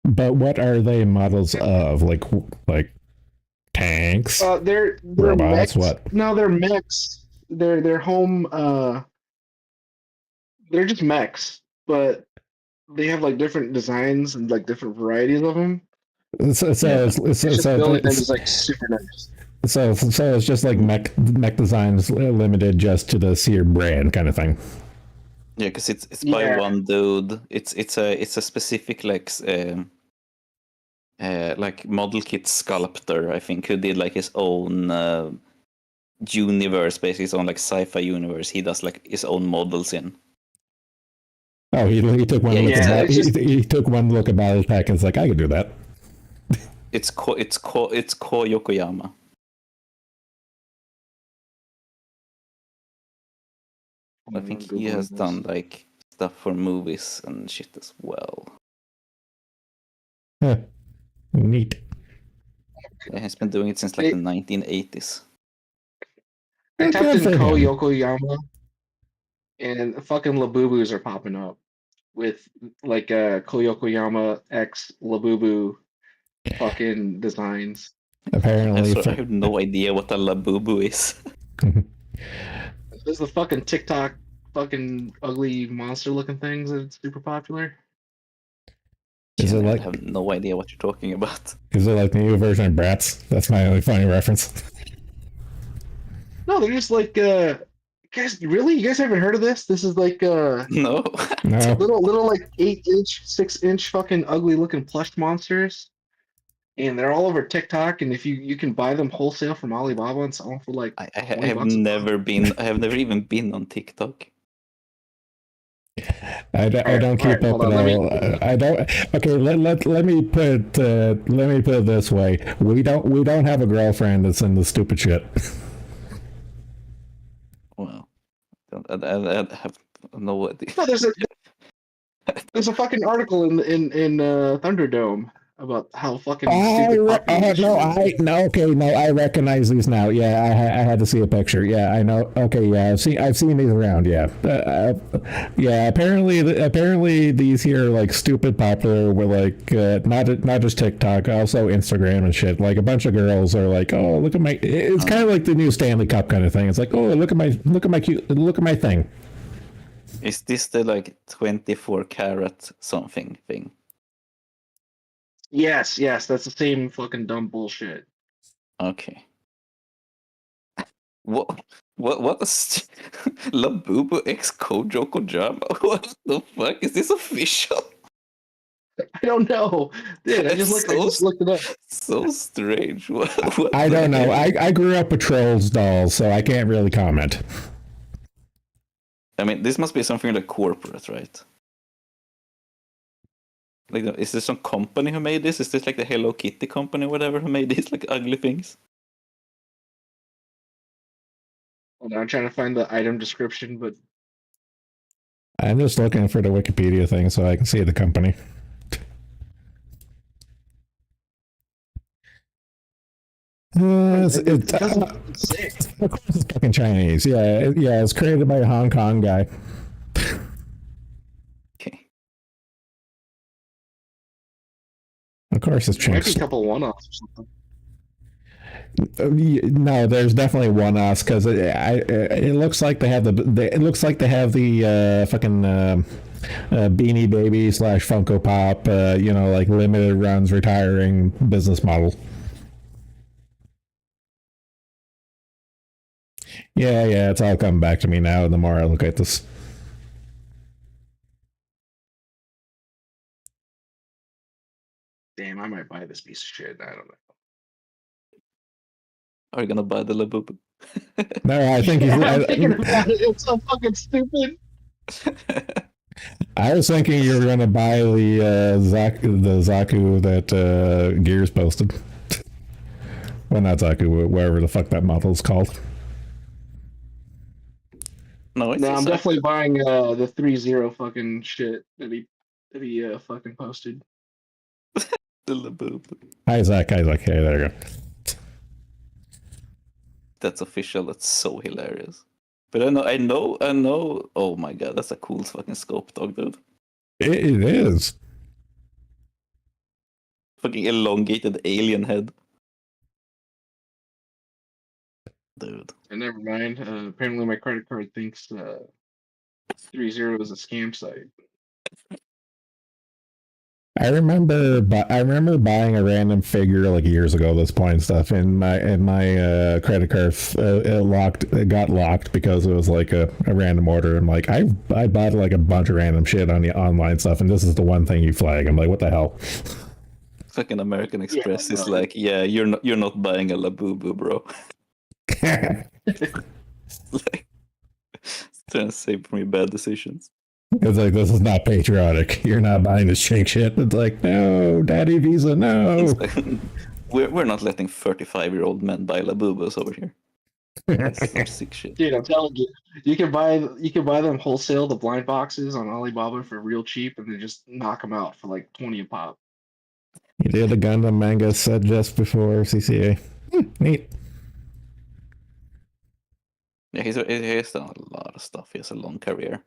But what are they models of? Like tanks? They're robots. Mechs. What? No, they're mechs. They're home. They're just mechs, but they have like different designs and like different varieties of them. So it's like super nice. So it's just like mech designs limited just to the Sear brand kind of thing. Yeah, because it's by one dude. It's a specific like model kit sculptor, I think, who did like his own universe, basically his own like sci-fi universe. He does like his own models in. Oh, he took one look at he took one look at Battle Pack and was like, I could do that. It's Ko Yokoyama. I think he has done like stuff for movies and shit as well. Huh. Neat. Yeah, he's been doing it since like the 1980s. I typed in Ko Yokoyama, and fucking Labubus are popping up with like Ko Yokoyama X Labubu fucking designs. Apparently, I have no idea what a Labubu is. There's the fucking TikTok fucking ugly monster looking things that's super popular. Is it like, I have no idea what you're talking about. Is it like the new version of Bratz? That's my only funny reference. No, they're just like guys, really? You guys haven't heard of this? This is like No. little like 8-inch, 6-inch fucking ugly looking plush monsters. And they're all over TikTok, and if you can buy them wholesale from Alibaba and sell them for like I have never even been on TikTok. I don't keep up at all. I don't. Okay, let me put it this way: we don't have a girlfriend that's into stupid shit. Well, I have no idea. No, there's a fucking article in Thunderdome about how fucking stupid populated shit is. I recognize these now. Yeah, I had to see a picture. Yeah, I know. Okay, yeah, I've seen these around. Yeah, yeah. Apparently these here are like stupid popular with like not just TikTok, also Instagram and shit. Like a bunch of girls are like, oh, look at my. It's kind of like the new Stanley Cup kind of thing. It's like, oh, look at my thing. Is this the like 24 karat something thing? Yes, that's the same fucking dumb bullshit. Okay. What is Labubu X Kojo Kojama? What the fuck? Is this official? I don't know. Dude, I just looked it up. So strange. What I don't know. I grew up with Trolls dolls, so I can't really comment. I mean, this must be something like corporate, right? Like, is there some company who made this? Is this like the Hello Kitty company or whatever who made these like ugly things? Hold on, I'm trying to find the item description, but I'm just looking for the Wikipedia thing so I can see the company. Of course it's fucking Chinese. Yeah, it's created by a Hong Kong guy. Okay. Of course it's there might be Chinese. a couple one-offs or something. No, there's definitely one-offs because it looks like they have the fucking Beanie Baby / Funko Pop, like limited runs retiring business model. Yeah, it's all coming back to me now the more I look at this. Damn, I might buy this piece of shit. I don't know. Are you gonna buy the Labubu? No, I think he's. I'm thinking about it. It's so fucking stupid. I was thinking you were going to buy the Zaku that Gears posted. Well, not Zaku, whatever the fuck that model's called. No, I'm definitely buying the 3-0 fucking shit that he fucking posted. The Labubu. Isaac. Hey, there you go. That's official. That's so hilarious. But I know. Oh my god, that's a cool fucking scope dog, dude. It is. Fucking elongated alien head. Dude. And never mind. Apparently, my credit card thinks 3-0 is a scam site. I remember buying a random figure like years ago. At this point and stuff, and my credit card it got locked because it was like a random order. I'm like, I bought like a bunch of random shit on the online stuff, and this is the one thing you flag. I'm like, what the hell? Fucking American Express is like, yeah, you're not buying a Labubu, bro. Like, trying to save me bad decisions. It's like, this is not patriotic. You're not buying this shake shit. It's like, no, Daddy Visa, no. Like, we're not letting 35-year-old men buy Labubus over here. That's some sick shit. Dude, I'm telling you, you can buy them wholesale, the blind boxes on Alibaba for real cheap, and then just knock them out for like 20 a pop. You did a Gundam manga said just before CCA. Neat. Yeah, he's done a lot of stuff. He has a long career.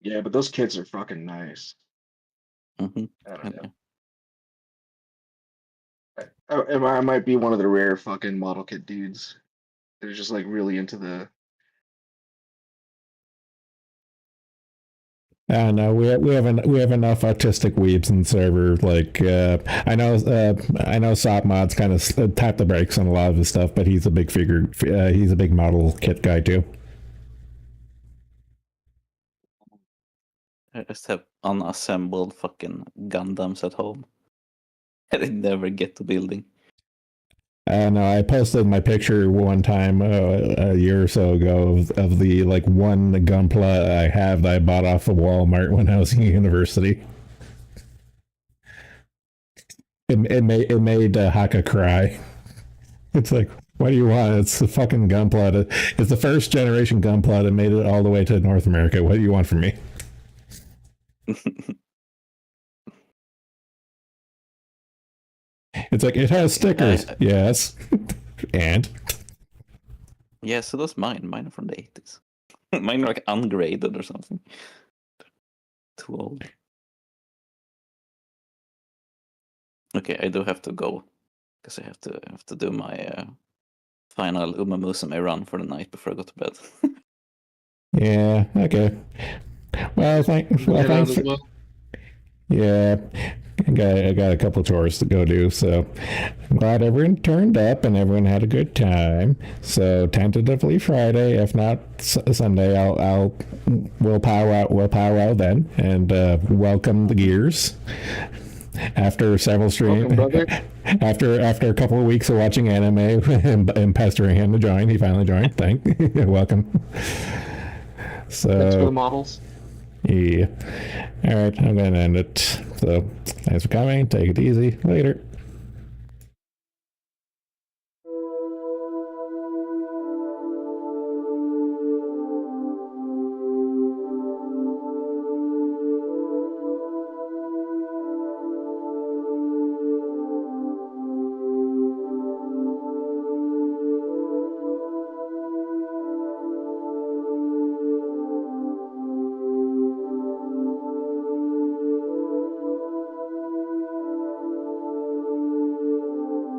Yeah, but those kids are fucking nice. Mm-hmm. I don't know. I might be one of the rare fucking model kit dudes. They're just like really into the. No, we have enough autistic weebs in the server. Like I know Sopmod's kind of tapped the brakes on a lot of his stuff, but he's a big figure. He's a big model kit guy too. I just have unassembled fucking Gundams at home. And I never get to building. No, I posted my picture one time a year or so ago of the like one Gunpla I have that I bought off of Walmart when I was in university. It made Haka cry. It's like, What do you want? It's the fucking Gunpla. It's the first generation Gunpla that made it all the way to North America. What do you want from me? It's like, it has stickers. Yes. And? Yeah, so does mine. Mine are from the 80s. Mine are like ungraded or something. Too old. Okay, I do have to go. Because I have to do my final Uma Musume run for the night before I go to bed. Yeah, okay. Well, thanks. Yeah, I got a couple chores to go do, so I'm glad everyone turned up and everyone had a good time. So tentatively Friday, if not Sunday, we'll powwow then and welcome the gears. After several streams, after a couple of weeks of watching anime and pestering him to join, he finally joined. Welcome. So thanks for the models. Yeah. All right, I'm gonna end it. So thanks for coming. Take it easy. Later.